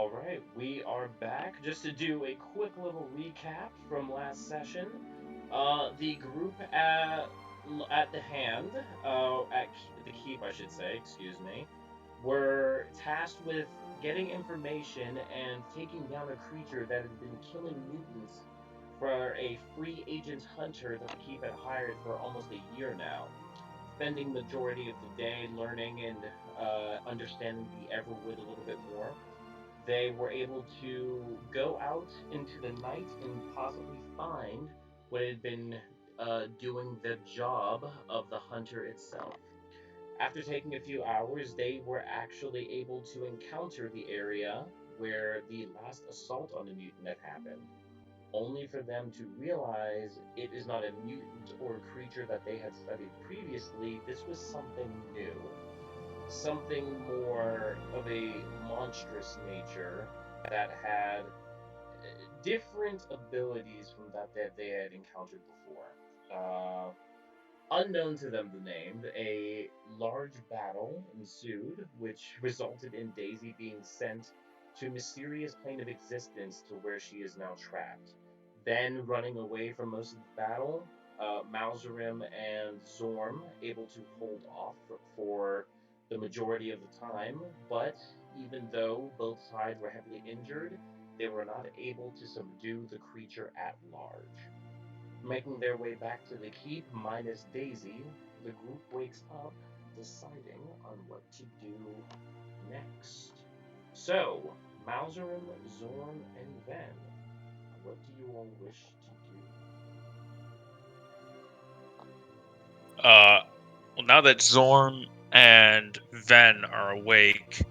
All right, we are back. Just to do a quick little recap from last session, the group at the hand, the keep, I should say, excuse me, were tasked with getting information and taking down a creature that had been killing mutants for a free agent hunter that the keep had hired for almost a year now, spending majority of the day learning and understanding the Everwood a little bit more. They were able to go out into the night and possibly find what had been doing the job of the hunter itself. After taking a few hours, they were actually able to encounter the area where the last assault on the mutant had happened, only for them to realize it is not a mutant or a creature that they had studied previously. This was something new, something more of a monstrous nature that had different abilities from that they had encountered before. Unknown to them, the name, a large battle ensued, which resulted in Daisy being sent to a mysterious plane of existence to where she is now trapped. Then, running away from most of the battle, Malzarim and Zorm able to hold off for the majority of the time, but even though both sides were heavily injured, they were not able to subdue the creature at large. Making their way back to the keep minus Daisy, the group wakes up deciding on what to do next. So, Malzarin, Zorn, and Ven, what do you all wish to do? Uh, well, now that Zorn and Ven are awake,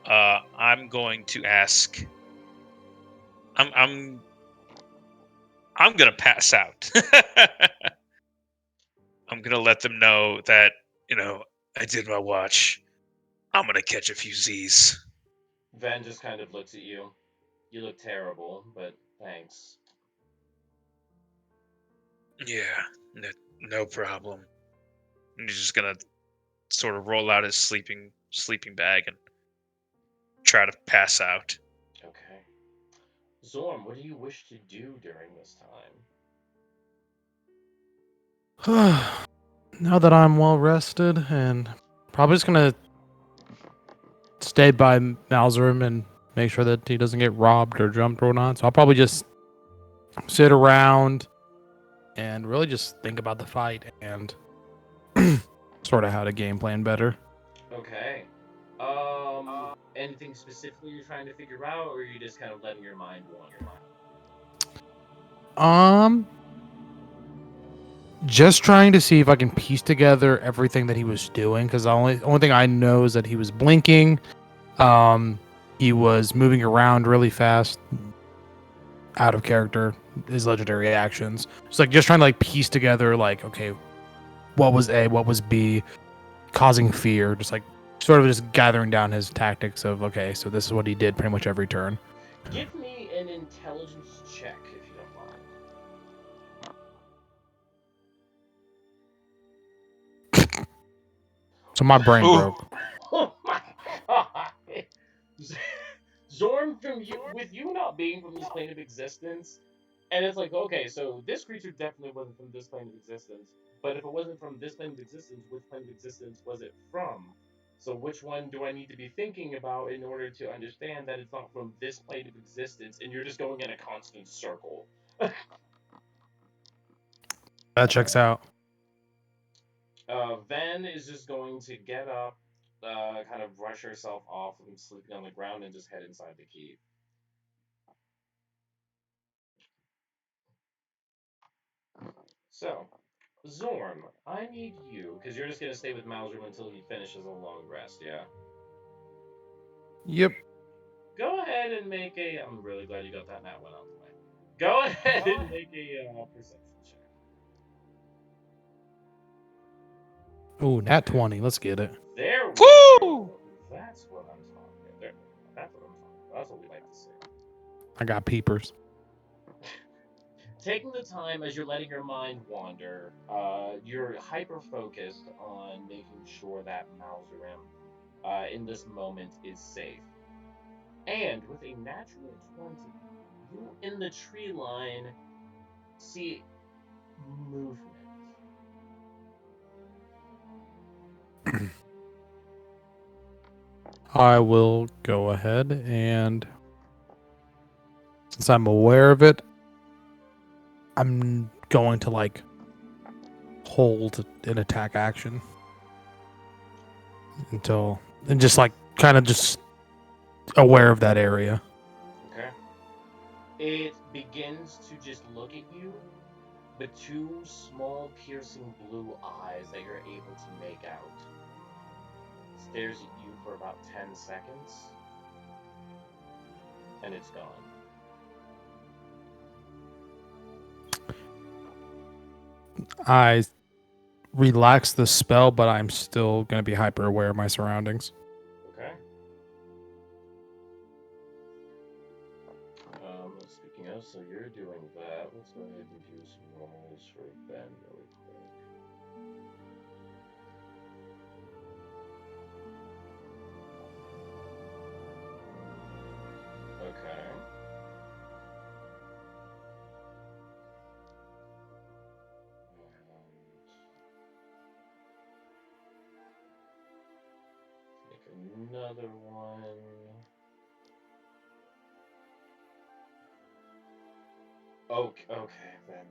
I'm going to ask. I'm I'm I'm gonna pass out. I'm gonna let them know that I did my watch. I'm gonna catch a few Z's. Ven just kind of looks at you. You look terrible, but thanks. Yeah, no problem. And he's just gonna sort of roll out his sleeping bag and try to pass out. Okay. Zorn, what do you wish to do during this time? Now that I'm well rested and probably just gonna stay by Malzarim and make sure that he doesn't get robbed or jumped or not. So I'll probably just sit around and really just think about the fight and sort of how to game plan better. Okay. Anything specifically you're trying to figure out, or are you just kind of letting your mind wander? Um, just trying to see if I can piece together everything that he was doing because the only thing I know is that he was blinking. Um, he was moving around really fast, out of character, his legendary actions. It's like just trying to like piece together like, okay, what was A, what was B, causing fear, just like sort of just gathering down his tactics of okay, so this is what he did pretty much every turn. Give me an intelligence check if you don't mind. So my brain Ooh, broke. Oh my god! Zorn, from you, with you not being from this plane of existence, and it's like, okay, so this creature definitely wasn't from this plane of existence. But if it wasn't from this plane of existence, which plane of existence was it from? So which one do I need to be thinking about in order to understand that it's not from this plane of existence, and you're just going in a constant circle? That checks out. Ven is just going to get up, kind of brush herself off from sleeping on the ground, and just head inside the keep. So, Zorm, I need you, because you're just going to stay with Maelstrom until he finishes a long rest, yeah? Yep. Go ahead and make a. I'm really glad you got that nat one out of the way. Go ahead and make a perception check. Ooh, nat 20. Let's get it. There we woo! go. That's what I'm talking about. There we go. That's what I'm talking about. That's what we like to see. I got peepers. Taking the time as you're letting your mind wander, you're hyper focused on making sure that Malzarim in this moment is safe. And with a natural 20, you in the tree line see movement. I will go ahead and, since I'm aware of it, I'm going to like hold an attack action until, and just like kind of just aware of that area. Okay. It begins to just look at you with two small piercing blue eyes that you're able to make out. Stares at you for about 10 seconds, and it's gone. I relax the spell, but I'm still going to be hyper aware of my surroundings. Okay. Speaking of, so you're doing that. Let's go ahead and do some rolls for Ben really quick. Okay. And make another one. Okay, then.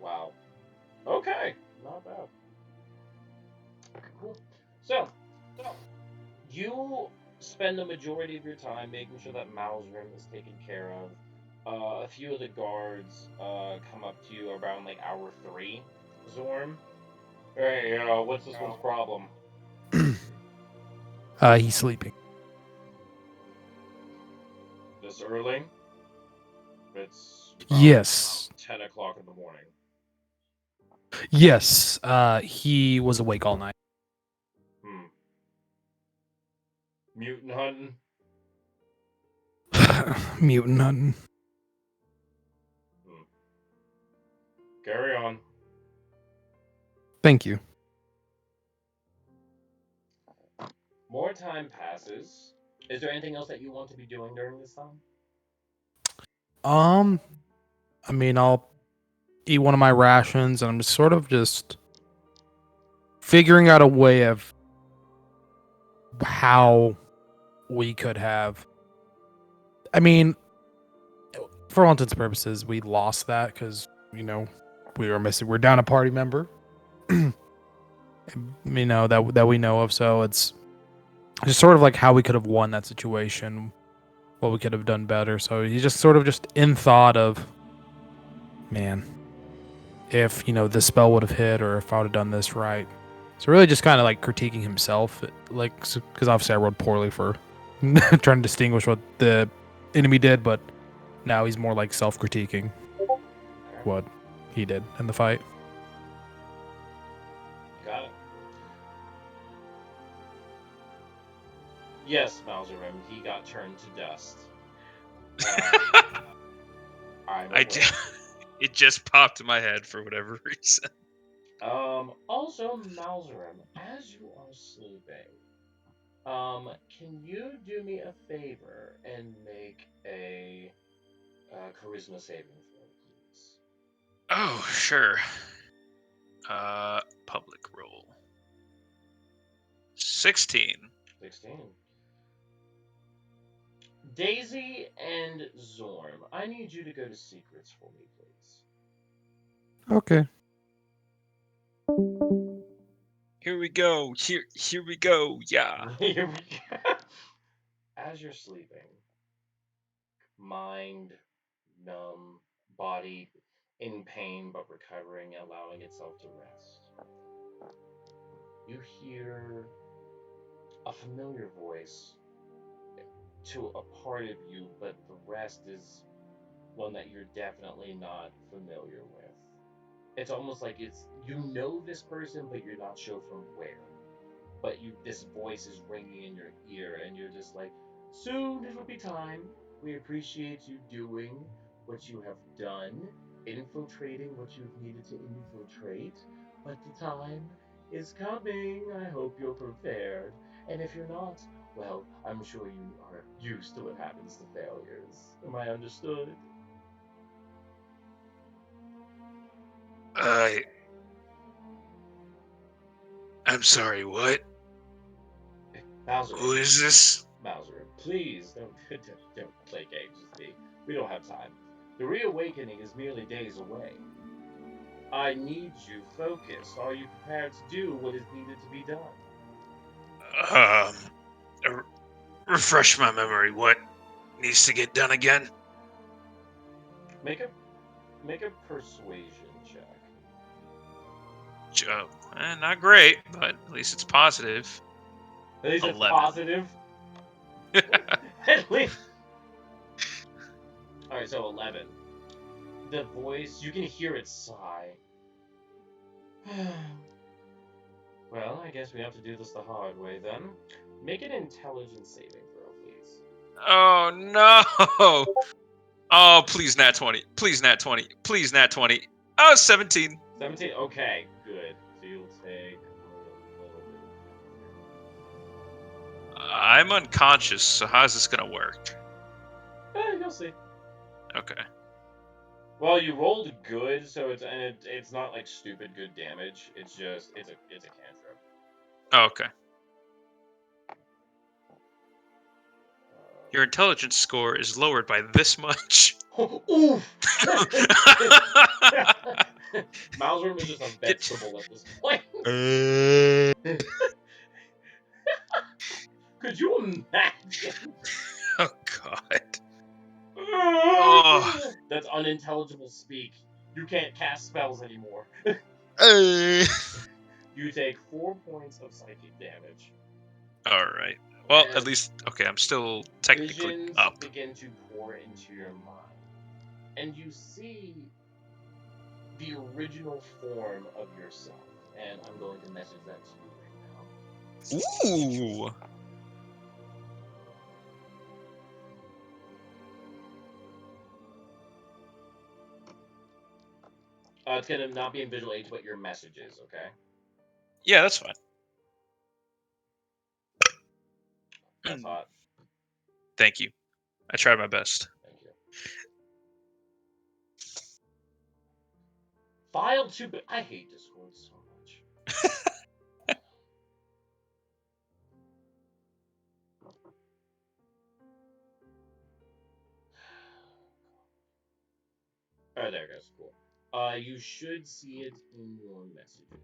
Wow. Okay, not bad. Okay, cool. So, you spend the majority of your time making sure that Malzrim is taken care of. A few of the guards come up to you around like hour 3. Zorm, hey, what's this one's problem? He's sleeping. This early? It's Yes. 10 o'clock in the morning. Yes. He was awake all night. Mutant hunting? Mutant hunting. Carry on. Thank you. More time passes. Is there anything else that you want to be doing during this time? I mean, I'll eat one of my rations, and I'm just sort of just figuring out a way of how we could have. I mean, for all intents and purposes, we lost that because we were missing. We're down a party member. That we know of. So it's just sort of like how we could have won that situation, what we could have done better. So he's just sort of just in thought of, man, if this spell would have hit, or if I would have done this right. So really just kind of like critiquing himself, like, because obviously I rolled poorly for trying to distinguish what the enemy did, but now he's more like self-critiquing what he did in the fight. Got it. Yes, Malzarim, he got turned to dust. It just popped in my head for whatever reason. Also, Malzarim, as you are sleeping, can you do me a favor and make a charisma saving throw, please? Oh, sure. Public roll. 16. 16. Daisy and Zorm, I need you to go to secrets for me, please. Okay. Here we go. Here we go. Yeah. Here we go. As you're sleeping, mind numb, body in pain but recovering, allowing itself to rest. You hear a familiar voice to a part of you, but the rest is one that you're definitely not familiar with. It's almost like you know this person, but you're not sure from where. but this voice is ringing in your ear, and you're just like, soon it'll be time. We appreciate you doing what you have done, infiltrating what you've needed to infiltrate, but the time is coming. I hope you're prepared. And if you're not, well, I'm sure you are used to what happens to failures. Am I understood? I'm sorry, what? Bowser, Who is this? Bowser, please don't play games with me. We don't have time. The reawakening is merely days away. I need you focused. Are you prepared to do what is needed to be done? Um, refresh my memory. What needs to get done again? Make a make a persuasion check. Not great, but at least it's positive. At least it's 11. positive. At least. All right, so 11. The voice, you can hear it sigh. Well, I guess we have to do this the hard way then. Make an intelligence saving throw, please. Oh no! Oh, please nat 20. Please nat 20. Please nat 20. Oh, 17. 17? Okay, good. So you'll take a little bit I'm unconscious, so how's this gonna work? you'll see. Okay. Well, you rolled good, so it's not like stupid good damage. It's just it's a cantrip. Oh, okay. Your Uh, intelligence score is lowered by this much. Oof! Mauser is just a Get. vegetable at this point. Could you imagine? Oh god. Oh. That's unintelligible speak. You can't cast spells anymore. You take 4 points of psychic damage. All right. Well, at And least okay. I'm still technically visions up. begin to pour into your mind. And you see the original form of yourself. And I'm going to message that to you right now. Ooh. It's going to not be in visual aids, but your messages, okay? Yeah, that's fine. That's hot. Thank you. I tried my best. Thank you. File 2, but I hate Discord so much. Oh, there it goes. Cool. You should see it in your messages.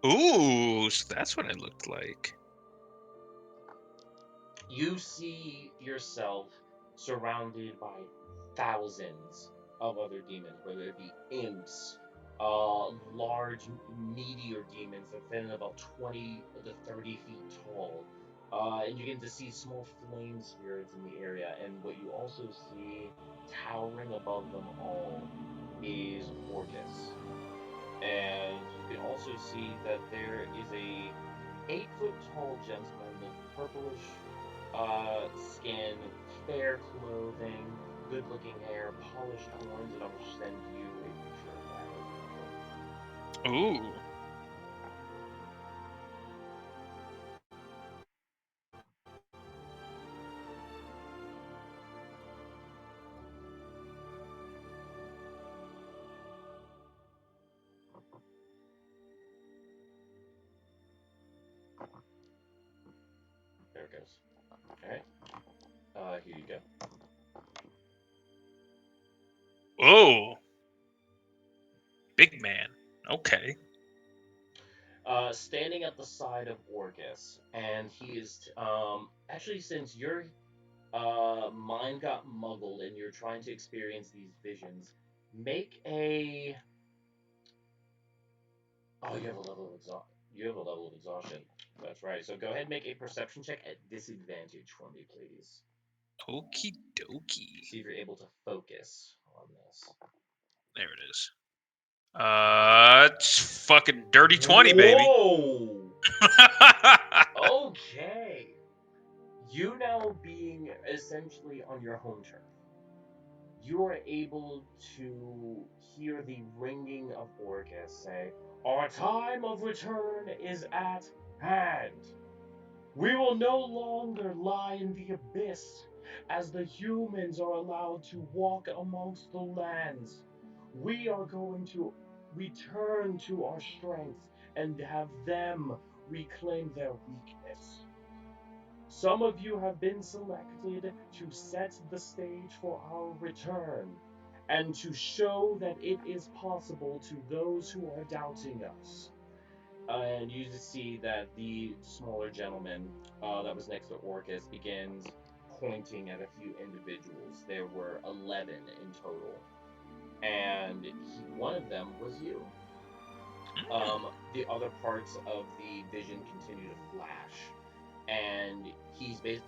Ooh, so that's what it looked like. You see yourself surrounded by thousands of other demons, whether it be imps, large meteor demons that fit in about 20 to 30 feet tall. And you begin to see small flame spirits in the area. And what you also see towering above them all is Orcus. And you can also see that there is a 8-foot tall gentleman with purplish skin, fair clothing, good looking hair, polished horns, and I will send you a picture of that. Ooh. There it goes. Alright. Here you go. Oh. Big man. Okay. Standing at the side of Orcus, and he is actually, since your mind got muggled and you're trying to experience these visions, make a you have a level of exhaustion. That's right. So go ahead and make a perception check at disadvantage for me, please. Okie dokie. See if you're able to focus on this. There it is. It's fucking dirty 20, baby. Whoa! Okay. You now being essentially on your home turf, you are able to hear the ringing of Orcus say, "Our time of return is at hand. We will no longer lie in the abyss as the humans are allowed to walk amongst the lands. We are going to return to our strength and have them reclaim their weakness. Some of you have been selected to set the stage for our return and to show that it is possible to those who are doubting us." And you just see that the smaller gentleman that was next to Orcus begins pointing at a few individuals. There were 11 in total, and one of them was you. The other parts of the vision continue to flash, and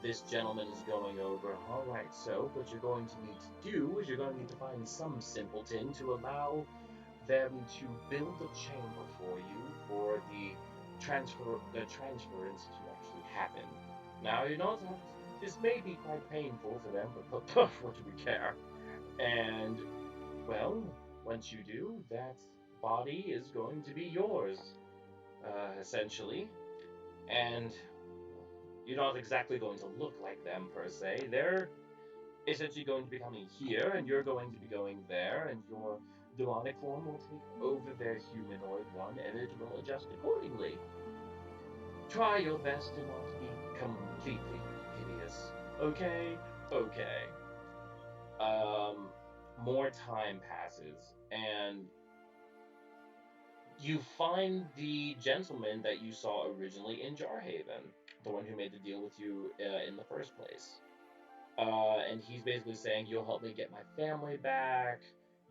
this gentleman is going over. All right, so what you're going to need to do is you're going to need to find some simpleton to allow them to build a chamber for you for the transference to actually happen. Now you know this may be quite painful for them, but what do we care? And well, once you do, that body is going to be yours, essentially. And you're not exactly going to look like them per se. They're essentially going to be coming here, and you're going to be going there, and your demonic form will take over their humanoid one, and it will adjust accordingly. Try your best to not be completely hideous. Okay? Okay. Um, More time passes, and you find the gentleman that you saw originally in Jarhaven, the one who made the deal with you in the first place. And he's basically saying, "You'll help me get my family back.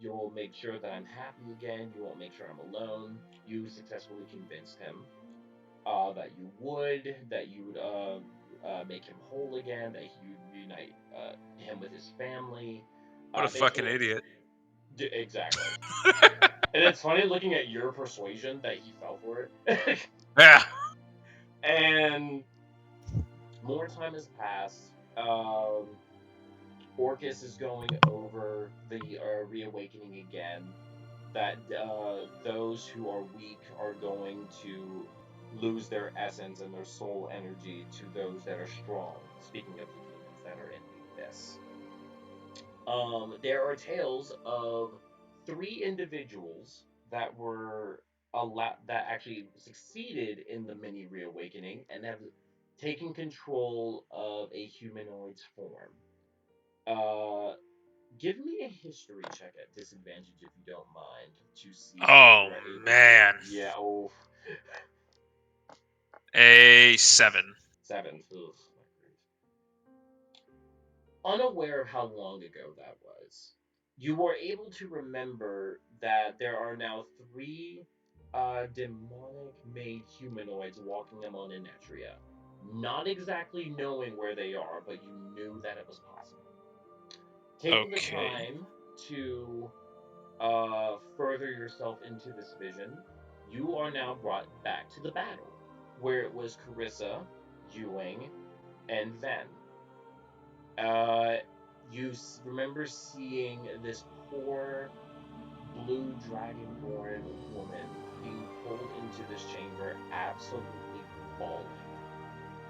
You'll make sure that I'm happy again. You won't make sure I'm alone." You successfully convinced him that you would make him whole again, that you would reunite him with his family. What a fucking idiot. Exactly. And it's funny looking at your persuasion that he fell for it. Yeah. And more time has passed. Orcus is going over the reawakening again. That those who are weak are going to lose their essence and their soul energy to those that are strong. Speaking of the demons that are in the abyss, there are tales of 3 individuals that were that actually succeeded in the mini reawakening and have taken control of a humanoid's form. Uh, Give me a history check at disadvantage if you don't mind to see if Oh, you are able man. to. Yeah, oh, A 7. 7. Ugh, not great. Unaware of how long ago that was, you were able to remember that there are now 3 demonic-made humanoids walking among Inetria. Not exactly knowing where they are, but you knew that it was possible. Taking the Okay. time to further yourself into this vision, you are now brought back to the battle, where it was Carissa, Ewing, and Ven. You remember seeing this poor blue dragonborn woman being pulled into this chamber, absolutely bawling.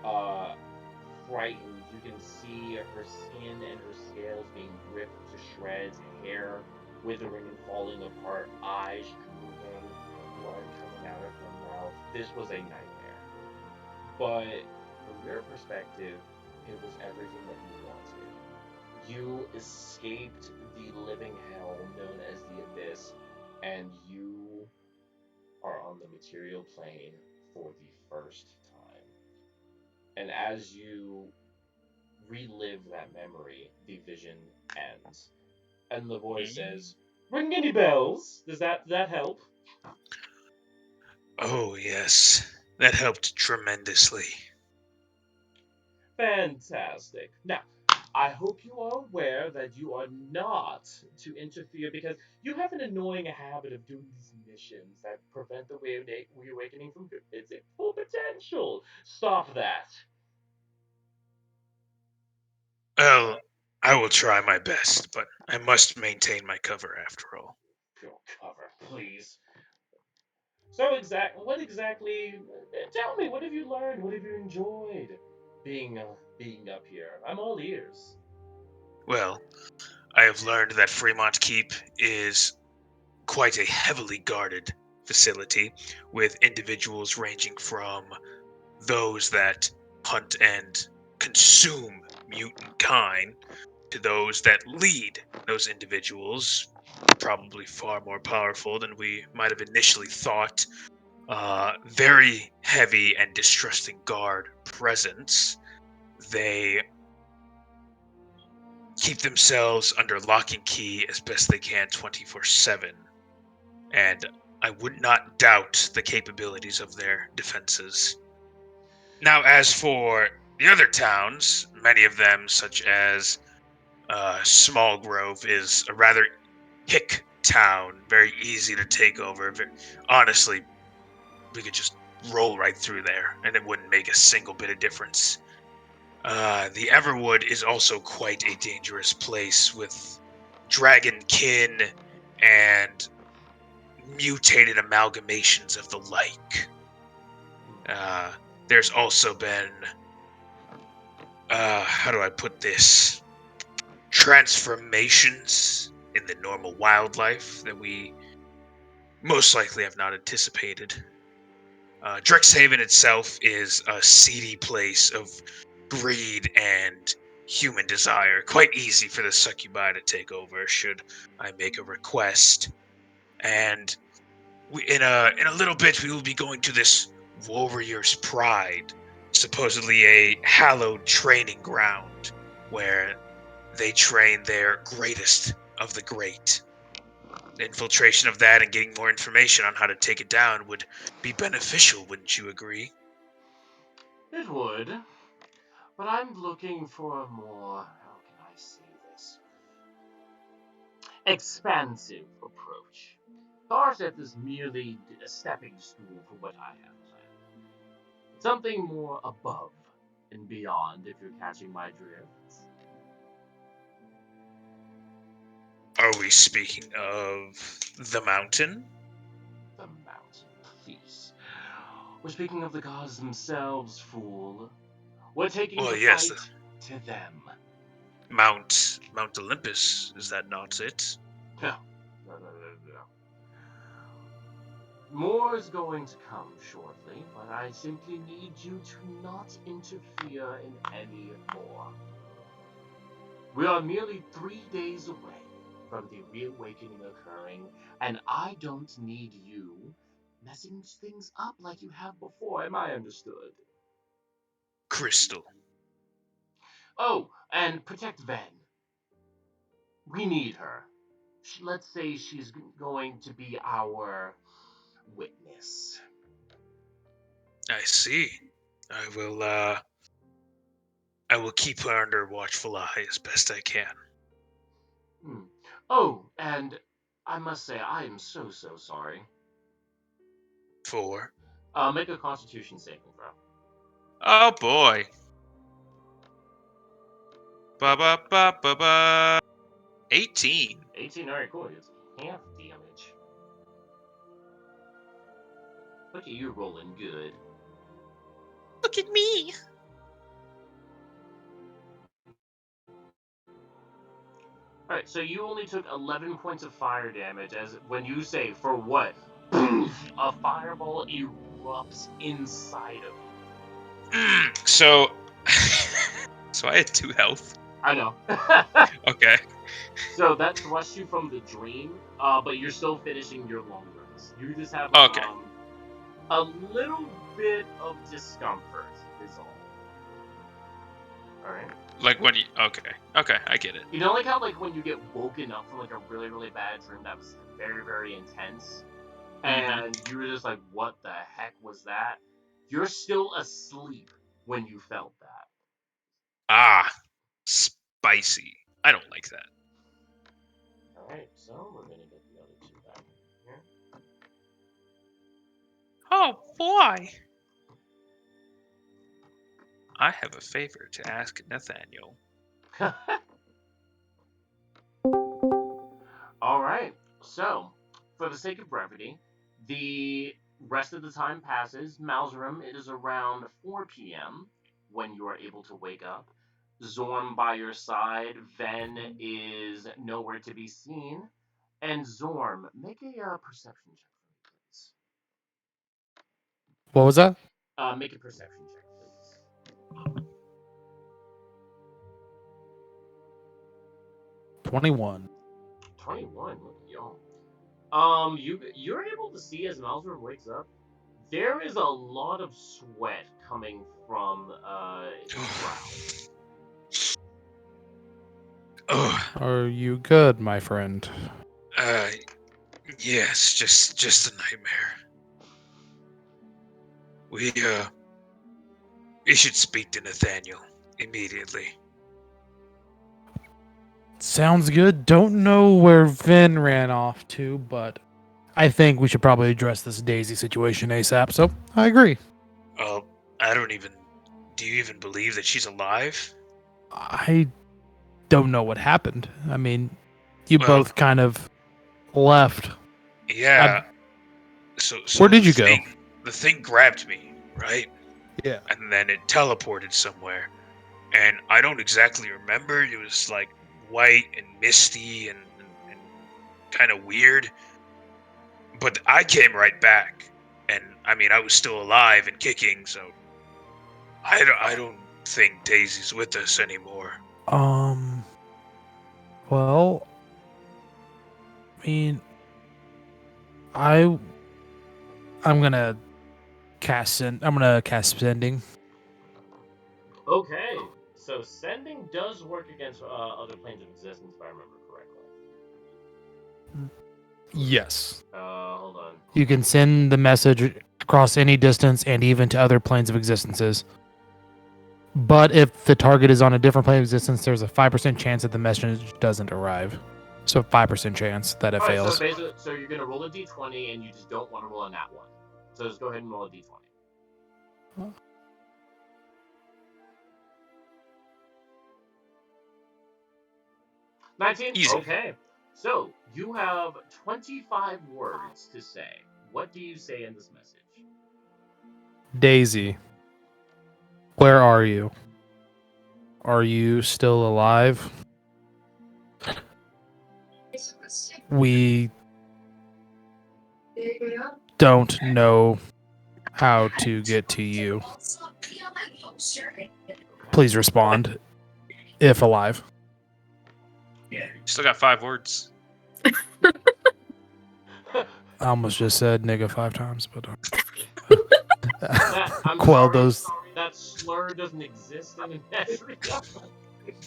Uh, Frightened, you can see her skin and her scales being ripped to shreds, hair withering and falling apart, eyes drooping, blood coming out of her mouth. This was a nightmare. But from your perspective, it was everything that you wanted. You escaped the living hell known as the Abyss, and you are on the material plane for the first time. And as you relive that memory, the vision ends. And the voice says, "Ring any bells? Does that help?" Oh, yes. That helped tremendously. Fantastic. Now, I hope you are aware that you are not to interfere because you have an annoying habit of doing these missions that prevent the reawakening from its full potential. Stop that. Well, I will try my best, but I must maintain my cover after all. Your cover, please. So what exactly? Tell me, what have you learned? What have you enjoyed being up here? I'm all ears. Well, I have learned that Fremont Keep is quite a heavily guarded facility, with individuals ranging from those that hunt and consume mutant kind to those that lead those individuals, probably far more powerful than we might have initially thought. Very heavy and distrusting guard presence. They keep themselves under lock and key as best they can 24/7. And I would not doubt the capabilities of their defenses. Now, as for the other towns, many of them, such as Small Grove, is a rather hick town, very easy to take over. Honestly, we could just roll right through there, and it wouldn't make a single bit of difference. The Everwood is also quite a dangerous place with dragon kin and mutated amalgamations of the like. There's also been, how do I put this? Transformations in the normal wildlife that we most likely have not anticipated. Drexhaven itself is a seedy place of greed and human desire. Quite easy for the succubi to take over should I make a request. And in a little bit we will be going to this Warrior's Pride, supposedly a hallowed training ground where they train their greatest of the great. The infiltration of that and getting more information on how to take it down would be beneficial, wouldn't you agree? It would, but I'm looking for a more, how can I say this, expansive approach. Tarseth is merely a stepping stool for what I have planned. Something more above and beyond, if you're catching my drift. Are we speaking of the mountain? The mountain, please. We're speaking of the gods themselves, fool. We're taking Well, the yes, fight to them. Mount Olympus. Is that not it? No, no, no, no, no. More is going to come shortly, but I simply need you to not interfere in any more. We are merely 3 days away from the reawakening occurring, and I don't need you messing things up like you have before. Am I understood? Crystal. Oh, and protect Ven. We need her. Let's say she's going to be our witness. I see. I will I will keep her under watchful eye as best I can. Hmm. Oh, and I must say, I am so, so sorry. For Make a constitution saving throw. oh boy. Ba ba ba ba ba. 18. 18, alright, cool. It's half damage. Look at you rolling good. Look at me. Alright, so you only took 11 points of fire damage as when you say, for what? A fireball erupts inside of you. So so I had 2 health. I know. Okay. So that thrusts you from the dream, but you're still finishing your long rest. You just have Okay. a little bit of discomfort, is all. Alright? Like when you okay. Okay, I get it. You know, like how like when you get woken up from like a really, really bad dream that was very, very intense, Mhm. and you were just like, what the heck was that? You're still asleep when you felt that. Ah, spicy. I don't like that. Alright, so we're gonna get the other two back here. Oh boy! I have a favor to ask Nathaniel. Alright, so, for the sake of brevity, the rest of the time passes. Malzarum, it is around 4 p.m. when you are able to wake up. Zorm by your side, Ven is nowhere to be seen. And Zorm, make a perception check for me, please. What was that? Make a perception check, please. 21. 21, look at y'all. You're able to see as Malzarum wakes up, there is a lot of sweat coming from his brow. Ugh. Are you good, my friend? Yes, just a nightmare. We should speak to Nathaniel immediately. Sounds good. Don't know where Vin ran off to, but I think we should probably address this Daisy situation ASAP, so I agree. I don't even... Do you even believe that she's alive? I don't know what happened. I mean, you Well- both kind of left. Yeah. So Where did you the go? The thing grabbed me, right? Yeah. And then it teleported somewhere. And I don't exactly remember. It was like white and misty and kind of weird. But I came right back. And I mean, I was still alive and kicking, so I don't think Daisy's with us anymore. Well, I mean, I'm gonna cast sending. Okay, so sending does work against other planes of existence, if I remember correctly. Yes. Hold on. You can send the message across any distance and even to other planes of existences. But if the target is on a different plane of existence, there's a 5% chance that the message doesn't arrive. So 5% chance that it Alright, fails. so basically, so you're gonna roll a d20 and you just don't want to roll a nat one. So just go ahead and roll a d20. Huh? $19? Easy. Okay. So, you have 25 words to say. What do you say in this message? Daisy, where are you? Are you still alive? We don't know how to get to you. Please respond if alive. Still got 5 words. I almost just said nigga 5 times, but I'm quell sorry, those. that slur doesn't exist in Nesria.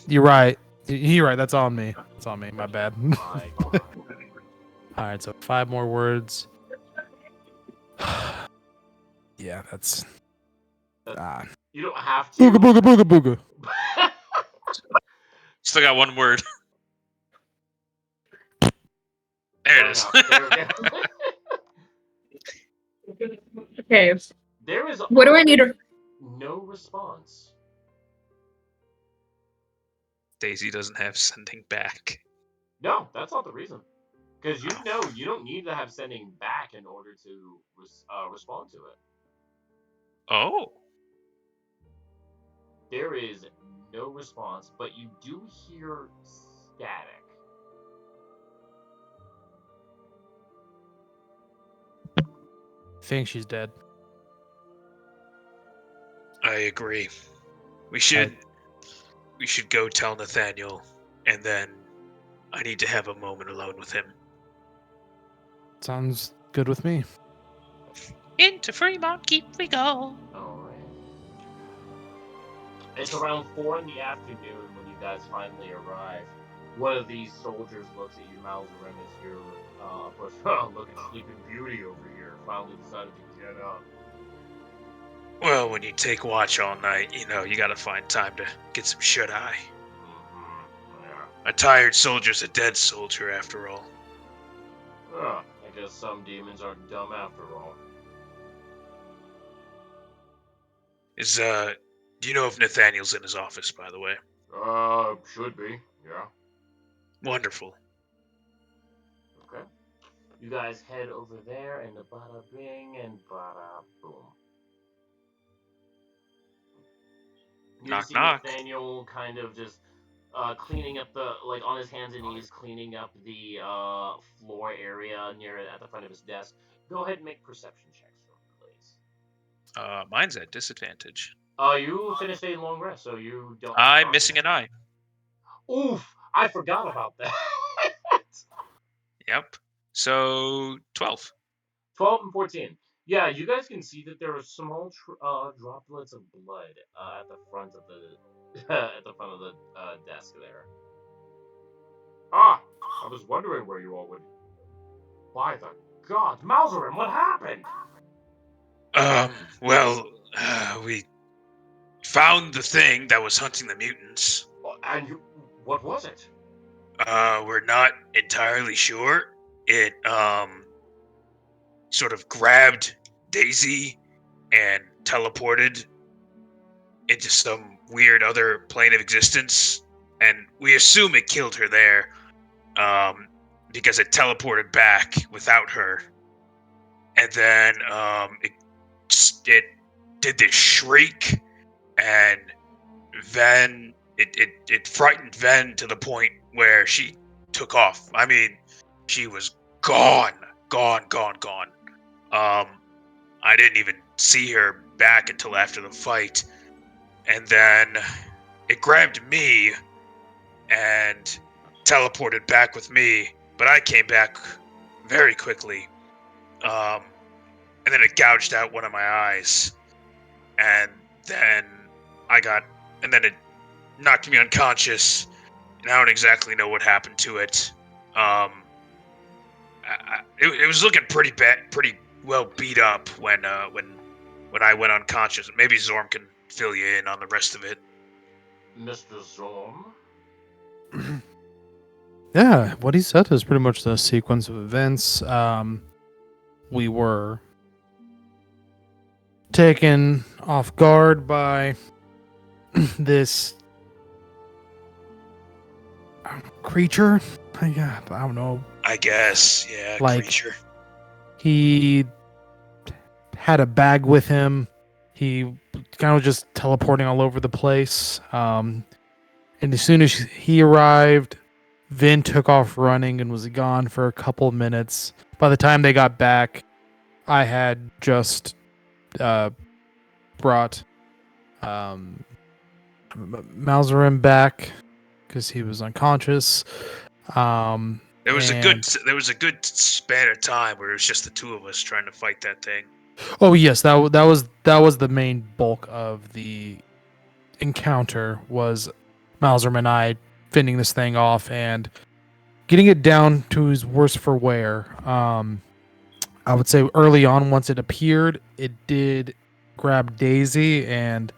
You're right. You're right. That's on me. That's on me. My bad. My God. All right. So 5 more words. Yeah, that's. You don't have to. Booga booga booga booga. Still got 1 word. There it is. There we go. Okay. There is What do I need to... no response. Daisy doesn't have sending back. No, that's not the reason. Because you know you don't need to have sending back in order to respond to it. Oh. There is no response, but you do hear static. Think she's dead. I agree. We should go tell Nathaniel, and then I need to have a moment alone with him. Sounds good with me. Into Fremont Keep we go. Alright. It's around 4 in the afternoon when you guys finally arrive. One of these soldiers looks at you, Malzarin, as you're, of course, look at Sleeping Beauty over here. Finally decided to get up. Well, when you take watch all night, you know, you gotta find time to get some shut-eye. A tired soldier's a dead soldier, after all. I guess some demons aren't dumb after all. Do you know if Nathaniel's in his office, by the way? Should be, yeah. Wonderful. Okay. You guys head over there, and bada bing and bada boom. You Knock, see knock. Nathaniel kind of just cleaning up on his hands and knees, cleaning up the floor area near at the front of his desk. Go ahead and make perception checks for me, please. Mine's at disadvantage. You finished a long rest, so you don't. I'm missing an eye. Oof! I forgot about that. Yep. So 12. 12 and 14. Yeah, you guys can see that there are small droplets of blood at the front of the desk there. Ah, I was wondering where you all would. By the God, Malzarin, what happened? We found the thing that was hunting the mutants. And you, what was it? We're not entirely sure. It, sort of grabbed Daisy and teleported into some weird other plane of existence, and we assume it killed her there, because it teleported back without her, and then it did this shriek, and Ven it frightened Ven to the point where she took off. I mean, she was gone. I didn't even see her back until after the fight. And then it grabbed me and teleported back with me, but I came back very quickly. And then it gouged out one of my eyes. And then it knocked me unconscious. And I don't exactly know what happened to it. It was looking pretty bad, pretty well beat up when I went unconscious. Maybe Zorm can fill you in on the rest of it. Mr. Zorm? Yeah, what he said is pretty much the sequence of events. We were taken off guard by this creature. I don't know. I guess, yeah, Like, creature. He had a bag with him. He kind of just teleporting all over the place. And as soon as he arrived, Vin took off running and was gone for a couple minutes. By the time they got back, I had just brought Malzarin back because he was unconscious. There was a good span of time where it was just the two of us trying to fight that thing. Oh yes, that was the main bulk of the encounter, was Malzarin and I fending this thing off and getting it down to his worst for wear. I would say early on, once it appeared, it did grab Daisy and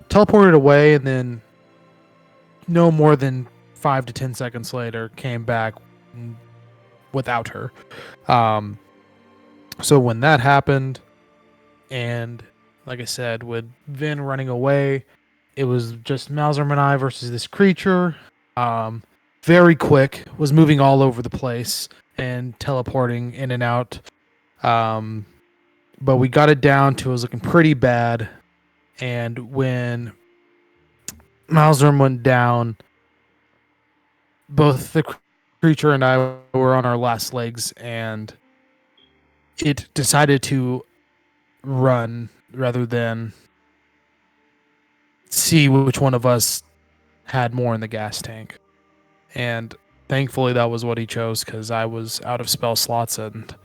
teleported away, and then no more than 5 to 10 seconds later came back without her. So when that happened, and like I said, with Vin running away, it was just Malzarin and I versus this creature. Very quick, was moving all over the place and teleporting in and out. But we got it down to it was looking pretty bad. And when Malzarin went down, both the creature and I were on our last legs, and it decided to run rather than see which one of us had more in the gas tank. And thankfully that was what he chose, because I was out of spell slots, and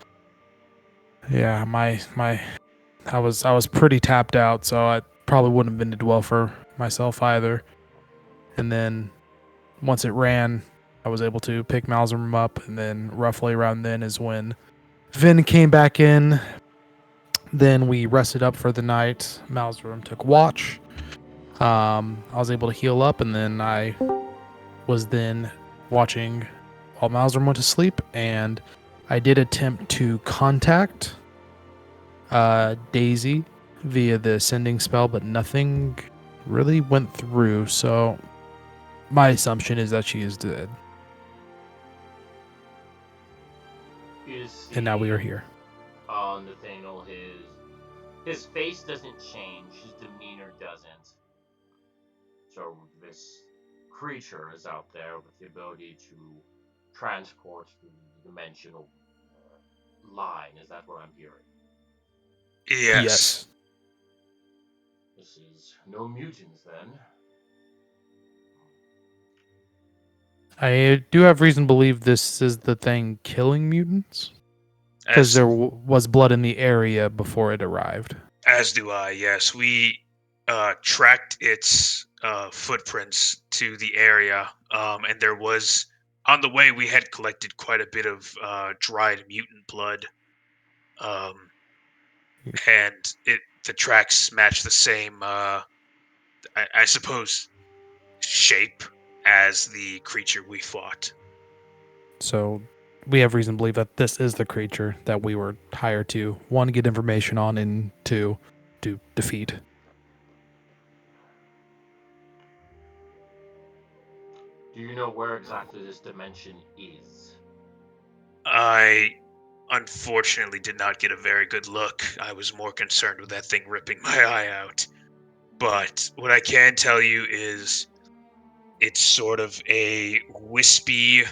yeah, I was pretty tapped out, so I probably wouldn't have been to dwell for myself either. And then once it ran, I was able to pick Malzarin up, and then roughly around then is when Vin came back in. Then we rested up for the night. Malzarin took watch. I was able to heal up, and then I was then watching while Malzorm went to sleep, and I did attempt to contact Daisy via the sending spell, but nothing really went through, so my assumption is that she is dead. You see, And now we are here. Nathaniel, his face doesn't change, his demeanor doesn't. So this creature is out there with the ability to transport through the dimensional line. Is that what I'm hearing? Yes. This is no mutants then. I do have reason to believe this is the thing killing mutants, because As, there was blood in the area before it arrived. as do I, yes. We tracked its footprints to the area, and there was, on the way, we had collected quite a bit of dried mutant blood. And the tracks match the same, I suppose, shape as the creature we fought. So we have reason to believe that this is the creature that we were hired to, one, get information on, and two, to defeat. Do you know where exactly this dimension is? I unfortunately did not get a very good look. I was more concerned with that thing ripping my eye out. But what I can tell you is it's sort of a wispy,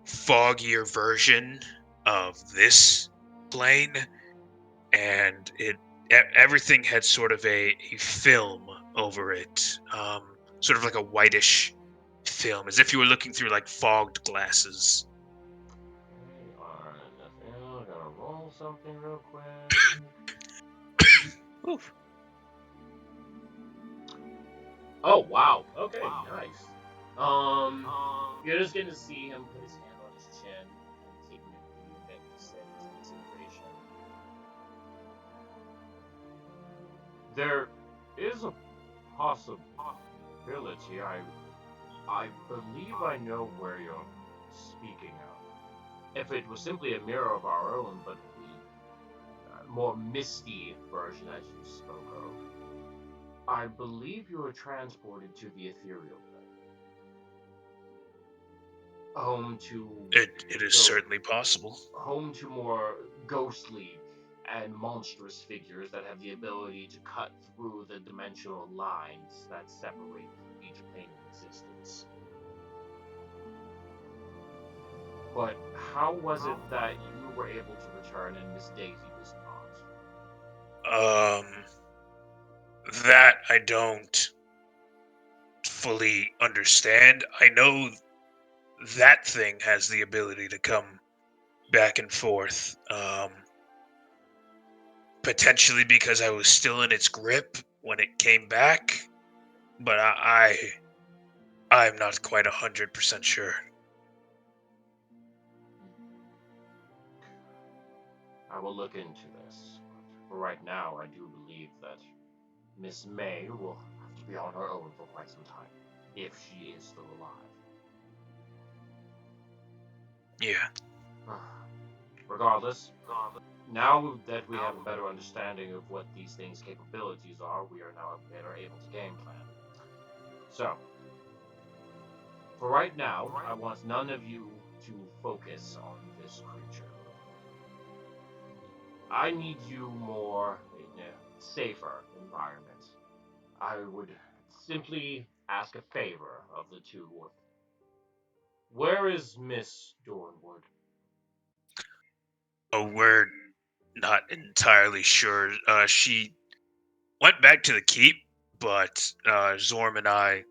foggier version of this plane, and everything had sort of a film over it, sort of like a whitish film, as if you were looking through like fogged glasses. Alright, Nathaniel, I gotta roll something real quick. Oof. Oh wow. Okay, nice. You're just gonna see him put his hand on his chin and taking a few minutes into consideration. There is a possibility. I believe I know where you're speaking of. If it was simply a mirror of our own, but the more misty version as you spoke of, I believe you were transported to the ethereal plane. Home to It is certainly possible. home to more ghostly and monstrous figures that have the ability to cut through the dimensional lines that separate each plane of existence. But how was it that you were able to return and Miss Daisy was not? That I don't fully understand. I know that thing has the ability to come back and forth. Potentially because I was still in its grip when it came back, but I'm not quite 100% sure. I will look into this. But for right now, I do believe that Miss May will have to be on her own for quite some time, if she is still alive. Yeah. Regardless, now that we have a better understanding of what these things' capabilities are, we are now better able to game plan. So, for right now, I want none of you to focus on this creature. I need you more in a safer environment. I would simply ask a favor of the two. Where is Miss Dornwood? Oh, we're not entirely sure. She went back to the keep, but Zorm and I.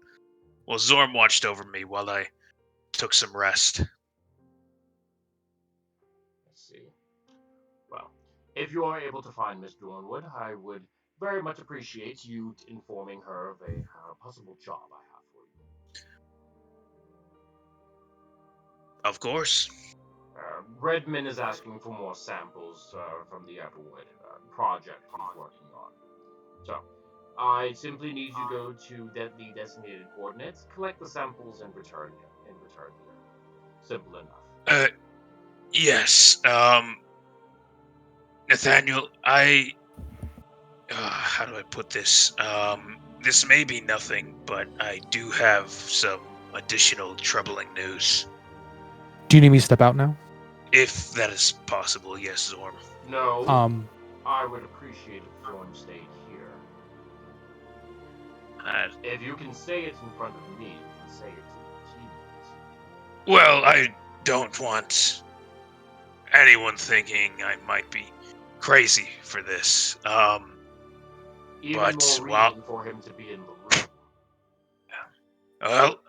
Well, Zorm watched over me while I took some rest. Let's see. Well, if you are able to find Miss Dornwood, I would very much appreciate you informing her of a possible job I have for you. Of course. Redman is asking for more samples from the Everwood project he's working on. So, I simply need you to go to the designated coordinates, collect the samples, and return return here. Simple enough. Yes. Nathaniel, how do I put this? This may be nothing, but I do have some additional troubling news. Do you need me to step out now? If that is possible, yes, Zorm. No, I would appreciate if Zorm stayed here. If you can say it in front of me, you can say it to your teammates. Well, I don't want anyone thinking I might be crazy for this. Even but more reason for him to be in the room. Well,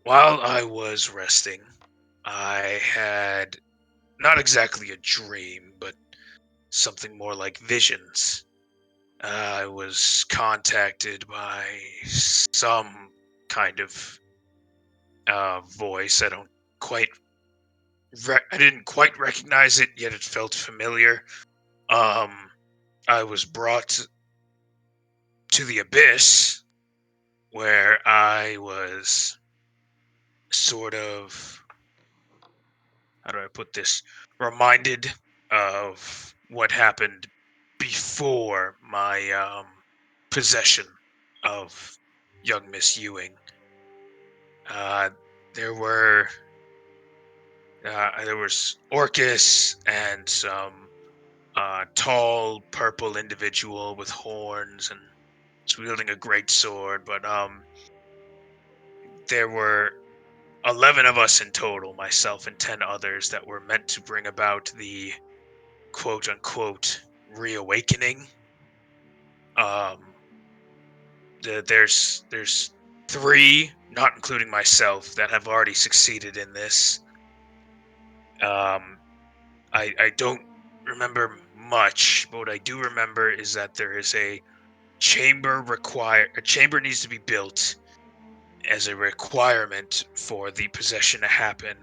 while I was resting, I had not exactly a dream, but something more like visions. I was contacted by some kind of voice. I didn't quite recognize it, yet it felt familiar. I was brought to the abyss, where I was sort of, how do I put this, reminded of what happened before my possession of young Miss Ewing. There was Orcus and some tall purple individual with horns and was wielding a great sword, but there were 11 of us in total, myself and 10 others, that were meant to bring about the quote-unquote reawakening. There's 3, not including myself, that have already succeeded in this. I don't remember much, but what I do remember is that there is a chamber needs to be built as a requirement for the possession to happen.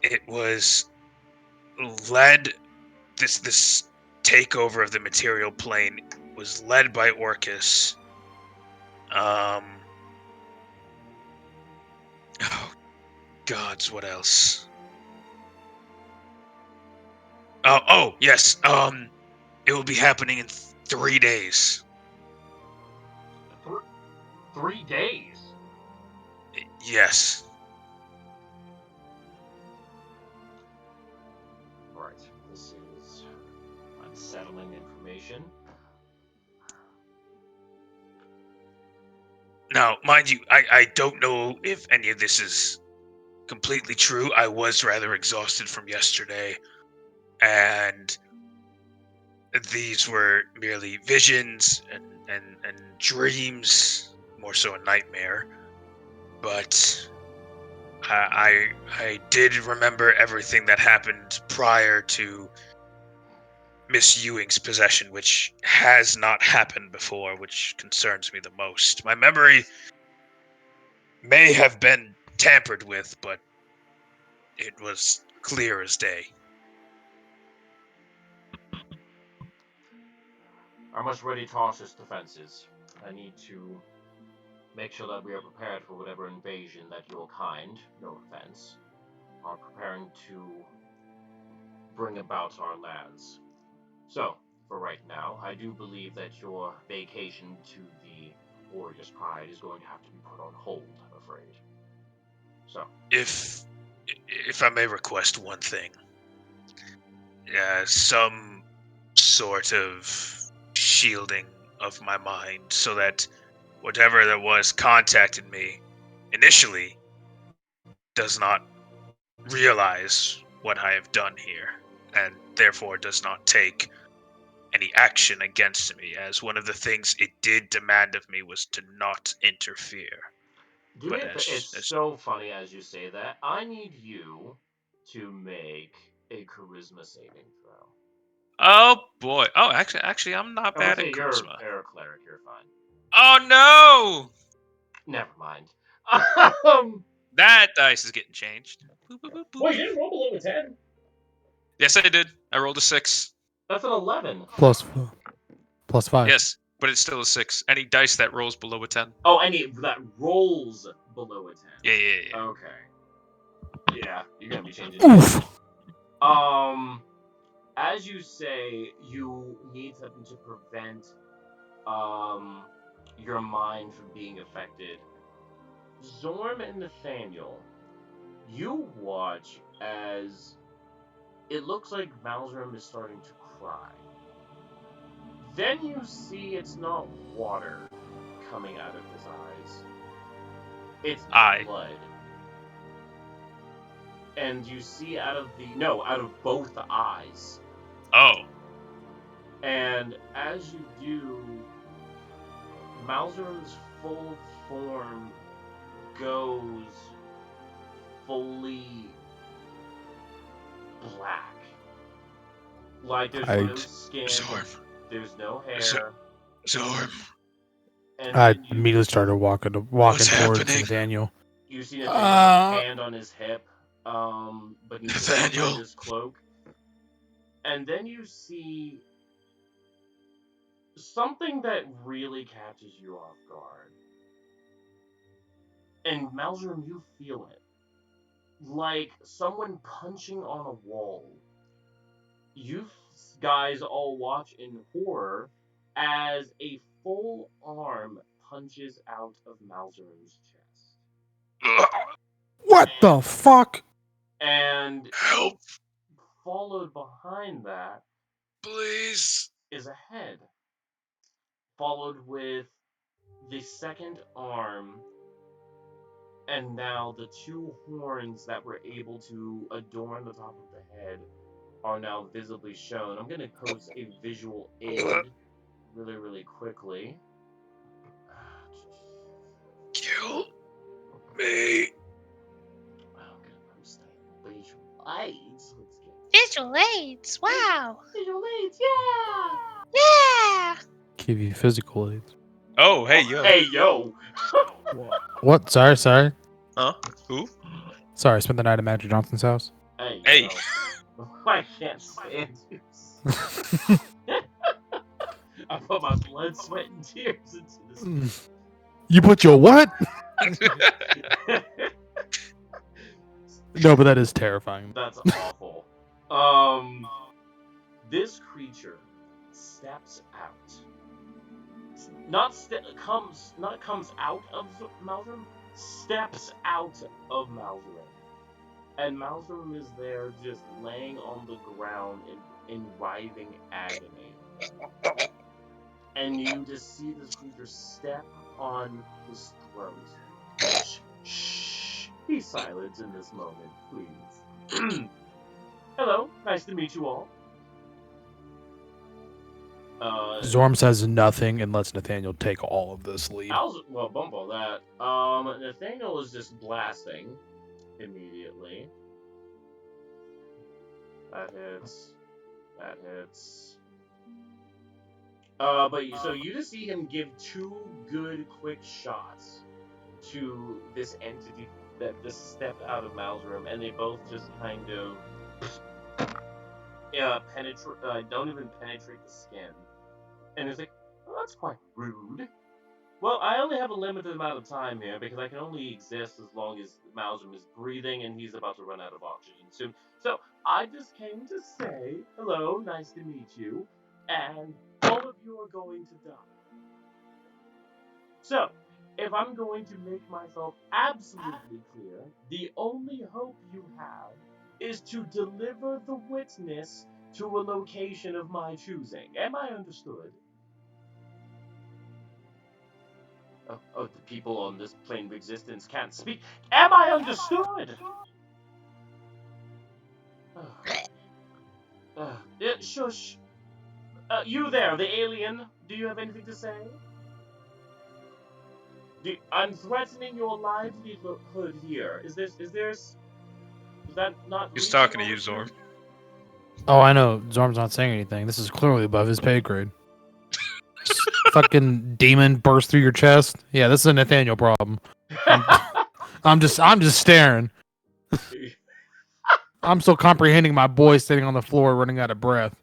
It was led, this takeover of the material plane was led by Orcus. Oh gods, what else? Oh yes, it will be happening in 3 days. 3 days? Yes. Right, this is unsettling information. Now, mind you, I don't know if any of this is completely true. I was rather exhausted from yesterday, and these were merely visions and dreams, more so a nightmare. But I did remember everything that happened prior to Miss Ewing's possession, which has not happened before, which concerns me the most. My memory may have been tampered with, but it was clear as day. I must ready Tarsus' defenses. I need to make sure that we are prepared for whatever invasion that your kind, no offense, are preparing to bring about our lands. So, for right now, I do believe that your vacation to the Warriors' Pride is going to have to be put on hold, I'm afraid. So, if I may request one thing, some sort of shielding of my mind, so that whatever that was contacted me initially does not realize what I have done here, and therefore does not take any action against me, as one of the things it did demand of me was to not interfere. it's so funny as you say that. I need you to make a charisma saving throw. Oh boy! Oh, actually, I'm not bad at charisma. You're a cleric. You're fine. Oh no! Never mind. That dice is getting changed. Boop, boop, boop, boop. Wait, you didn't roll below a 10? Yes, I did. I rolled a 6. That's an 11. Plus 5. Yes. but it's still a 6. Any dice that rolls below a 10. Oh, any that rolls below a 10. Yeah. Okay. Yeah, you're gonna be changing. Oof. As you say, you need something to prevent your mind from being affected. Zorm and Nathaniel, you watch as it looks like Malzrum is starting to cry. Then you see it's not water coming out of his eyes. It's blood. And you see out of both eyes. Oh. And as you do, Malzurum's full form goes fully black. Like there's no skin, Zorm. there's no hair. Zorm. And I then immediately started walking towards happening? Nathaniel. you see Nathaniel's hand on his hip, but he's Nathaniel. behind his cloak. And then you see something that really catches you off guard. And Malzurm, you feel it. Like someone punching on a wall. You guys all watch in horror as a full arm punches out of Malzurm's chest. What the fuck? And Help, followed behind that please. is a head. Followed with the second arm, and now the two horns that were able to adorn the top of the head are now visibly shown. I'm going to post a visual aid really, really quickly. Kill me. I'm staying visual aids. Let's get Visual aids. Wow. visual aids. Yeah. Yeah. Give you physical aids. Oh, hey, yo. Hey, yo. What? Sorry. Huh? Who? Sorry, I spent the night at Magic Johnson's house. Hey. Yo. I can't stand you. I put my blood, sweat, and tears into this. You put your what? No, but that is terrifying. That's awful. This creature steps out. Not comes out of Malzurm, steps out of Malzurm. And Malzurm is there just laying on the ground in writhing agony. And you just see this creature step on his throat. Shh. Be silent in this moment, please. Hello, nice to meet you all. Zorm says nothing and lets Nathaniel take all of this lead. Bump all that. Nathaniel is just blasting immediately. That hits. So you just see him give two good quick shots to this entity that just stepped out of Malzurm, and they both just kind of don't even penetrate the skin. And it's like, well, that's quite rude. Well, I only have a limited amount of time here because I can only exist as long as Malzurm is breathing, and he's about to run out of oxygen soon. So I just came to say hello, nice to meet you, and all of you are going to die. So, if I'm going to make myself absolutely clear, the only hope you have is to deliver the witness to a location of my choosing. Am I understood? Oh, the people on this plane of existence can't speak. Am I understood? Shush. You there, the alien. Do you have anything to say? I'm threatening your livelihood here. Is that not? He's talking to you, Zorm. Oh, I know. Zorm's not saying anything. This is clearly above his pay grade. Fucking demon burst through your chest. Yeah, this is a Nathaniel problem. I'm just staring. I'm still comprehending my boy sitting on the floor running out of breath.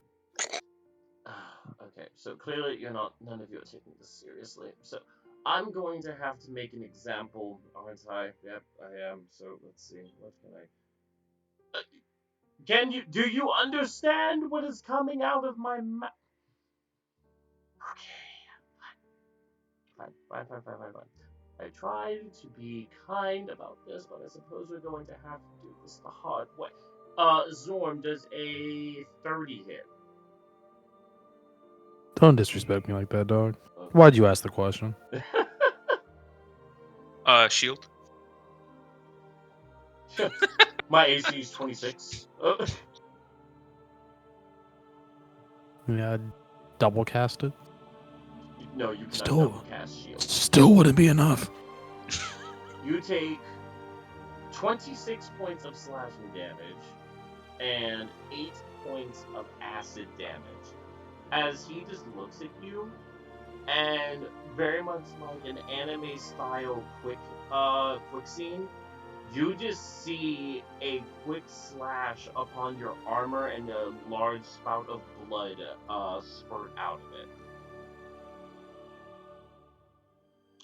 Okay, so clearly none of you are taking this seriously. So I'm going to have to make an example, aren't I? Yep, I am. So let's see, what can I? Do you understand what is coming out of my mouth? Okay, fine. I tried to be kind about this, but I suppose we're going to have to do this the hard way. Zorn, does a 30 hit? Don't disrespect me like that, dog. Okay. Why'd you ask the question? Shield. My AC is 26. Yeah, I'd double cast it. No, you cannot Still- double cast shield. Still wouldn't be enough. You take 26 points of slashing damage and 8 points of acid damage as he just looks at you, and very much like an anime style quick scene, you just see a quick slash upon your armor and a large spout of blood spurt out of it.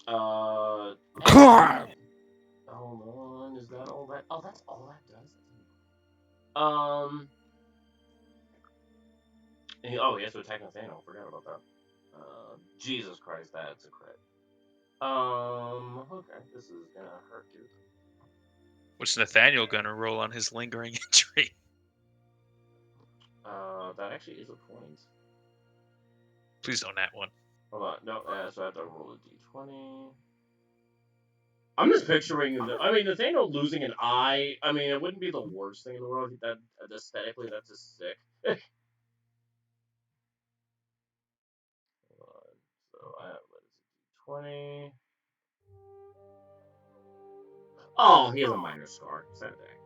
And- hold on, is that all that? Oh, that's all that does. Oh, he has to attack Nathaniel. Forgot about that. Jesus Christ, that's a crit. Okay, this is gonna hurt, dude. What's Nathaniel gonna roll on his lingering injury? That actually is a point. Please don't nat one. Hold on, no, so I have to roll a d20. I'm just picturing, Nathaniel losing an eye. I mean, it wouldn't be the worst thing in the world. That aesthetically, that's just sick. Hold on, so I have what is it, d20. Oh, he has a minor scar. Sad day.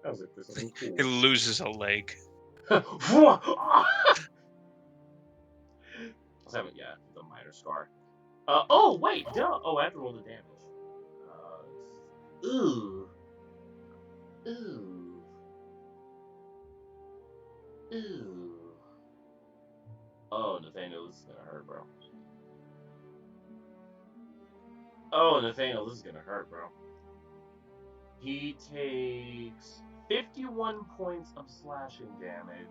That was it for something He cool. loses a leg. Yeah, the minor scar. Oh wait, duh. Oh, I have to roll the damage. Ooh, ooh, ooh. Oh, Nathaniel, this is gonna hurt, bro. Oh, Nathaniel, this is gonna hurt, bro. He takes 51 points of slashing damage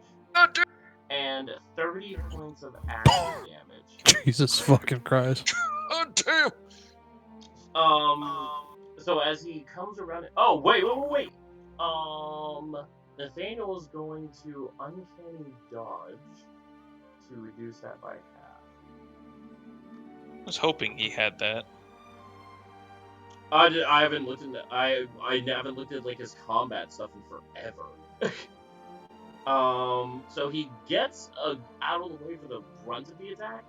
and 30 points of acid damage. Jesus fucking Christ. Oh damn! So as he comes around it, oh wait. Nathaniel is going to uncanny dodge to reduce that by half. I was hoping he had that. I haven't looked into I haven't looked at like his combat stuff in forever. So he gets out of the way for the brunt of the attack,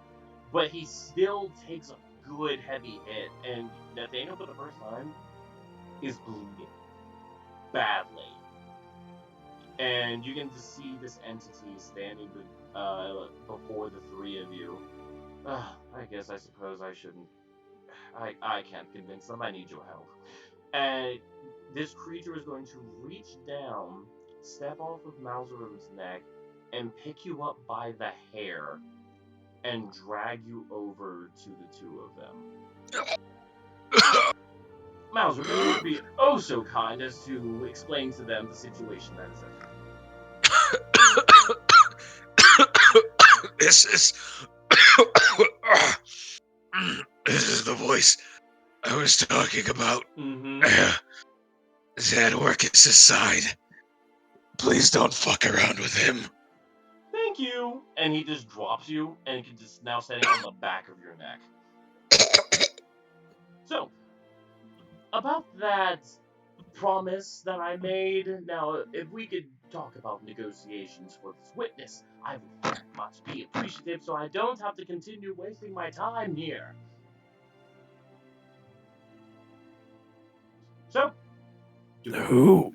but he still takes a good heavy hit, and Nathaniel for the first time is bleeding badly. And you can just see this entity standing before the three of you. I suppose I shouldn't. I can't convince them. I need your help. And this creature is going to reach down, step off of Malzerum's neck, and pick you up by the hair and drag you over to the two of them. Mauser, will you be oh so kind as to explain to them the situation that is at hand? This is the voice I was talking about. Mm-hmm. Zadwork is side. Please don't fuck around with him. Thank you. And he just drops you, and he can just now setting on the back of your neck. So, about that promise that I made, now, if we could talk about negotiations for this witness, I would very much be appreciative so I don't have to continue wasting my time here. So, Who?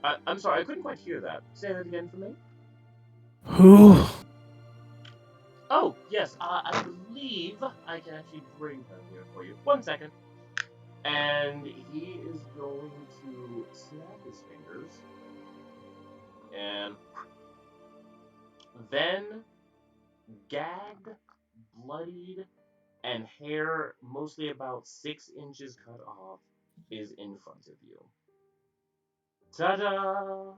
I'm sorry, I couldn't quite hear that. Say that again for me. Who? Oh, yes, I believe I can actually bring them here for you. 1 second. And he is going to snap his fingers. and then gagged, bloodied, and hair mostly about 6 inches cut off is in front of you. Ta-da!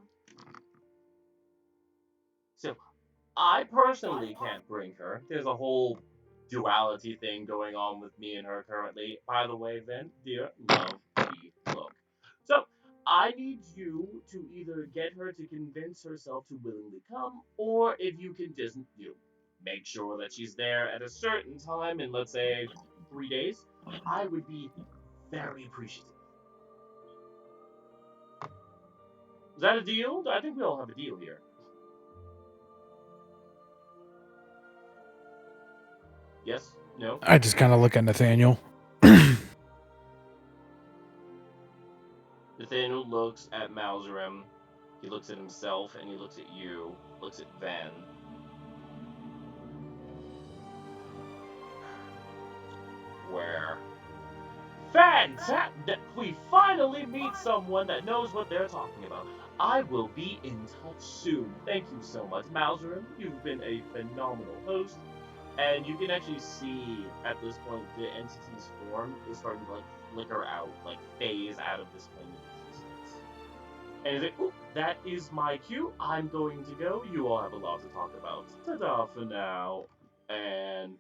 So, I personally can't bring her. There's a whole duality thing going on with me and her currently. By the way, Vin, dear, love the look. So, I need you to either get her to convince herself to willingly come, or if you can just, make sure that she's there at a certain time in, let's say, 3 days, I would be very appreciative. Is that a deal? I think we all have a deal here. Yes? No? I just kind of look at Nathaniel. Nathaniel looks at Malzarim, he looks at himself, and he looks at you, looks at Van. Where? Fantastic! We finally meet someone that knows what they're talking about. I will be in touch soon. Thank you so much, Malzarim. You've been a phenomenal host. And you can actually see at this point the entity's form is starting to flicker out, phase out of this plane of existence. And he's like, "Oop, that is my cue. I'm going to go. You all have a lot to talk about. Ta-da for now." And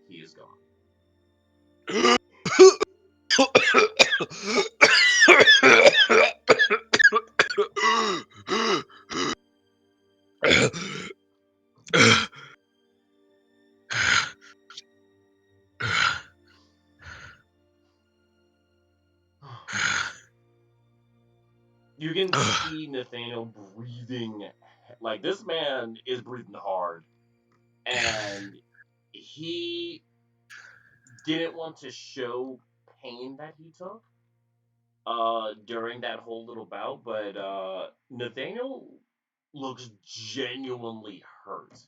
he is gone. You can see Nathaniel breathing, this man is breathing hard. And he didn't want to show pain that he took during that whole little bout, but Nathaniel looks genuinely hurt.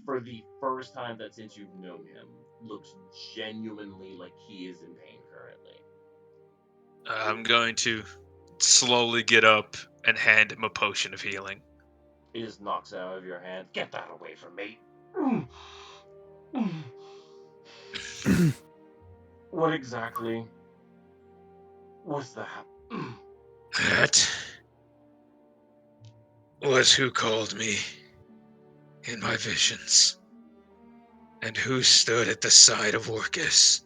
For the first time that since you've known him, looks genuinely like he is in pain currently. I'm going to slowly get up and hand him a potion of healing. He just knocks it out of your hand. Get that away from me. What exactly was that? That was who called me in my visions, and who stood at the side of Orcus.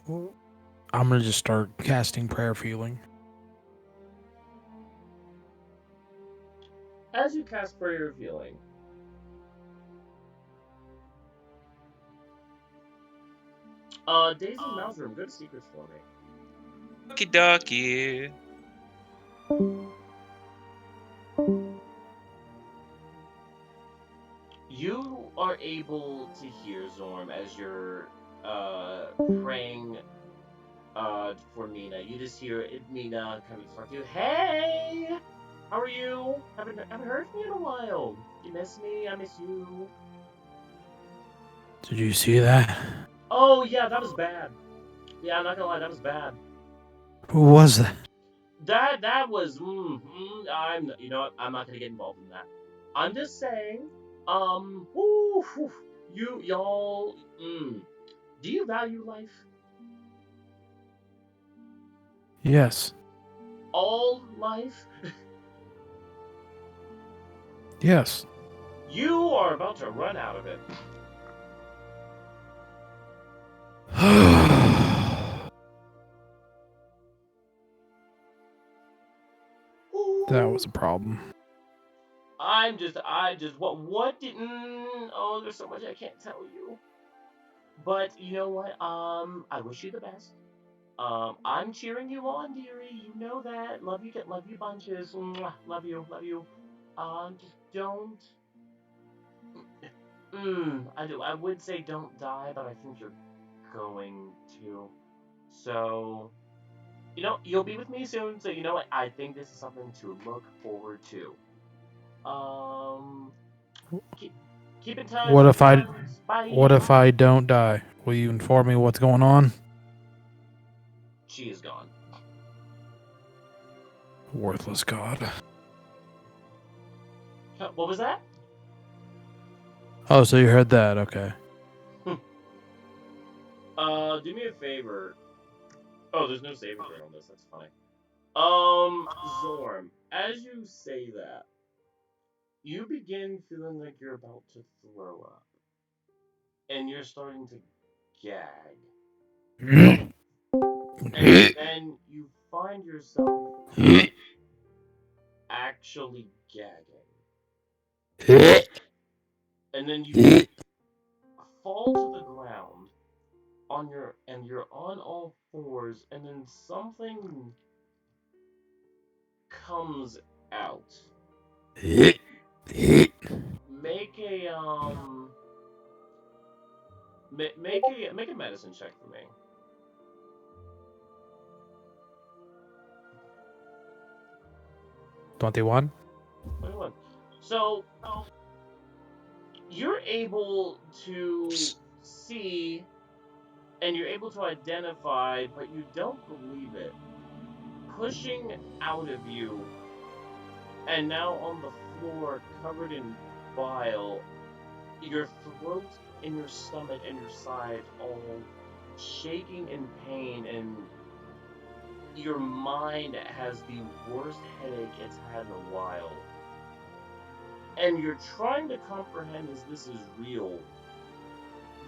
I'm gonna just start casting prayer for healing. As you cast prayer of healing, Daisy and Malzarim, go to secrets for me. Okie dokie. You are able to hear Zorm as you're praying for Mina. You just hear Mina coming to talk to you. Hey! How are you? Haven't heard from you in a while. You miss me? I miss you. Did you see that? Oh, yeah, that was bad. Yeah, I'm not gonna lie, that was bad. Who was that? That was, you know what, I'm not gonna get involved in that. I'm just saying, y'all, do you value life? Yes. All life? Yes. You are about to run out of it. That was a problem. What didn't, oh, there's so much I can't tell you. But, you know what, I wish you the best. I'm cheering you on, dearie, you know that. Love you bunches. Mwah. Love you. Just don't, I would say don't die, but I think you're going to. So, you'll be with me soon, so you know what, I think this is something to look forward to. Keep in touch. What if Bye. I don't die? Will you inform me what's going on? She is gone. Worthless god. What was that? Oh, so you heard that? Okay. Do me a favor. Oh, there's no saving throw on this. That's funny. Zorm, as you say that, you begin feeling like you're about to throw up, and you're starting to gag, and then you find yourself actually gagging, and then you fall to the ground you're on all fours, and then something comes out. Make a make a medicine check for me. 21? 21. So you're able to see and you're able to identify, but you don't believe it. Pushing out of you, and now on the floor, covered in bile, your throat and your stomach and your sides all shaking in pain, and your mind has the worst headache it's had in a while. And you're trying to comprehend as this is real.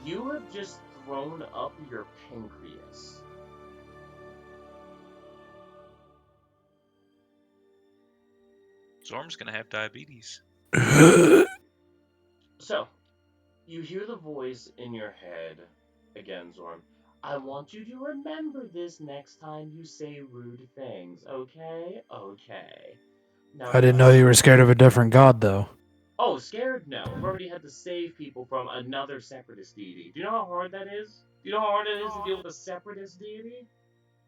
You have just thrown up your pancreas. Zorm's gonna have diabetes. So, you hear the voice in your head again, Zorm. I want you to remember this next time you say rude things, okay? Okay. Now I didn't know you were scared of a different god, though. Oh, scared? No. I've already had to save people from another separatist deity. Do you know how hard that is? Do you know how hard it is to deal with a separatist deity?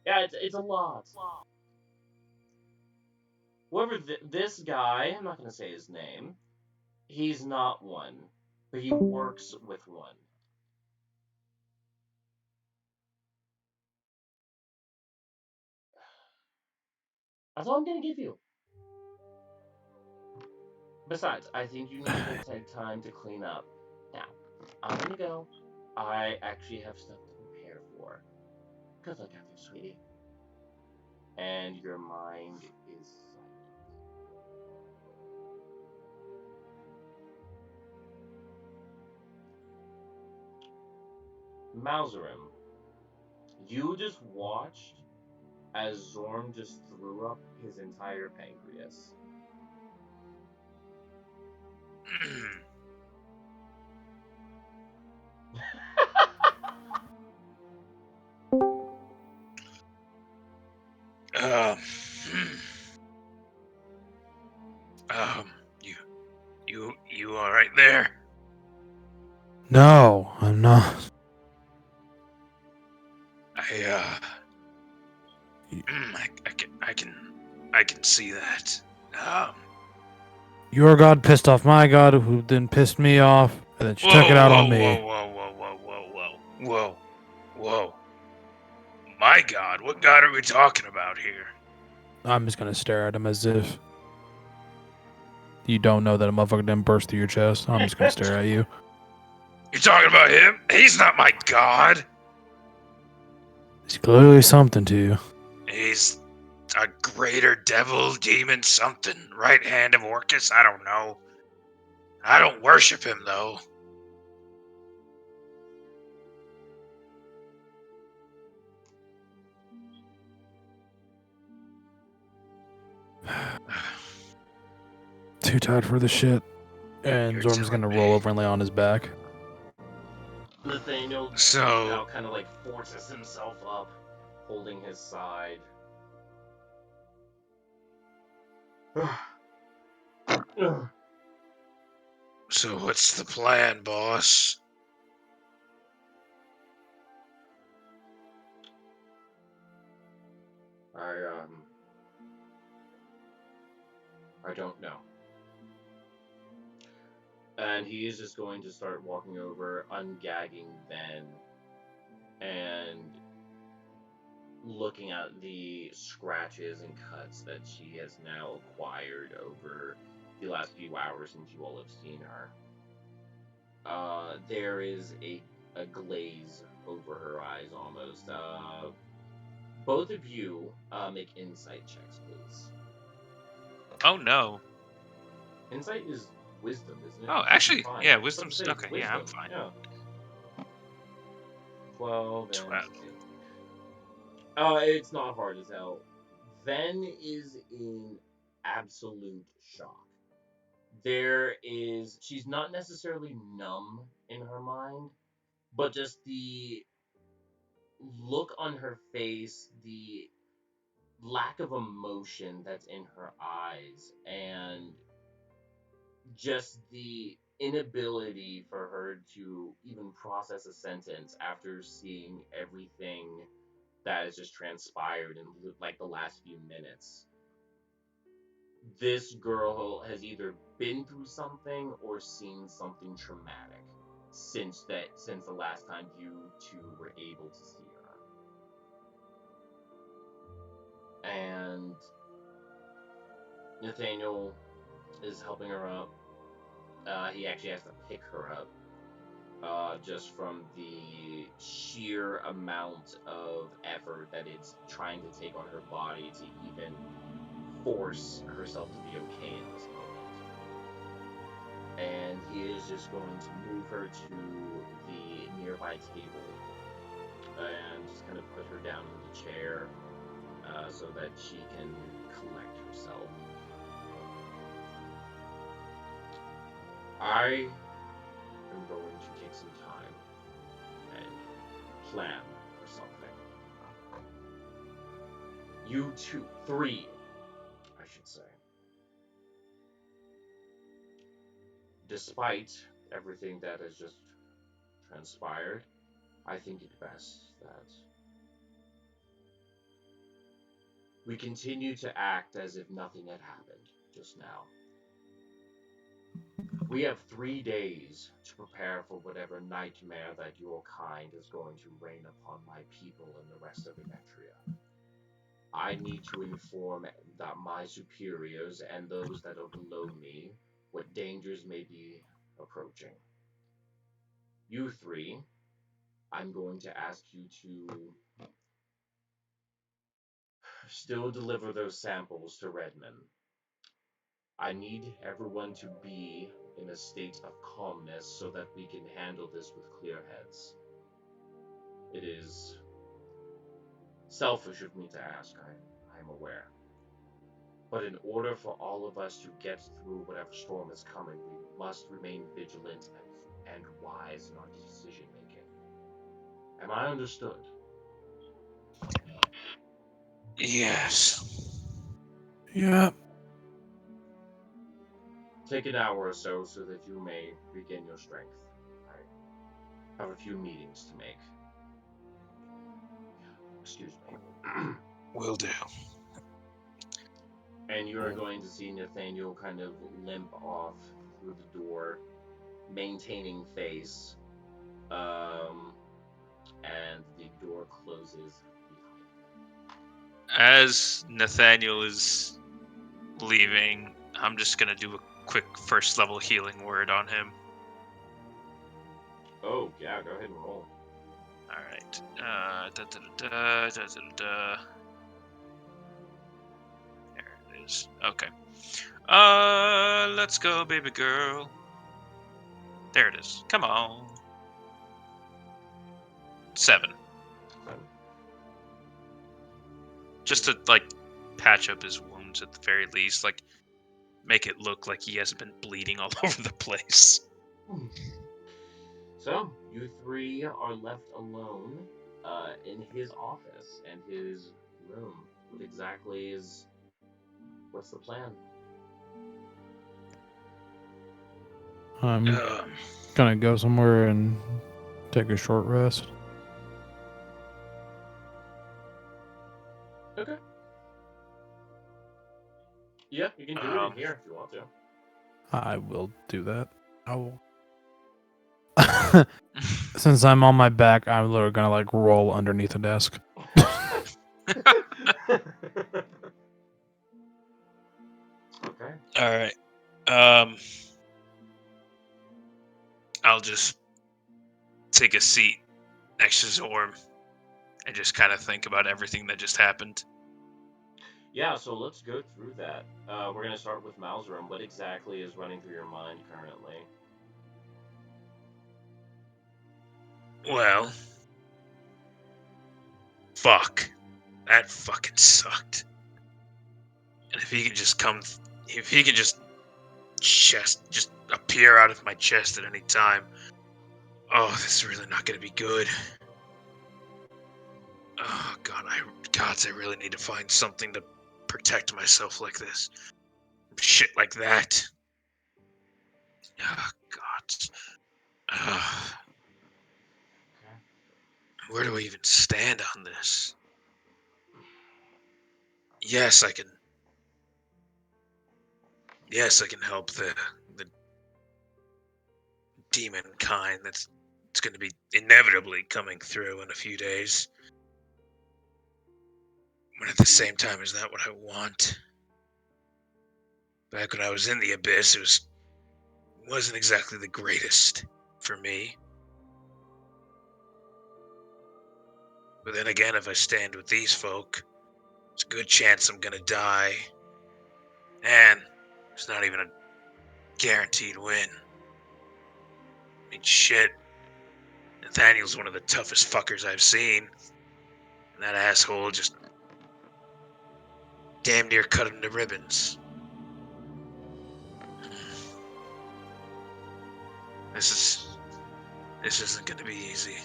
Yeah, it's a lot. Whoever this guy, I'm not going to say his name, he's not one, but he works with one. That's all I'm going to give you. Besides, I think you need to take time to clean up. Now, I'm going to go. I actually have stuff to prepare for. Good luck out there, sweetie. And your mind is silent. Mauserim, you just watched as Zorm just threw up his entire pancreas. um, um, you all right there? No, I'm not. I can see that. Your god pissed off my god, who then pissed me off, and then she took it out on me. Whoa. My god, what god are we talking about here? I'm just gonna stare at him as if you don't know that a motherfucker didn't burst through your chest. I'm just gonna stare at you. You're talking about him? He's not my god. He's clearly something to you. He's a greater devil, demon, something. Right hand of Orcus? I don't know. I don't worship him, though. Too tired for this shit. And You're Zorm's gonna telling roll me. over and lay on his back. Nathaniel So- now kind of like forces himself up, holding his side. So what's the plan, boss? I don't know. And he is just going to start walking over, ungagging Ben, looking at the scratches and cuts that she has now acquired over the last few hours since you all have seen her. There is a glaze over her eyes almost. Both of you make insight checks, please. Oh no. Insight is wisdom, isn't it? Oh, You should be actually, fine. yeah, I was about to wisdom's say, it's okay. Yeah, I'm wisdom. fine. Yeah. 12 and 12. 16. It's not hard as hell. Ven is in absolute shock. She's not necessarily numb in her mind, but just the look on her face, the lack of emotion that's in her eyes, and just the inability for her to even process a sentence after seeing everything that has just transpired in like the last few minutes. This girl has either been through something or seen something traumatic since the last time you two were able to see her. And Nathaniel is helping her up. He actually has to pick her up. Just from the sheer amount of effort that it's trying to take on her body to even force herself to be okay in this moment. And he is just going to move her to the nearby table and just kind of put her down in the chair so that she can collect herself. I am going to take some time and plan for something. You two, three, I should say. Despite everything that has just transpired, I think it best that we continue to act as if nothing had happened just now. We have 3 days to prepare for whatever nightmare that your kind is going to rain upon my people and the rest of Emetria. I need to inform that my superiors and those that are below me what dangers may be approaching. You three, I'm going to ask you to still deliver those samples to Redmond. I need everyone to be in a state of calmness so that we can handle this with clear heads. It is selfish of me to ask, I'm aware. But in order for all of us to get through whatever storm is coming, we must remain vigilant and wise in our decision making. Am I understood? Yes. Yeah. Take an hour or so that you may regain your strength. I have a few meetings to make. Excuse me. Will do. And you're going to see Nathaniel kind of limp off through the door, maintaining face, and the door closes behind him. As Nathaniel is leaving, I'm just gonna do a quick first level healing word on him. Oh, yeah, go ahead and roll. Alright. There it is. Okay. Let's go, baby girl. There it is. Come on. 7. Just to, like, patch up his wounds at the very least. Like, make it look like he hasn't been bleeding all over the place. So, you three are left alone in his office and his room. What exactly is... What's the plan? I'm gonna go somewhere and take a short rest. Okay. Yeah, you can do it in here if you want to. I will do that. I will. Since I'm on my back, I'm literally gonna like roll underneath the desk. Okay. All right. I'll just take a seat next to Zorm and just kind of think about everything that just happened. Yeah, so let's go through that. We're going to start with Malzorum. What exactly is running through your mind currently? Well, fuck. That fucking sucked. And if he could just just appear out of my chest at any time. Oh, this is really not gonna be good. Oh god, I really need to find something to protect myself like this. Shit like that. Oh god. Uh, where do I even stand on this? Yes, I can. Yes, I can help the demon kind it's going to be inevitably coming through in a few days. But at the same time, is that what I want? Back when I was in the abyss, wasn't exactly the greatest for me. But then again, if I stand with these folk, there's a good chance I'm gonna die. And it's not even a guaranteed win. I mean, shit. Nathaniel's one of the toughest fuckers I've seen. And that asshole just damn near cut him to ribbons. This isn't gonna be easy.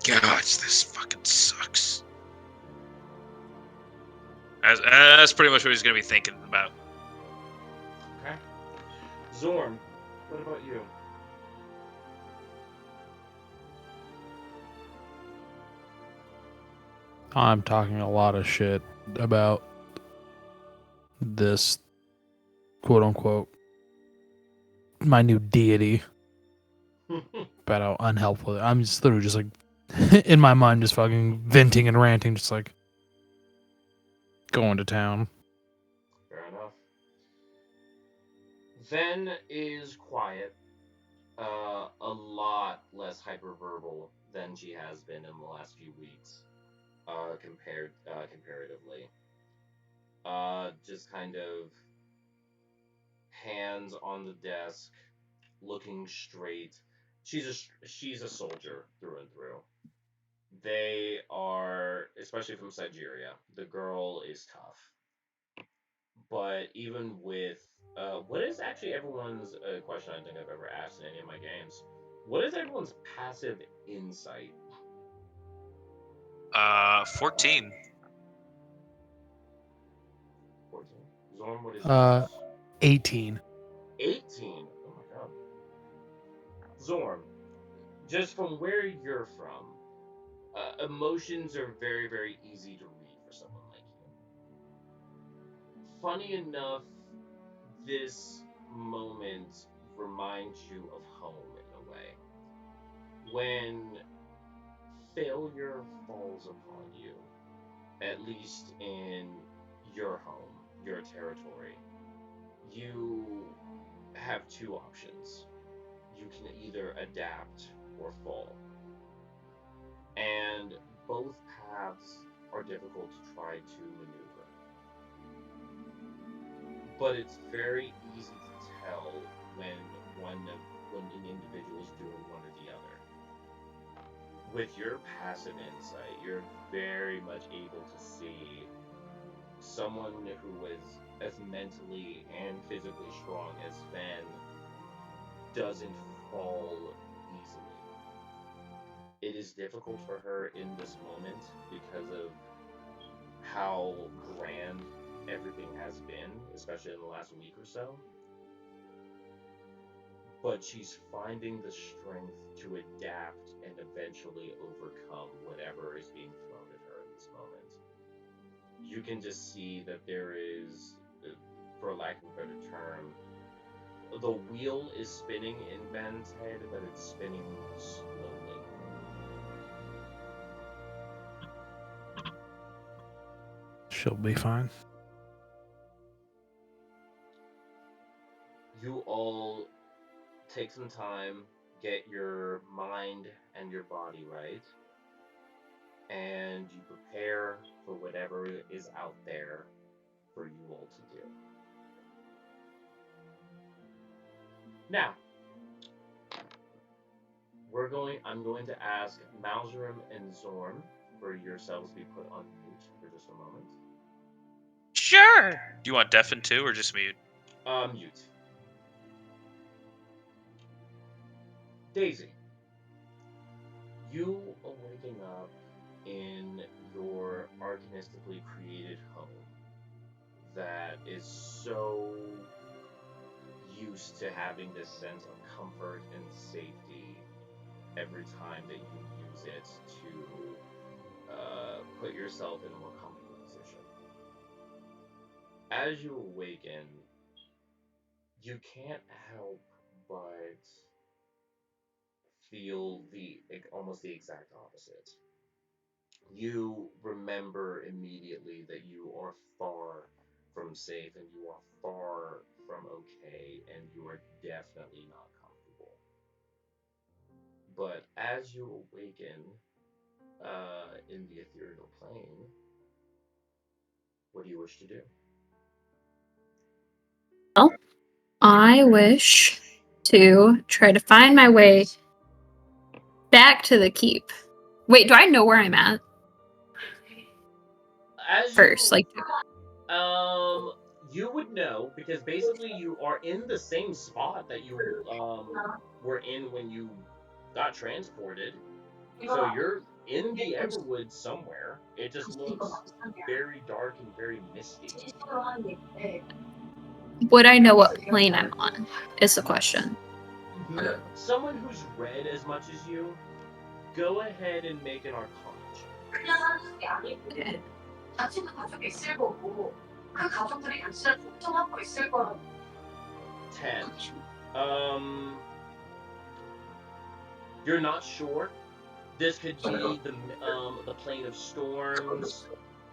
Gosh, this fucking sucks. That's pretty much what he's gonna be thinking about. Okay. Zorm, what about you? I'm talking a lot of shit about this quote unquote my new deity, about how unhelpful. I'm just literally just like in my mind just fucking venting and ranting, just like going to town. Fair enough. Ven is quiet, a lot less hyperverbal than she has been in the last few weeks, comparatively. Just kind of hands on the desk, looking straight. She's a soldier through and through. They are, especially from Sigeria. The girl is tough, but even with what is actually everyone's question I think I've ever asked in any of my games. What is everyone's passive insight? 14. 14. Zorn, what is Uh, yours? 18. 18. Oh my god. Zorn, just from where you're from, emotions are very, very easy to read for someone like you. Funny enough, this moment reminds you of home in a way. When failure falls upon you, at least in your home, your territory, you have two options. You can either adapt or fall. And both paths are difficult to try to maneuver. But it's very easy to tell when when an individual is doing one or the other. With your passive insight, you're very much able to see someone who is as mentally and physically strong as Ven doesn't fall easily. It is difficult for her in this moment because of how grand everything has been, especially in the last week or so. But she's finding the strength to adapt and eventually overcome whatever is being thrown at her in this moment. You can just see that there is, for lack of a better term, the wheel is spinning in Ben's head, but it's spinning slowly. She'll be fine. You all take some time, get your mind and your body right, and you prepare for whatever is out there for you all to do. Now, I'm going to ask Malzerim and Zorn for yourselves to be put on mute for just a moment. Sure. Do you want deafen too, or just mute? Mute. Daisy, you are waking up in your arcanistically created home that is so used to having this sense of comfort and safety every time that you use it to put yourself in a more comfortable position. As you awaken, you can't help but feel almost the exact opposite. You remember immediately that you are far from safe and you are far from okay and you are definitely not comfortable. But as you awaken in the ethereal plane, what do you wish to do? Well, I wish to try to find my way back to the keep. Wait, do I know where I'm at As first? you, you would know because basically you are in the same spot that you were in when you got transported. So you're in the Everwood somewhere. It just looks very dark and very misty. Would I know what plane I'm on? Is the question. Someone who's read as much as you, go ahead and make an Arcana check. Okay. 자취는 가족이 있을 거고 그 가족들이 당신을 걱정하고 있을 거라고. 10. You're not sure. This could be the plane of storms.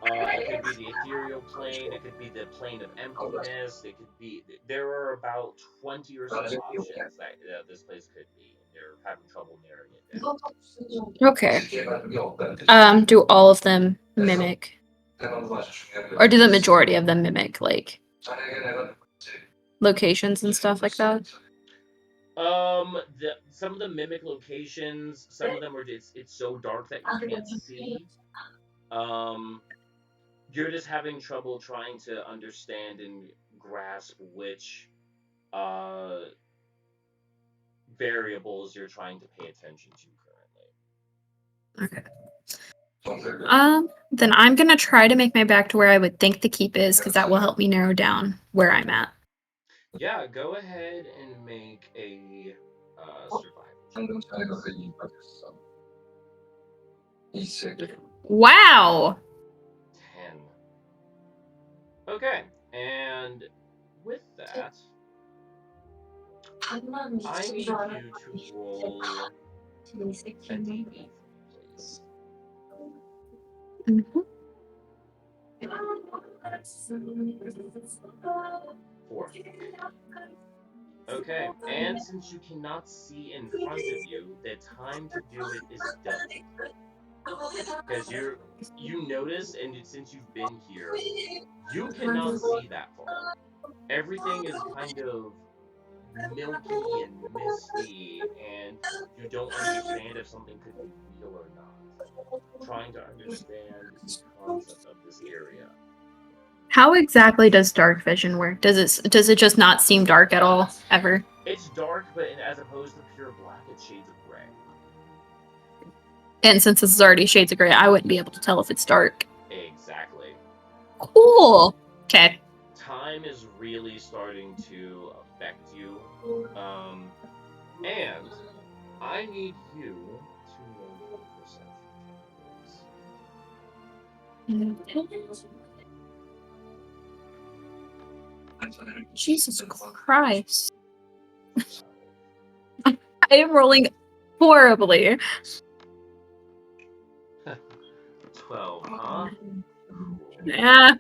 It could be the ethereal plane. It could be the plane of emptiness. It could be. There are about 20 or so options that this place could be. They're having trouble narrowing it down. Okay. Do all of them mimic, or do the majority of them mimic like locations and stuff like that? Some of them mimic locations. Some of them are it's so dark that you can't see. You're just having trouble trying to understand and grasp which variables you're trying to pay attention to currently. Okay. Then I'm gonna try to make my back to where I would think the keep is, because that will help me narrow down where I'm at. Yeah, go ahead and make a survival check. Wow. 10. Okay, and with that, I need you to roll a d8, please. Mm-hmm. 4. Okay, and since you cannot see in front of you, the time to do it is doubled. Because you notice, and since you've been here, you cannot see that far. Everything is kind of milky and misty, and you don't understand if something could be real or not. Trying to understand the concept of this area. How exactly does dark vision work? Does it just not seem dark at all ever? It's dark, but as opposed to pure black, it's shades of gray. And since this is already shades of gray, I wouldn't be able to tell if it's dark. Exactly. Cool. Okay. Time is really starting to affect you. And I need you to make a perception check, please. Jesus Christ. I am rolling horribly. 12, huh? Cool. Yeah.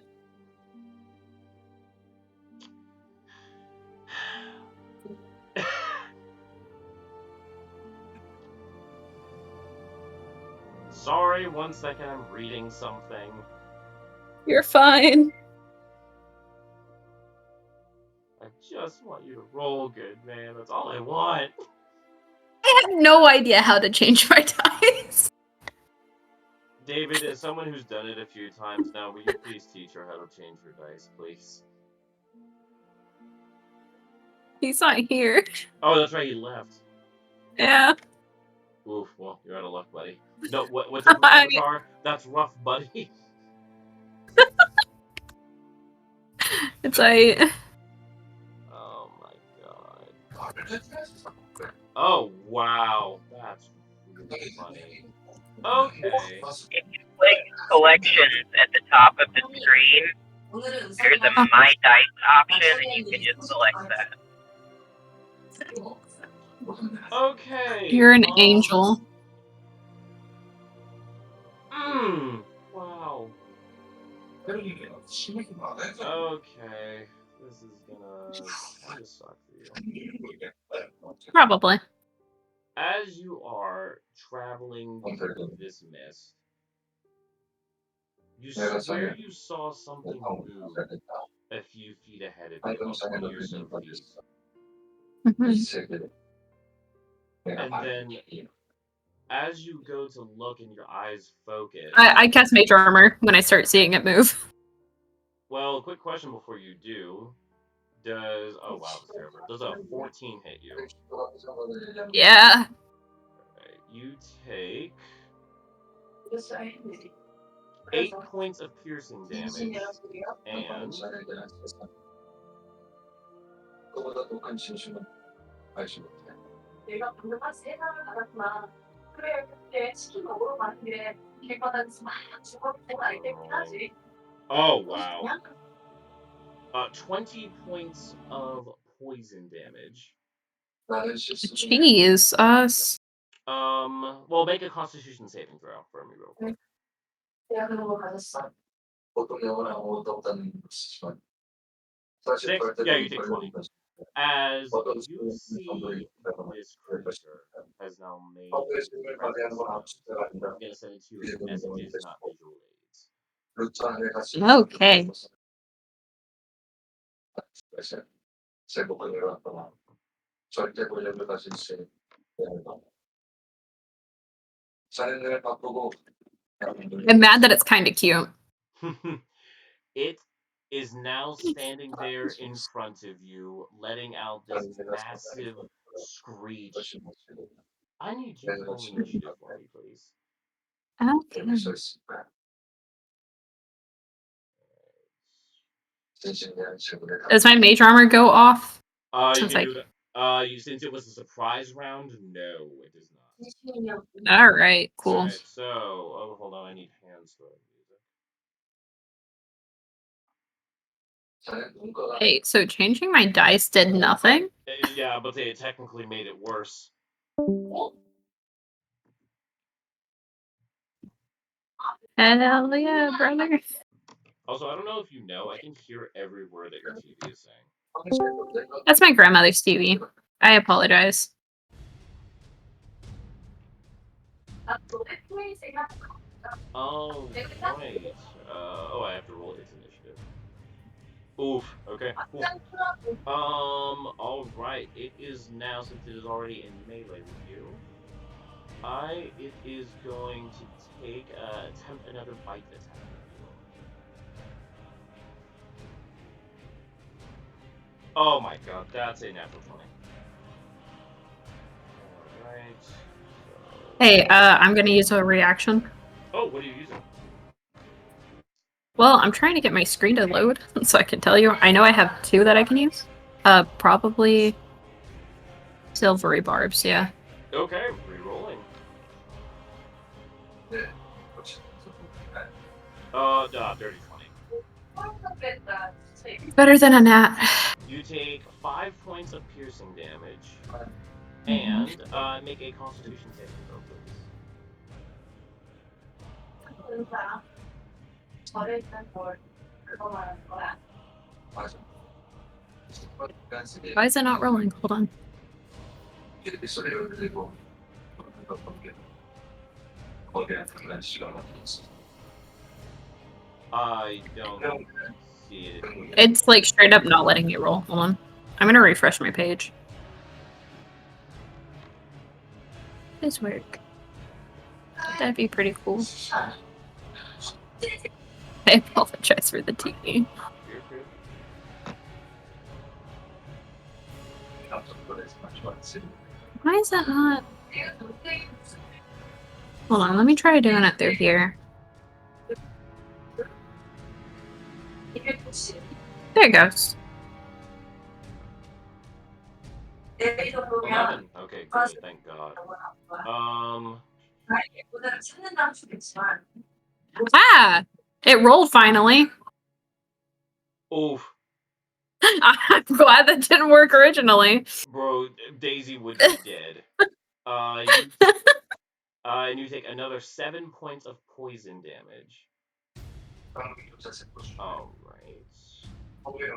Sorry, 1 second, I'm reading something. You're fine. I just want you to roll good, man. That's all I want. I have no idea how to change my dice. David, as someone who's done it a few times now, will you please teach her how to change her dice, please? He's not here. Oh, that's right, he left. Yeah. Oof, well, you're out of luck, buddy. No, what's it from Avatar? That's rough, buddy. It's like Oh my god. Oh, wow. That's really funny. Okay. If you click collections at the top of the screen, there's a My Dice option, and you can just select that. Okay. you're an angel. Wow. Okay. This is gonna kind of suck for you. Probably. As you are traveling through this mist, you swear you saw something move a few feet ahead of you, about 20 or so feet. Mhm. And then, as you go to look and your eyes focus... I cast Mage Armor when I start seeing it move. Well, quick question before you do. Does... Oh, wow, that's terrible. Does a 14 hit you? Yeah. Alright, you take 8 points of piercing damage, and... 내가 방금 한 3사람을 받았구나. 그래, 그때 치킨 먹으러 가는 길에 길바닥에서 막 죽어도 알 때긴 하지. Oh, wow. 20 points of poison damage. Jeez, us. Well, make a Constitution saving throw for me real quick. 내가 그런 거 가졌어. Six? Yeah, you take 20. As you see this creature has now made its presence known. I'm gonna send it to you as messages, not visual aids. Okay. I'm mad that it's kind of cute. It is now standing there in front of you, letting out this massive screech. I need you to roll initiative for me, please. Okay. Does my Mage Armor go off? You Since can I- do that. Since it was a surprise round, no, it does not. All right, cool. Alright, so, oh, hold on, I need hand story music. Hey, so changing my dice did nothing? Yeah, but they technically made it worse. Hell yeah, brother. Also, I don't know if you know, I can hear every word that your TV is saying. That's my grandmother's TV. I apologize. Oh, right. Oh, I have to roll its initiative. Oof, okay, cool. Alright, it is now, since it is already in melee with you, it is going to take, attempt another bite attack. Oh my god, that's a natural 20. Alright. Hey, I'm gonna use a reaction. Oh, what are you using? Well, I'm trying to get my screen to load so I can tell you. I know I have 2 that I can use. Probably silvery barbs, yeah. Okay, re-rolling. Dirty 20. Better than a gnat. You take 5 points of piercing damage, and make a Constitution saving throw, please. 절에 있는 걸 그거 말하는 거야. Why is it not rolling? Hold on. I don't see it. It's like straight up not letting me roll. Hold on. I'm gonna refresh my page. This work. That'd be pretty cool. I apologize for the TV. You're good. Why is that not? Hold on, let me try doing it through here. There it goes. 11. Okay, good. Thank God. 예쁘다를 찾는다는 수겠지만 Ah! It rolled finally. Oh, I'm glad that didn't work originally. bro, Daisy would be dead. And you take another 7 points of poison damage. All right. Okay.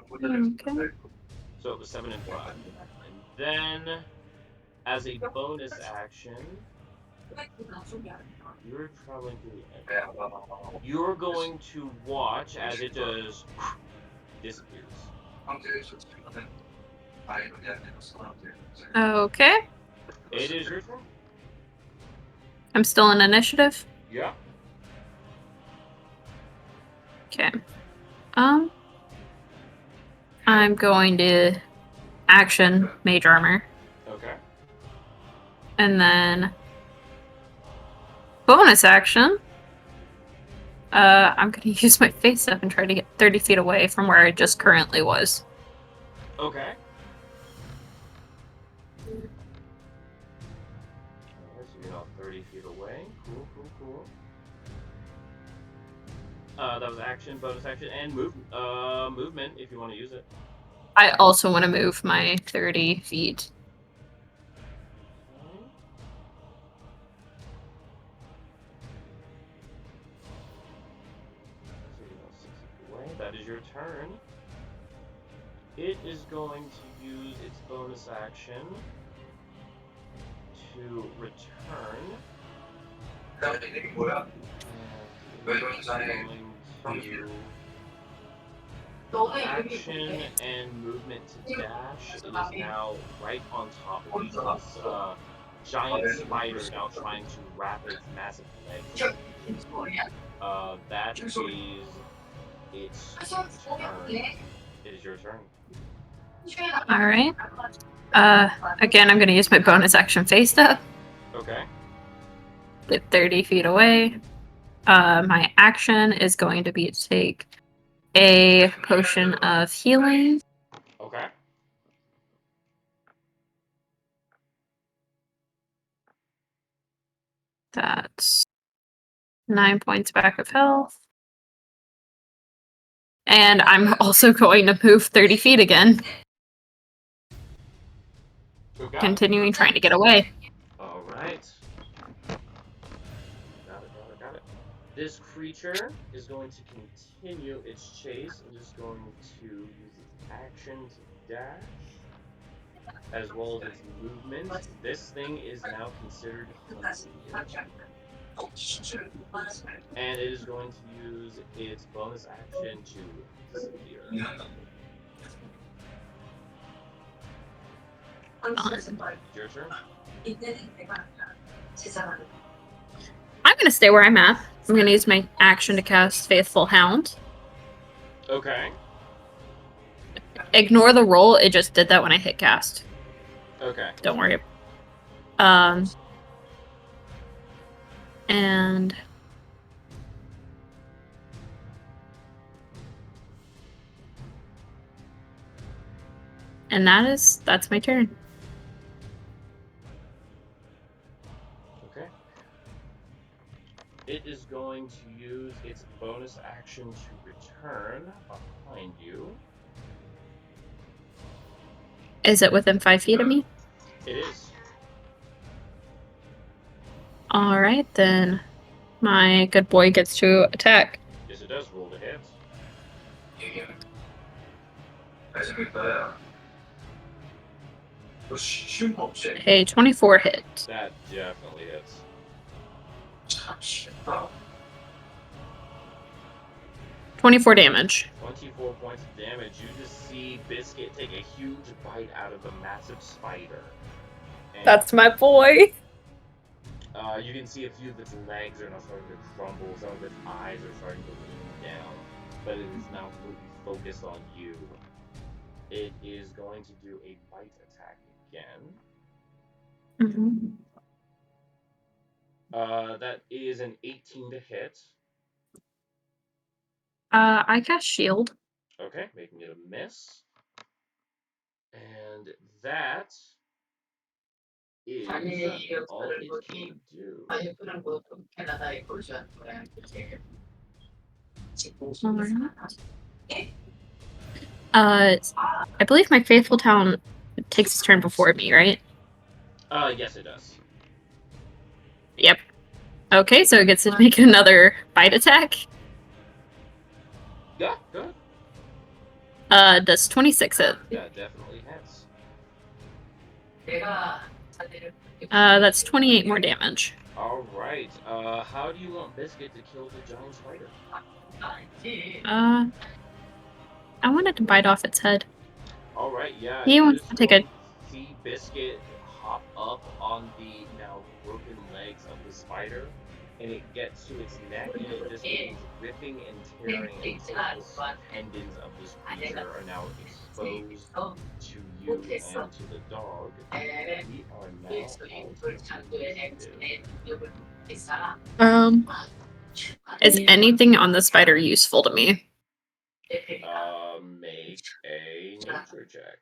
So it was 7 and 5. And then, as a bonus action, you're traveling to the end. You're going to watch as it just disappears. Okay. It is your turn. I'm still in initiative. Yeah. Okay. I'm going to action mage armor. Okay. And then bonus action. I'm gonna use my face up and try to get 30 feet away from where I just currently was. Okay. So you're not 30 feet away. Cool. That was action, bonus action, and movement if you want to use it. I also want to move my 30 feet. That is your turn. It is going to use its bonus action to return. And it is going to action and movement to dash. It is now right on top of this giant spider now trying to wrap its massive legs. That is its turn. It is your turn. Alright. Again, I'm going to use my bonus action face up. Okay. Get 30 feet away. My action is going to be to take a potion of healing. Okay. That's 9 points back of health. And I'm also going to move 30 feet again. Okay. Continuing trying to get away. Alright. Got it. This creature is going to continue its chase and is going to use its action to dash, as well as its movement. This thing is now considered hungry. And it is going to use its bonus action to disappear. Your turn. I'm going to stay where I'm at. I'm going to use my action to cast Faithful Hound. Okay. Ignore the roll, it just did that when I hit cast. Okay. Don't worry. And that's my turn. Okay. It is going to use its bonus action to return behind you. Is it within 5 feet of me? It is. Alright, then my good boy gets to attack. Yes, it it does. Roll to hit. Hey, 24 hit. That definitely hits. 24 damage. 24 points of damage. You just see Biscuit take a huge bite out of the massive spider. And, That's my boy. you can see a few of its legs are now starting to crumble. Some of its eyes are starting to lean down. But it is now completely focused on you. It is going to do a bite attack again. Mm-hmm. That is an 18 to hit. I cast shield. Okay, making it a miss. And that is all it can do. I believe my faithful town takes its turn before me, right? Yes, it does. Yep. Okay, so it gets to make another bite attack. Yeah, go ahead. Does 26 hit? That definitely hits. That's 28 more damage. Alright, how do you want Biscuit to kill the giant spider? I wanted to bite off its head. Alright, yeah. He wants to take a... See Biscuit hop up on the now broken legs of the spider, and it gets to its neck, and it just begins ripping and tearing until the tendons of this creature are now exposed to you and to the dog. We are now Is anything on the spider useful to me? Make a nature check.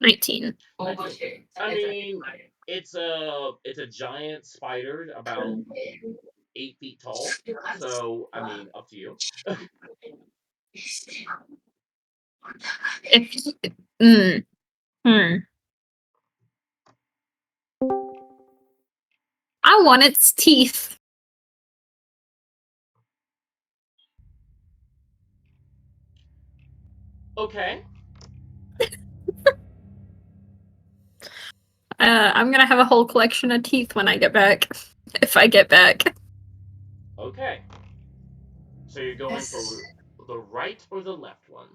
19. I mean, it's a giant spider about 8 feet tall. So, I mean, up to you. I want its teeth. Okay. I'm gonna have a whole collection of teeth when I get back. If I get back. Okay. So you're going for the right or the left one?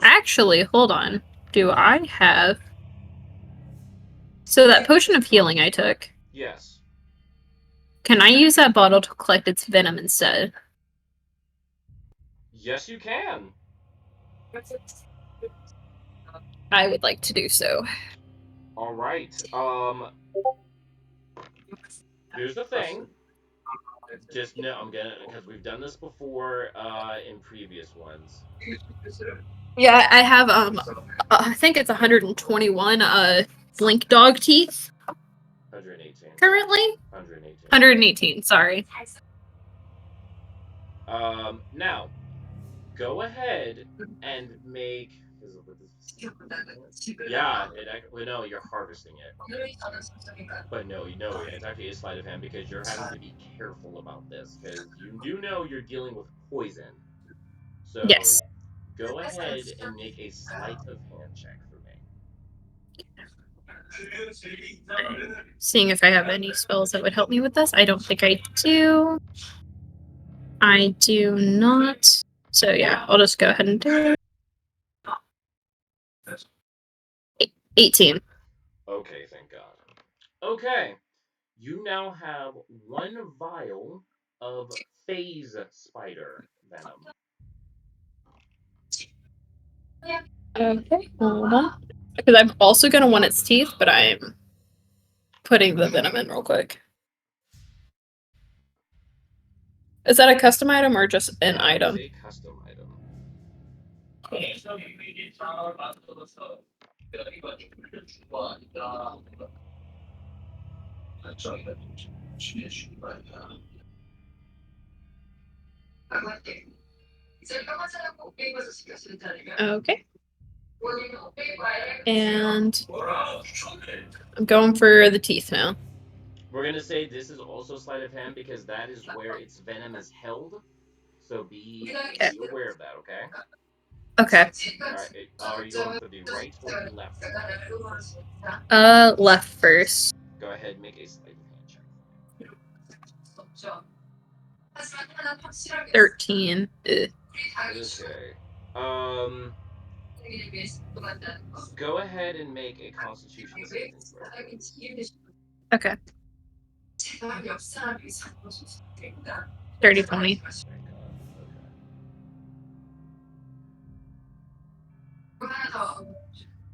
Actually, hold on. Do I have... So that potion of healing I took, Yes. can I use that bottle to collect its venom instead? Yes, you can. I would like to do so. All right. Here's the thing. Just know I'm gonna, because we've done this before in previous ones. Yeah, I have I think it's 121 blink dog teeth 118. currently. 118. 118. Sorry. Now, go ahead and make. Yeah, well, no, you're harvesting it. But no, it's actually a sleight of hand because you're having to be careful about this because you do know you're dealing with poison. So Yes. go ahead and make a sleight of hand check for me. Seeing if I have any spells that would help me with this. I don't think I do. I do not. So yeah, I'll just go ahead and do it. 18. Okay, thank God. Okay, you now have 1 vial of phase spider venom. Okay, hold on. Because I'm also going to want its teeth, but I'm putting the venom in real quick. Is that a custom item or just an item? It's a custom item. Okay. And I'm going for the teeth now. We're gonna say this is also sleight of hand because that is where its venom is held. So be aware of that, okay? Okay. Alright, are you going for the right or the left one? Left first. Go ahead, make a sleight of hand check. 13. Ugh. Okay. Go ahead and make a Constitution saving throw, please. Okay. 30, 20. Thank God. Okay.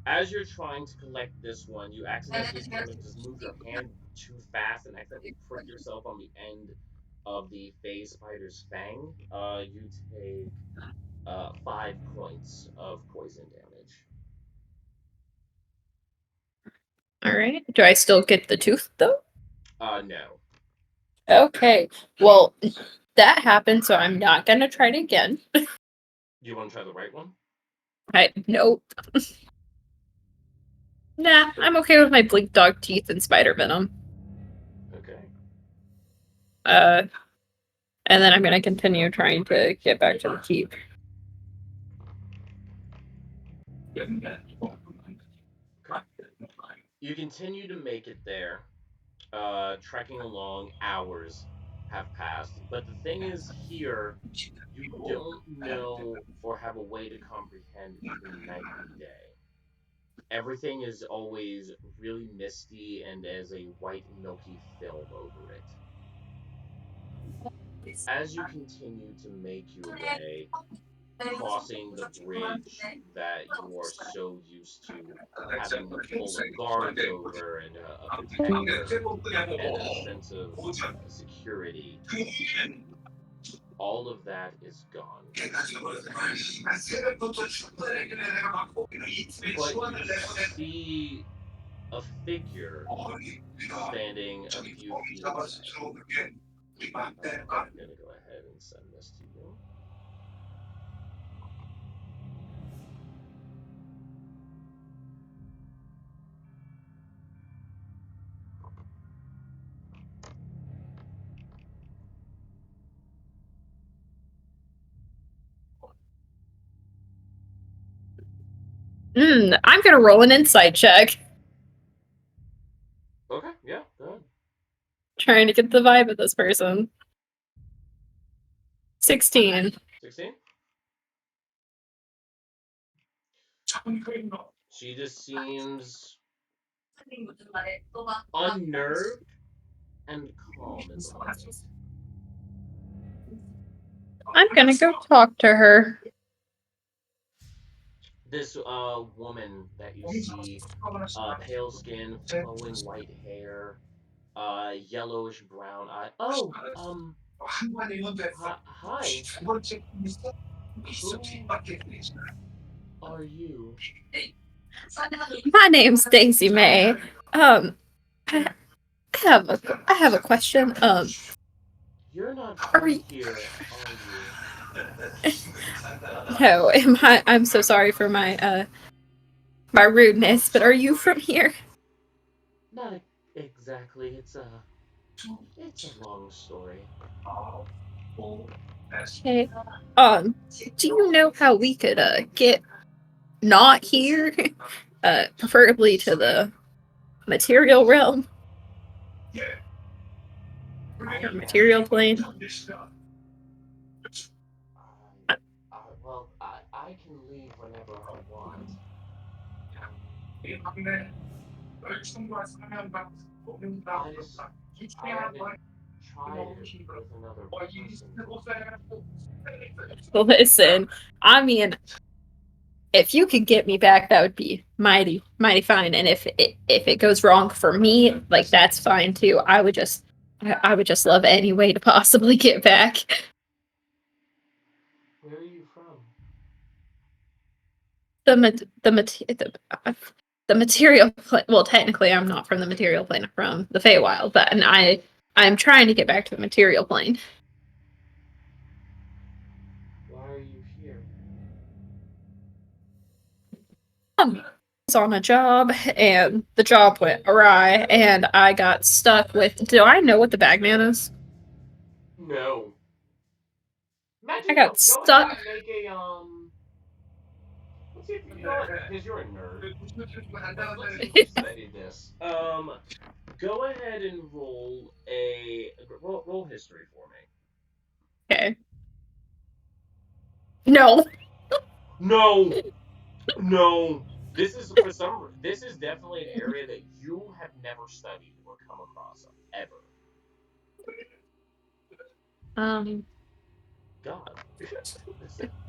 As you're trying to collect this one, you accidentally kind of just move your hand too fast and accidentally prick yourself on the end of the phase spider's fang. You take 5 points of poison damage. Alright. Do I still get the tooth, though? No. Okay. Well, that happened, so I'm not gonna try it again. You want to try the right one? Nope. Nah, I'm okay with my blink dog teeth and spider venom. Okay. And then I'm gonna continue trying to get back to the keep. You continue to make it there, trekking along. Hours have passed, but the thing is, here you don't know or have a way to comprehend the night and day. Everything is always really misty and as a white milky film over it. As you continue to make your way, crossing the bridge that you are so used to having a full of guards over and a protector and a sense of security, all of that is gone. But you see a figure standing a few feet away. I'm gonna go ahead and send this to you. I'm gonna roll an insight check. Okay, yeah, go ahead. Trying to get the vibe of this person. 16. 16? She just seems unnerved and calm in the moment. I'm gonna go talk to her. This woman that you see, pale skin, flowing white hair, yellowish brown eye. Oh, hi. Who are you? My name's Daisy May. I have a question. You're not Are from you- here, are you? No, I'm so sorry for my my rudeness, but are you from here? Not exactly. It's a long story. Okay. Do you know how we could get not here? Preferably to the material realm? Or material plane? Well, I can leave whenever I want. I haven't tried it with another person. Listen, I mean, if you could get me back, that would be mighty, mighty fine. And if it goes wrong for me, like that's fine too. I would just love any way to possibly get back. Where are you from? The material plane. Well, technically, I'm not from the material plane. I'm from the Feywild, but and I'm trying to get back to the material plane. Why are you here? on a job, and the job went awry, and I got stuck with. Do I know what the Bagman is? No. Imagine I got go stuck. ahead and make a Let's see if you know what, because you're a nerd. Let's see if you studied this. Go ahead and roll history for me. Okay. No. No. This is This is definitely an area that you have never studied or come across ever. God.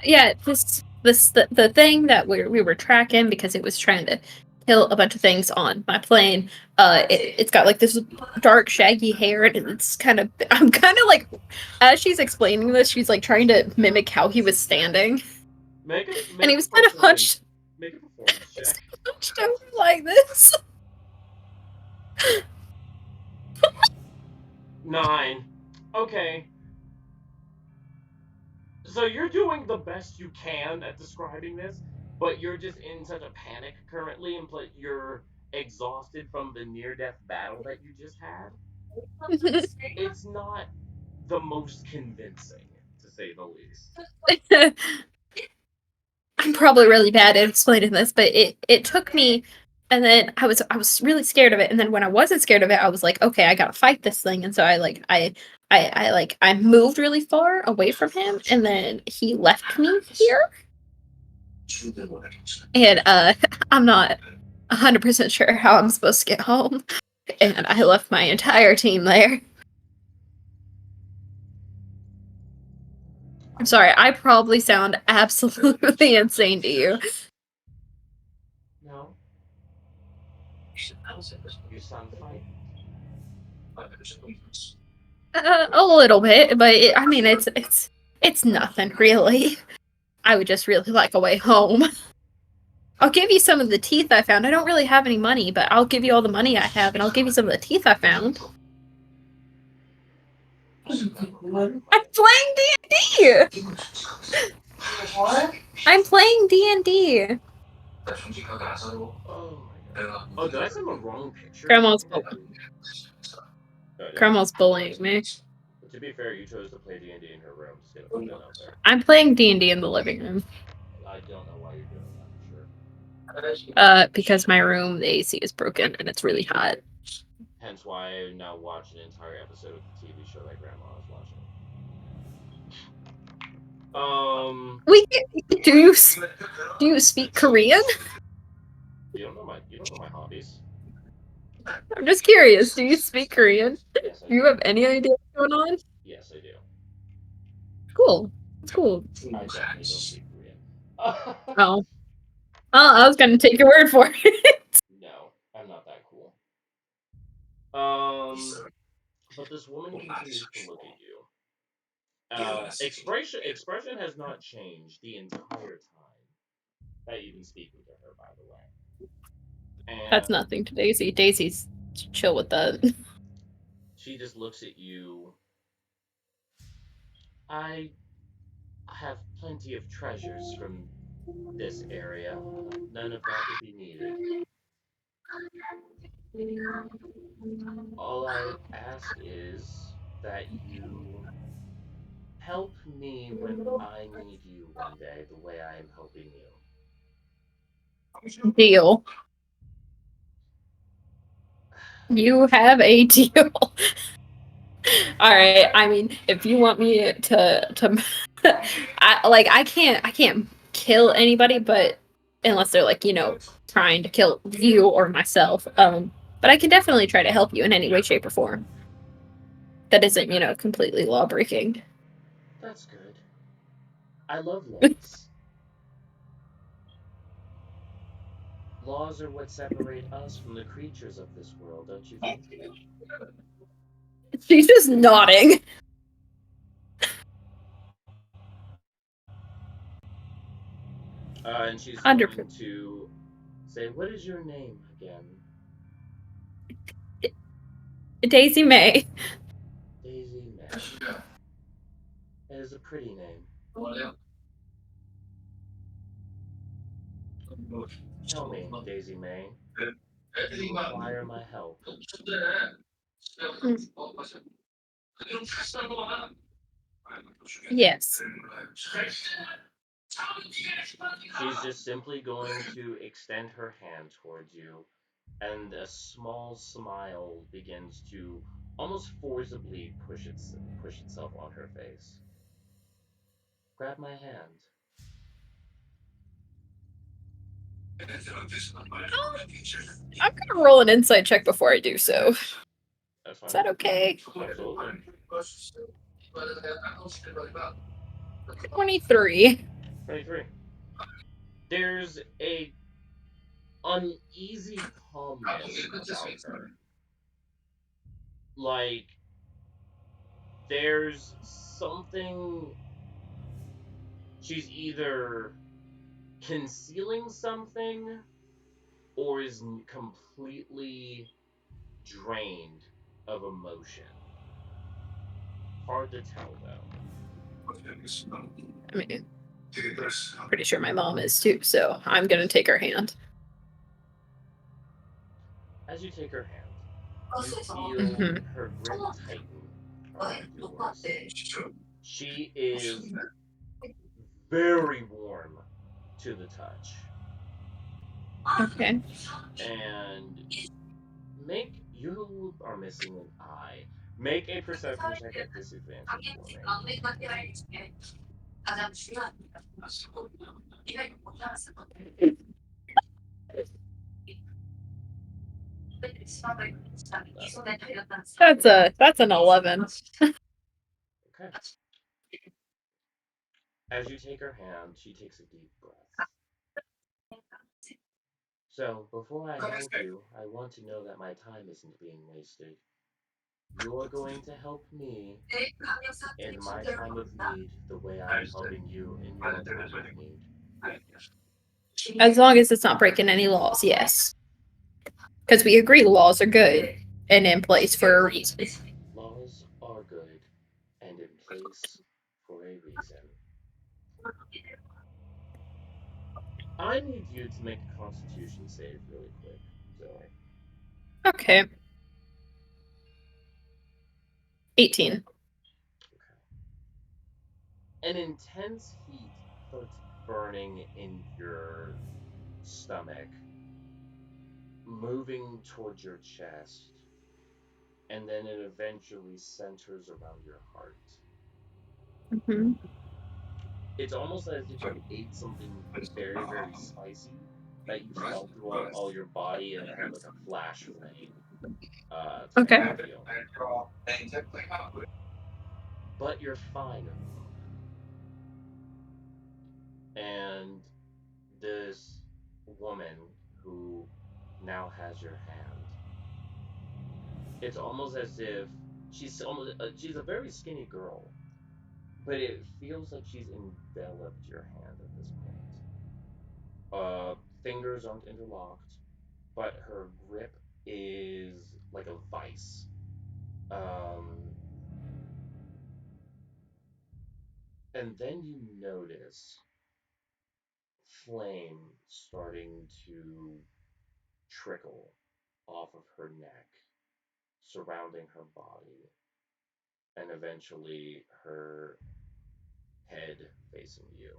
Yeah, the thing that we were tracking because it was trying to kill a bunch of things on my plane. It's got like this dark shaggy hair, and it's kind of. I'm kind of like, as she's explaining this, she's like trying to mimic how he was standing, and he was kind of hunched. Make a performance check. Hunched over like this. 9. Okay. So you're doing the best you can at describing this, but you're just in such a panic currently, and you're exhausted from the near-death battle that you just had. It's not the most convincing, to say the least. I'm probably really bad at explaining this, but it took me, and then I was really scared of it, and then when I wasn't scared of it, I was like, okay, I gotta fight this thing, and so I moved really far away from him, and then he left me here, and I'm not 100% sure how I'm supposed to get home, and I left my entire team there. I'm sorry, I probably sound absolutely insane to you. No. You sound fine. A little bit, but I mean, it's nothing really. I would just really like a way home. I'll give you some of the teeth I found. I don't really have any money, but I'll give you all the money I have, and I'll give you some of the teeth I found. I'm playing D&D. I'm playing D&D. Oh my god. Oh, did I send the wrong picture? Grandma's bullying me. To be fair, you chose to play D&D in her room. Just gonna put that out there. I'm playing D&D in the living room. I don't know why you're doing that for sure. Because my room, the AC is broken and it's really hot. Hence why I now watch an entire episode of the TV show that Grandma was watching. Do you speak Korean? You don't know my hobbies. I'm just curious. Do you speak Korean? Yes, I Do you have any idea what's going on? Yes, I do. Cool. It's cool. I definitely don't speak Korean. Oh. I was gonna take your word for it. No, I'm not that cool. But this woman continues to look at you. Expression has not changed the entire time that you've been speaking to her, by the way. And That's nothing to Daisy. Daisy's chill with that. she just looks at you. I have plenty of treasures from this area. None of that would be needed. All I ask is that you help me when I need you one day, the way I am helping you. Deal. You have a deal. Alright, I mean, if you want me to I can't kill anybody, but unless they're like, trying to kill you or myself. But I can definitely try to help you in any way, shape, or form. That isn't, completely law breaking. That's good. I love laws. Laws are what separate us from the creatures of this world, don't you think? She's just nodding. And she's going to say, "What is your name again?" Daisy May. Daisy May. It is a pretty name. Tell me, Daisy May, do you require my help? Yes. She's just simply going to extend her hand towards you, and a small smile begins to almost forcibly push itself on her face. Grab my hand. I'm gonna roll an insight check before I do so. That's fine. Is that okay? Absolutely. 23. 23. There's a uneasy calmness about her. Like, there's something. She's either concealing something or is completely drained of emotion. Hard to tell, though. I mean, pretty sure my mom is too, so I'm gonna take her hand. As you take her hand, you feel Mhm. her grip tighten around yours. She is very warm to the touch. Okay. And you are missing an eye. Make a perception check at disadvantage for me. That's an 11. Okay. As you take her hand, she takes a deep breath. So, before I help you, I want to know that my time isn't being wasted. You're going to help me in my time of need the way I'm helping you in your time of need. As long as it's not breaking any laws, yes. Because we agree laws are good and in place for a reason. Laws are good and in place for a reason. I need you to make a constitution save really quick, Zoe. Okay. 18. Okay. An intense heat starts burning in your stomach, moving towards your chest, and then it eventually centers around your heart. Mm-hmm. It's almost as if you ate something very, very spicy that you felt through all your body and had like a flash flame type Okay. of feel. But you're fine in the moment. And this woman who now has your hand, it's almost as if she's a very skinny girl, but it feels like she's enveloped your hand at this point. Fingers aren't interlocked, but her grip is like a vice. Um, and then you notice flame starting to trickle off of her neck, surrounding her body, and eventually her head facing you.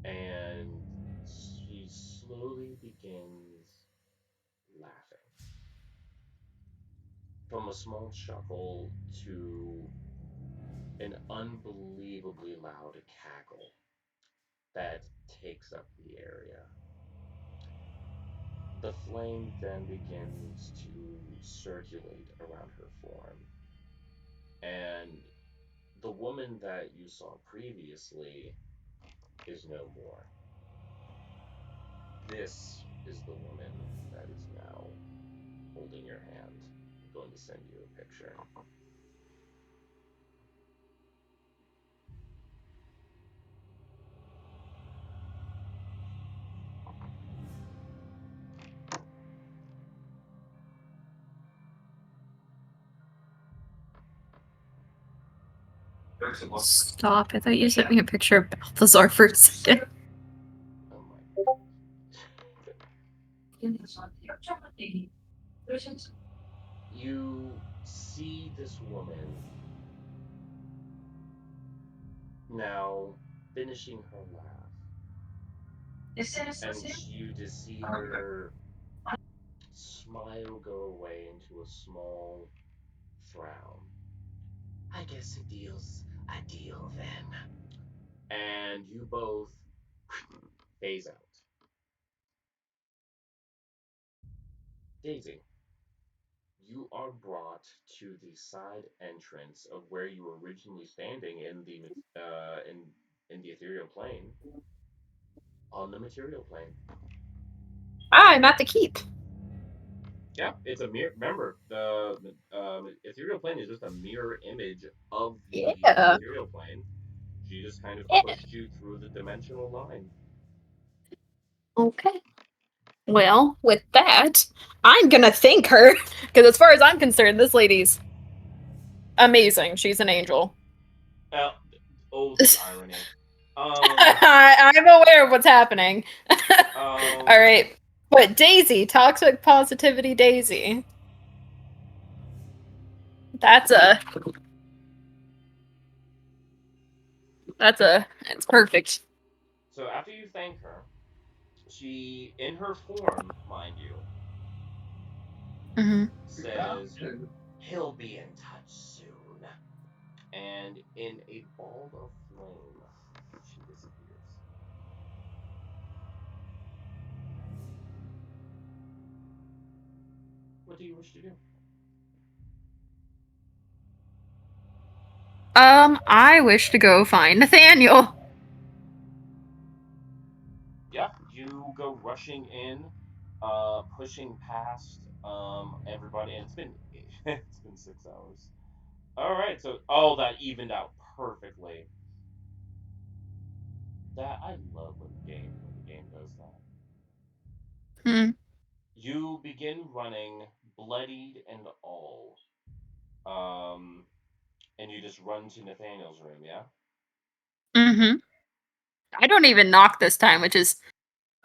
And she slowly begins laughing. From a small chuckle to an unbelievably loud cackle that takes up the area. The flame then begins to circulate around her form, and the woman that you saw previously is no more. This is the woman that is now holding your hand. I'm going to send you a picture. Stop. I thought you sent me a picture of Balthazar for a second. Oh my. 있는 저한테 협조한 얘기 그러셨죠? You see this woman now finishing her laugh, SNS and 하세요? you just see her smile go away into a small frown. I guess a deal's a deal then. And you both phase out. Daisy, you are brought to the side entrance of where you were originally standing in the in the ethereal plane, on the material plane. I'm at the keep. Yeah, it's a mirror. Remember, the ethereal plane is just a mirror image of the Yeah. material plane. She just kind of Yeah. pushed you through the dimensional line. Okay. Well, with that, I'm gonna thank her because, as far as I'm concerned, this lady's amazing. She's an angel. Oh, the irony. I'm aware of what's happening. All All right, but Daisy, toxic positivity, Daisy. It's perfect. So after you thank her, she, in her form, mind you, Mm-hmm. says he'll be in touch soon. And in a ball of flame, she disappears. What do you wish to do? I wish to go find Nathaniel. Yeah, you go rushing in, pushing past everybody, and it's been it's been 6 hours. All right, so that evened out perfectly. That I love when the game does that. Hmm. You begin running, bloodied and all. And you just run to Nathaniel's room, yeah? Mm-hmm. I don't even knock this time, which is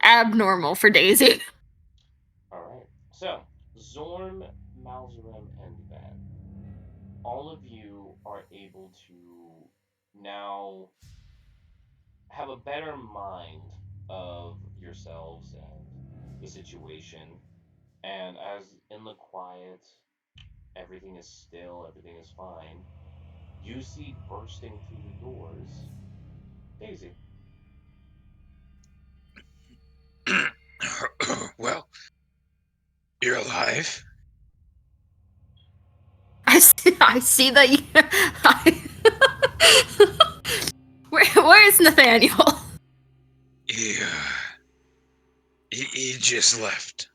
abnormal for Daisy. Alright. So, Zorn, Malzarim, and Van. All of you are able to now have a better mind of yourselves and the situation. And as in the quiet, everything is still, everything is fine, you see bursting through the doors Daisy. Well, you're alive. I see that you. Where's Nathaniel? He just left.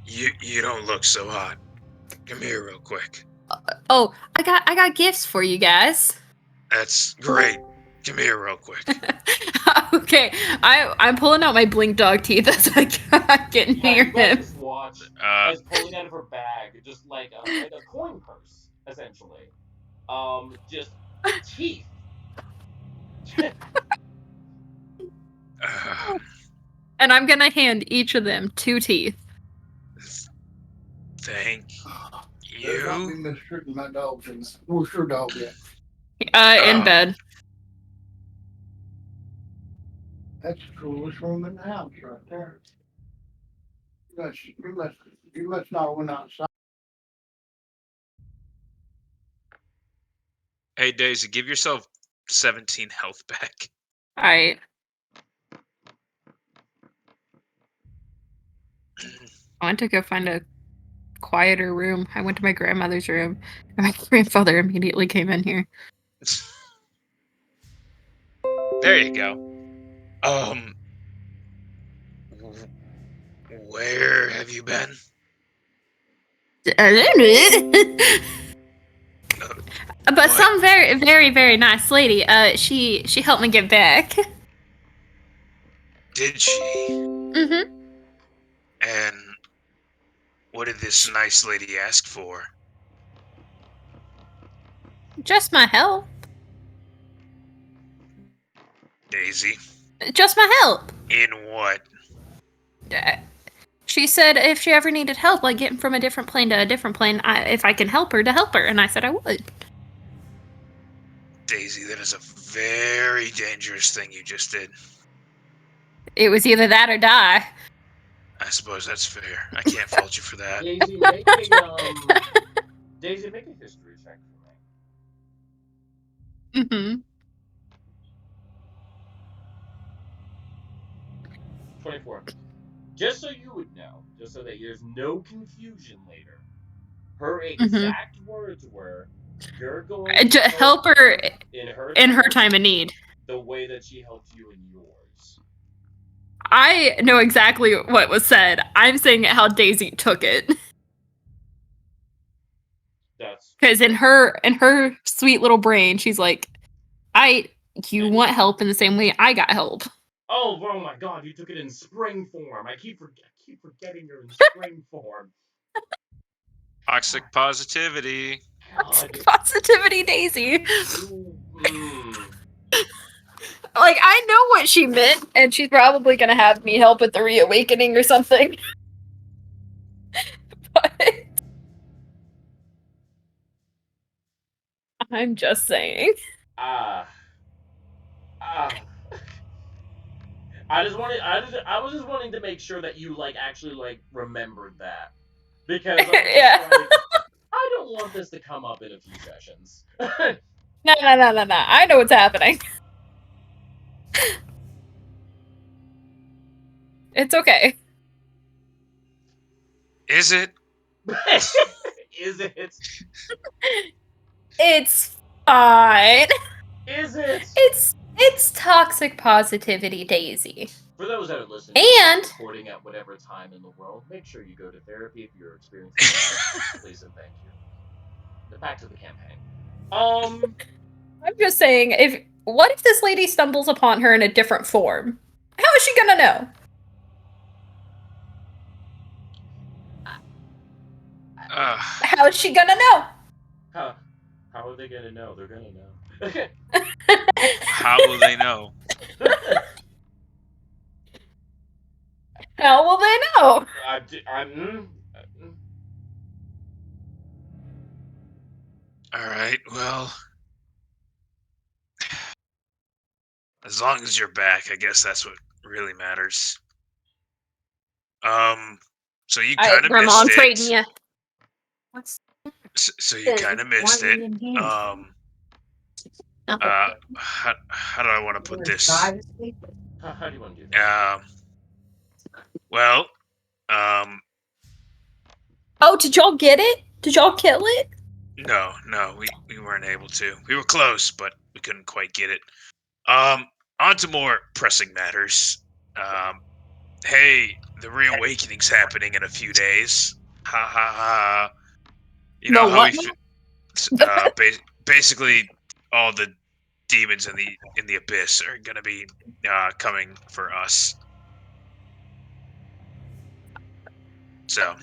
You don't look so hot. Come here real quick. Oh, I got gifts for you guys. That's great. Come here real quick. Okay, I'm pulling out my blink dog teeth as I get near You guys him. just watch as pulling out of her bag, just like a coin purse, essentially. Just teeth. And I'm gonna hand each of them 2 teeth. Thank There's not you. been mistreating my dogs in where's your dog at? In bed. That's the coolest room in the house right there. You must not have went outside. Hey Daisy, give yourself 17 health back. Alright. I went to go find a quieter room. I went to my grandmother's room, and my grandfather immediately came in here. There you go. Where have you been? But What? some very, very, very nice lady. She helped me get back. Did she? Mm-hmm. And what did this nice lady ask for? Just my help. Daisy? Just my help. In what? She said if she ever needed help, like getting from a different plane to a different plane, if I can help her, to help her. And I said I would. Daisy, that is a very dangerous thing you just did. It was either that or die. I suppose that's fair. I can't fault you for that. Daisy, make a history check for me. Mm-hmm. 24. Just so you would know, just so that there's no confusion later, her exact words were, "You're going to help her in her time of need. The way that she helped you in yours." I know exactly what was said. I'm saying how Daisy took it. That's because in her sweet little brain, she's like, you want help in the same way I got help. Oh my God! You took it in spring form. I keep forgetting you're in spring form. Toxic positivity. Toxic positivity, Daisy. Like, I know what she meant, and she's probably gonna have me help with the reawakening or something. But I'm just saying. I was just wanting to make sure that you actually remembered that, because Yeah. I don't want this to come up in a few sessions. No. I know what's happening. It's okay. Is it? Is it? It's fine. Is it? It's toxic positivity, Daisy. For those that are listening, And recording at whatever time in the world, make sure you go to therapy if you're experiencing that. Please and thank you. Back to the campaign. I'm just saying, what if this lady stumbles upon her in a different form? How is she gonna know? How is she gonna know? How are they gonna know? They're gonna know. How will they know? How will they know? Alright, well. As long as you're back, I guess that's what really matters. So you kind of missed it. Trading you. So you kind of missed it. How do I want to put this? How do you want to do that? Well, Oh, did y'all get it? Did y'all kill it? No, we weren't able to. We were close, but we couldn't quite get it. On to more pressing matters. Hey, the reawakening's happening in a few days. Ha ha ha. You know how basically all the demons in the abyss are gonna be coming for us. So.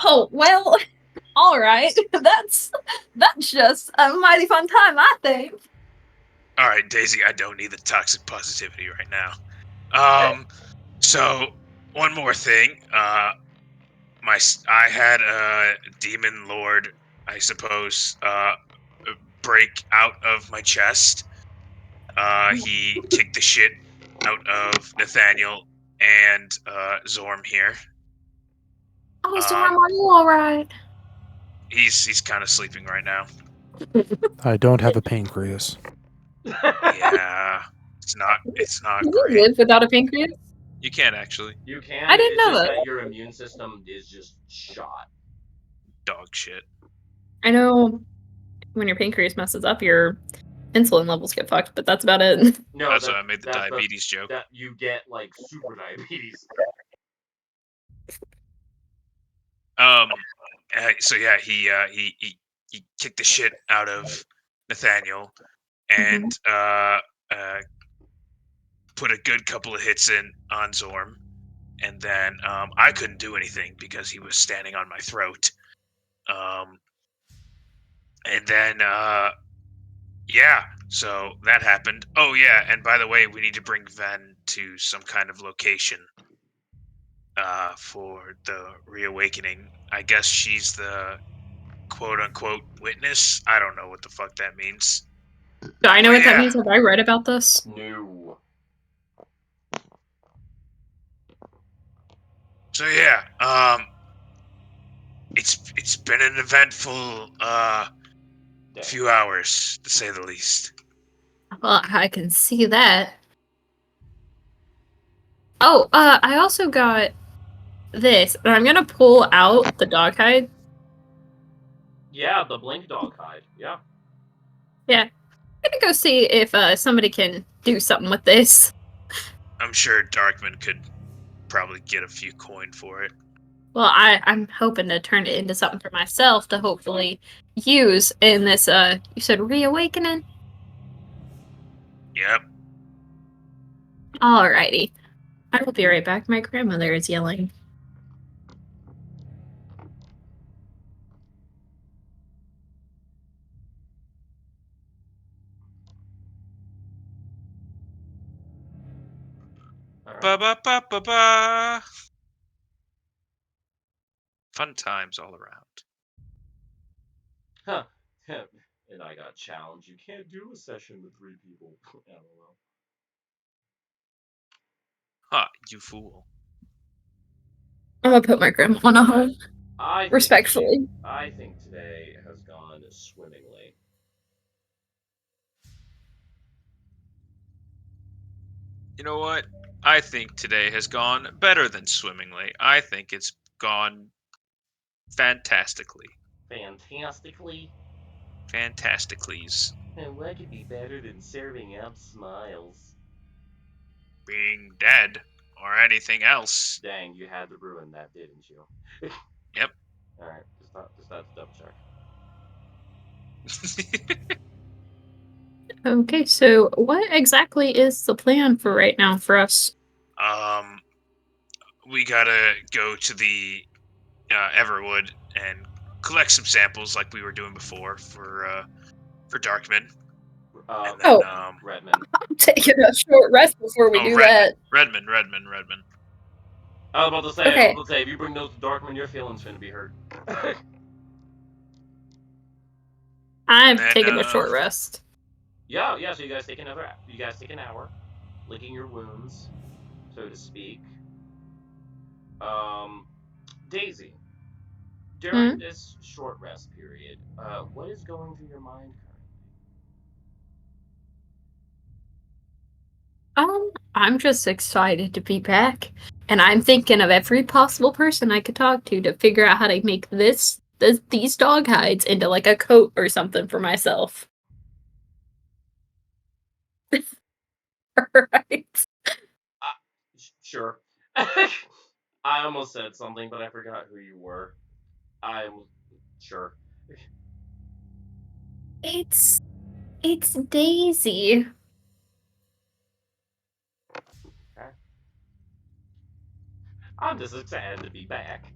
Oh well, all right. That's just a mighty fun time, I think. All right, Daisy, I don't need the toxic positivity right now. So one more thing. I had a demon lord, I suppose, break out of my chest. He kicked the shit out of Nathaniel and Zorm here. Oh, Zorm, are you all right? He's kind of sleeping right now. I don't have a pancreas. Yeah, it's not Can great. you live without a pancreas? You can actually. You can. I didn't know just that. Your immune system is just shot. Dog shit. I know when your pancreas messes up, your insulin levels get fucked, but that's about it. No, that's why I made the diabetes joke. That you get super diabetes. So yeah, he kicked the shit out of Nathaniel and put a good couple of hits in on Zorm, and then I couldn't do anything because he was standing on my throat. And then yeah, So that happened. Oh yeah, and by the way, we need to bring Ven to some kind of location for the reawakening. I guess she's the quote unquote witness. I don't know what the fuck that means. Do I know Oh, what that yeah. means? Have I read about this? No. So yeah, it's been an eventful Damn. few hours to say the least. Well, I can see that. Oh, I also got this, and I'm gonna pull out the dog hide. Yeah, the blink dog hide. Yeah. I'm gonna go see if somebody can do something with this. I'm sure Darkman could probably get a few coin for it. Well, I'm hoping to turn it into something for myself to hopefully use in this, you said reawakening? Yep. Alrighty. I will be right back. My grandmother is yelling. All right. Ba ba ba ba ba. Fun times all around. Huh. And I got challenged. You can't do a session with 3 people. LOL. Ha, you fool. I'm gonna put my grandma on a hold. I Respectfully. think today has gone swimmingly. You know what? I think today has gone better than swimmingly. I think it's gone fantastically. Fantastically. Fantasticallys. And what could be better than serving up smiles? Being dead. Or anything else. Dang, you had to ruin that, didn't you? Yep. Alright, just have to double check. Okay, so what exactly is the plan for right now for us? We gotta go to the Everwood and collect some samples like we were doing before for Darkman. And then, Redmond. I'm taking a short rest before we do that. Redmond. I was about to say, if you bring those to Darkman, your feelings finna be hurt. I'm taking a short rest. Yeah, so you guys take an hour, licking your wounds, so to speak. Daisy, during this short rest period, what is going through your mind currently? I'm just excited to be back, and I'm thinking of every possible person I could talk to figure out how to make these dog hides into like a coat or something for myself. Right. Sure. I almost said something, but I forgot who you were. I'm sure. It's Daisy. Okay. I'm just excited to be back.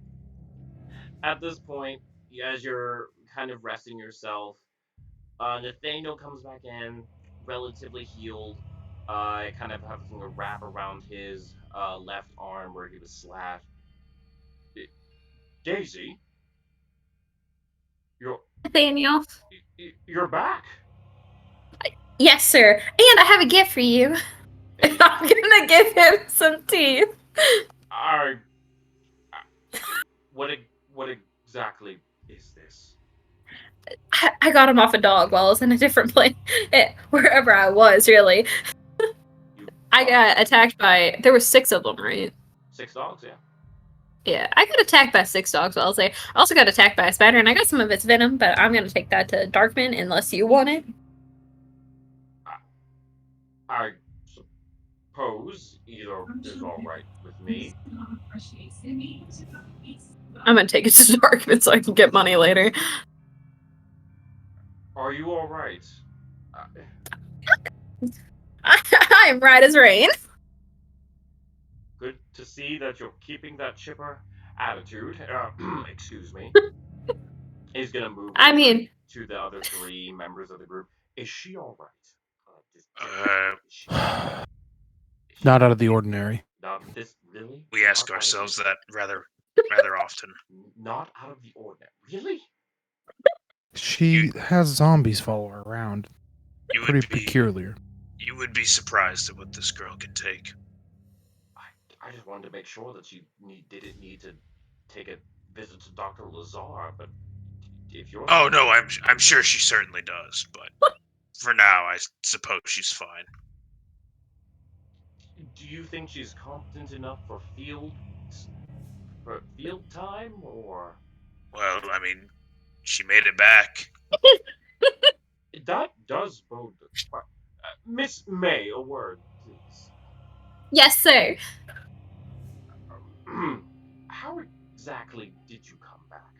At this point, as you're kind of resting yourself, Nathaniel comes back in, relatively healed. Kind of having a wrap around his left arm where he was slashed. Daisy, Nathaniel. You're back. Yes, sir. And I have a gift for you. I'm gonna give him some teeth. What exactly is this? I got him off a dog while I was in a different place, wherever I was, really. I got attacked by. There were 6 of them, right? 6 dogs, yeah. Yeah, I got attacked by 6 dogs while I was there. I also got attacked by a spider, and I got some of its venom, but I'm gonna take that to Darkman unless you want it. I suppose either is alright with me. I'm gonna take it to Darkman so I can get money later. Are you alright? I'm right as rain. Good to see that you're keeping that chipper attitude. Excuse me. He's gonna move to the other 3 members of the group. Is she alright? Not out of the ordinary. Not this, really? We ask Not out of the- ourselves that rather often. Not out of the ordinary. Really? She has zombies follow her around. You Pretty would be peculiar. you would be surprised at what this girl can take. I just wanted to make sure that she didn't need to take a visit to Dr. Lazar, but if you're... Oh no, I'm sure she certainly does, but for now, I suppose she's fine. Do you think she's competent enough for field time, or... Well, I mean, she made it back. That does bode... Miss May, a word, please. Yes, sir. How exactly did you come back?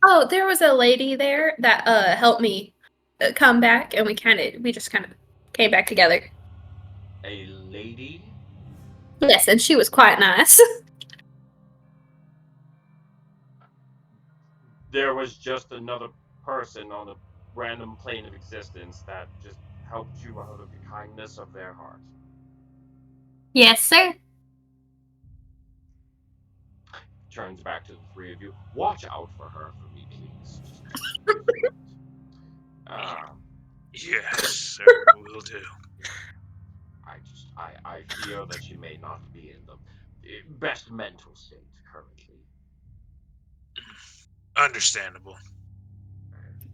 Oh, there was a lady there that helped me come back, and we just kind of came back together. A lady? Yes, and she was quite nice. There was just another person on a random plane of existence that just helped you out of the kindness of their heart. Yes, sir. Turns back to the three of you. Watch out for her for me, please. Yes, sir, will do. I fear that she may not be in the best mental state currently. Understandable.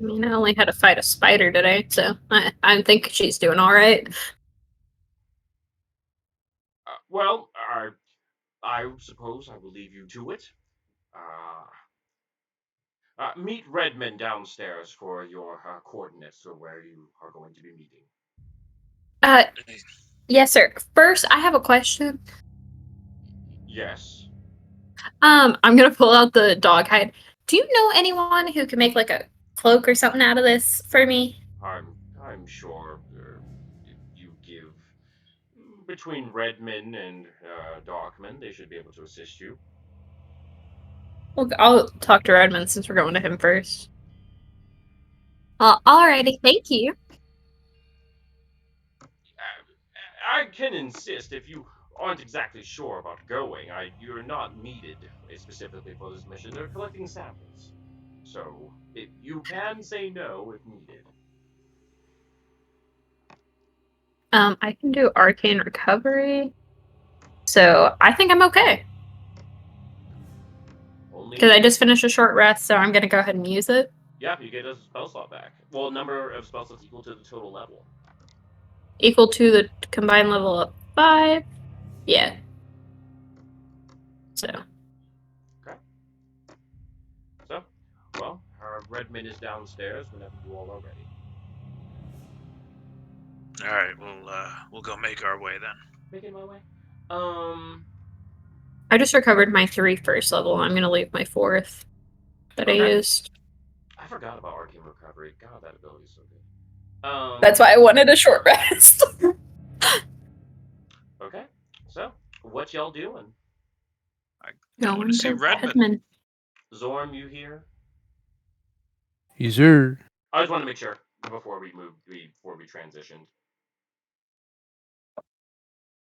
I mean, I only had to fight a spider today, so I think she's doing all right. Well, I suppose I will leave you to it. Meet Redmond downstairs for your coordinates or where you are going to be meeting. Yes, sir. First, I have a question. Yes. I'm gonna pull out the dog hide. Do you know anyone who can make like a cloak or something out of this for me? I'm sure if you give between Redmond and Darkman, they should be able to assist you. Well, I'll talk to Redmond since we're going to him first. Alrighty, thank you. I can insist if you aren't exactly sure about going. You're not needed specifically for this mission. They're collecting samples. So, you can say no if needed. I can do arcane recovery. So I think I'm okay. Because I just finished a short rest, so I'm going to go ahead and use it. Yeah, you get a spell slot back. Well, number of spell slots equal to the total level. Equal to the combined level of 5. Yeah. So. Okay. So, well, Redmond is downstairs whenever you all are ready. All right, we'll go make our way then. Making my way. I just recovered my 3 first level. I'm gonna leave my 4th that I used. I forgot about arcane recovery. God, that ability is so good. That's why I wanted a short rest. Okay, so what y'all doing? I want to see Redmond. Zorm, you here? Yes, sir. I just want to make sure before we transitioned.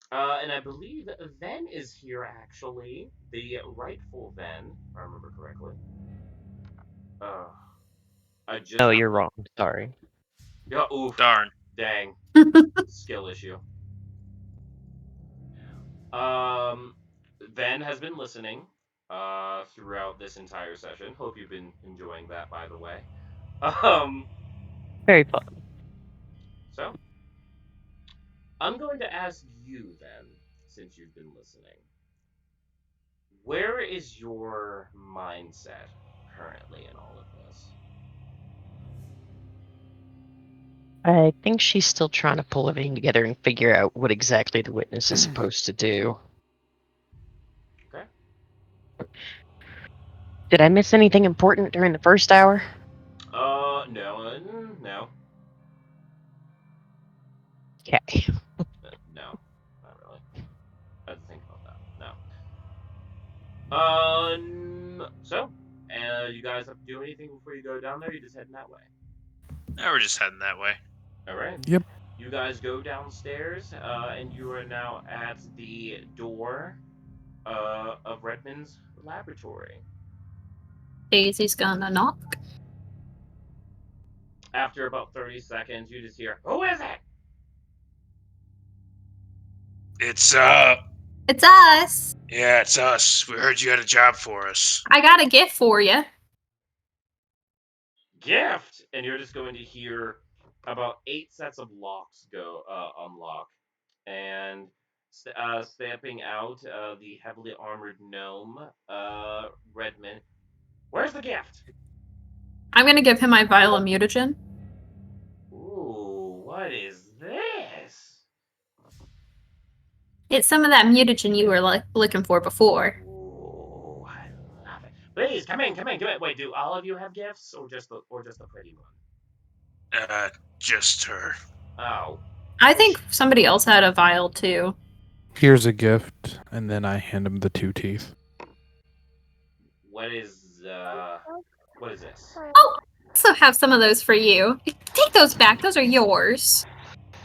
And I believe Ven is here, actually. The rightful Ven, if I remember correctly. No, you're wrong. Sorry. Yeah, oof. Darn. Dang. Skill issue. Ven has been listening throughout this entire session. Hope you've been enjoying that, by the way. Very fun. So, I'm going to ask you then, since you've been listening, where is your mindset currently in all of this? I think she's still trying to pull everything together and figure out what exactly the witness is supposed to do. Okay. Did I miss anything important during the first hour? No. Okay. No, not really. I have to think about that. No. So, you guys have to do anything before you go down there? You're just heading that way. Yeah, we're just heading that way. All right. Yep. You guys go downstairs, and you are now at the door of Redmond's laboratory. Daisy's gonna knock. After about 30 seconds, you just hear, "Who is it?" It's It's us. yeah, it's us. We heard you had a job for us. I got a gift for you. Gift! And you're just going to hear about 8 sets of locks go unlock. And stepping out the heavily armored gnome, Redmond. Where's the gift? I'm gonna give him my vial of mutagen. Ooh, what is this? It's some of that mutagen you were looking for before. Ooh, I love it. Please come in, come in, come in. Wait, do all of you have gifts, or just the pretty one? Just her. Oh, I think somebody else had a vial too. Here's a gift, and then I hand him the 2 teeth. what is this? Oh, I also have some of those for you. Take those back. Those are yours.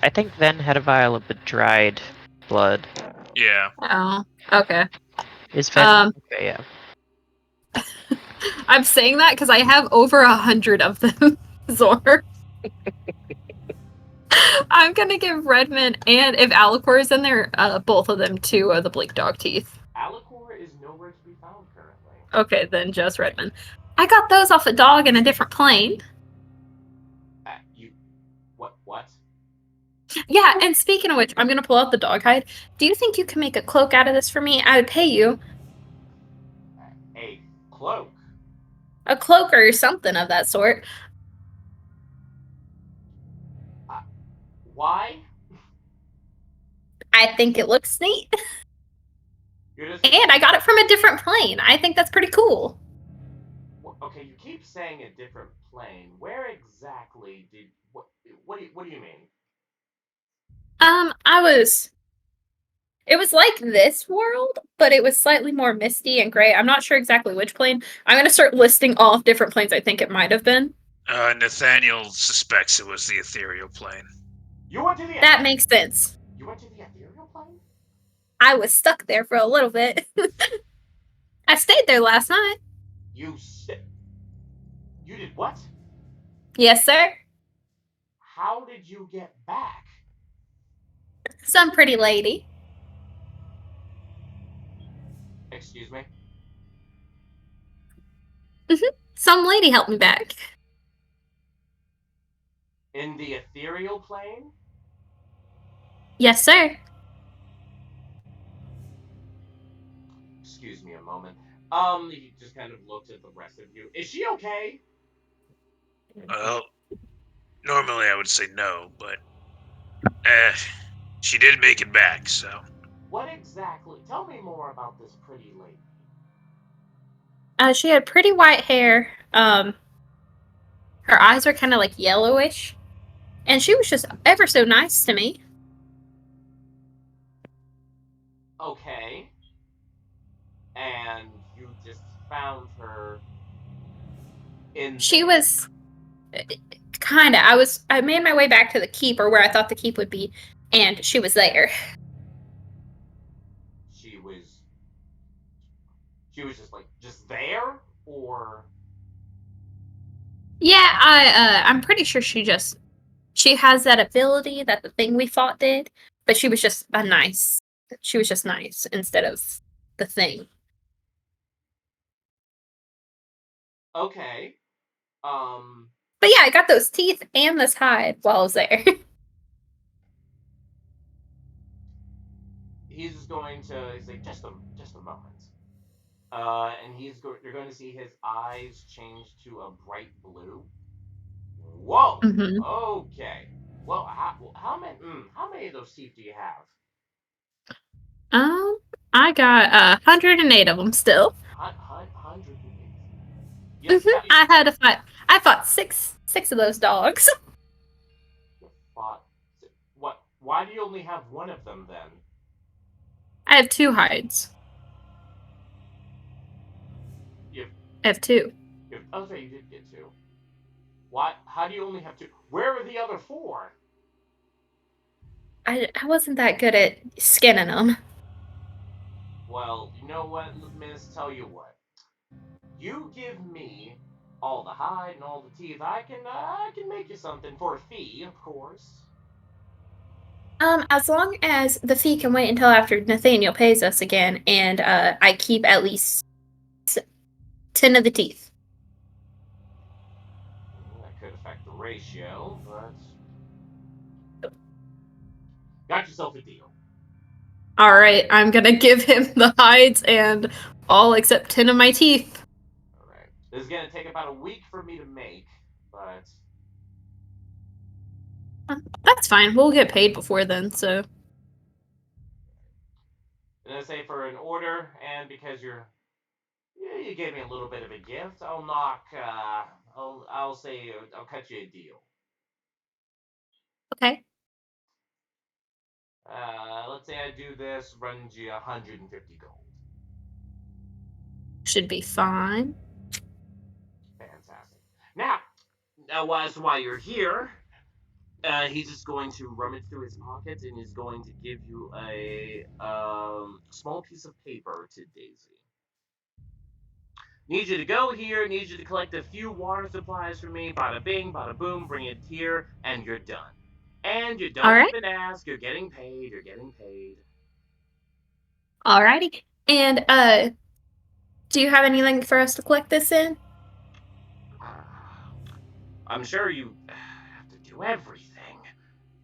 I think Ven had a vial of the dried blood. Yeah. Oh, okay. Is Ven? Okay, yeah. I'm saying that because I have over 100 of them, Zor. I'm gonna give Redmond and if Alicor is in there, both of them 2 of the Bleak Dog teeth. Alicor is nowhere to be found currently. Okay, then just Redmond. I got those off a dog in a different plane. What? Yeah, and speaking of which, I'm gonna pull out the dog hide. Do you think you can make a cloak out of this for me? I would pay you. A cloak? A cloak or something of that sort. Why? I think it looks neat. You're just... And I got it from a different plane. I think that's pretty cool. Okay, you keep saying a different plane. Where exactly did... What do you mean? It was like this world, but it was slightly more misty and gray. I'm not sure exactly which plane. I'm going to start listing off different planes I think it might have been. Nathaniel suspects it was the ethereal plane. You went to the... That makes sense. You went to the ethereal plane? I was stuck there for a little bit. I stayed there last night. You did what? Yes, sir. How did you get back? Some pretty lady. Excuse me? Some lady helped me back. In the ethereal plane? Yes, sir. Excuse me a moment. He just kind of looked at the rest of you. Is she okay? Well, normally I would say no, but she did make it back, so. What exactly? Tell me more about this pretty lady. She had pretty white hair. Her eyes are kind of like yellowish. And she was just ever so nice to me. Okay. And you just found her in... She was... Kinda. I made my way back to the keep, or where I thought the keep would be, and she was there. She was just there, or... Yeah, I'm pretty sure she has that ability that the thing we fought did, but she was just nice instead of the thing. Okay. But yeah, I got those teeth and this hide while I was there. He's like, just a moment. And you're going to see his eyes change to a bright blue. Whoa! Mm-hmm. Okay. Well, how many of those teeth do you have? I got 108 of them still. 108. Yes, I fought six of those dogs. You fought... What? Why do you only have one of them then? I have 2 hides. I have 2. Okay, you did get 2. Why? How do you only have 2? Where are the other 4? I wasn't that good at skinning them. Well, you know what, miss? Tell you what. You give me all the hide and all the teeth. I can make you something for a fee, of course. As long as the fee can wait until after Nathaniel pays us again, and I keep at least 10 of the teeth. That could affect the ratio, but got yourself a deal. All right, I'm gonna give him the hides and all except 10 of my teeth. All right. This is gonna take about a week for me to make, but That's fine. We'll get paid before then, so. I'm gonna say for an order, and because you gave me a little bit of a gift, I'll knock. I'll say I'll cut you a deal. Okay. Let's say I do this, runs you 150 gold. Should be fine. Fantastic. Now, while you're here, he's just going to rummage through his pockets and he's going to give you a small piece of paper to Daisy. Need you to go here, need you to collect a few water supplies for me, bada bing, bada boom, bring it here, and you're done. And you don't Alright. even ask, you're getting paid, you're getting paid. Alrighty. And, do you have anything for us to collect this in? I'm sure you have to do everything.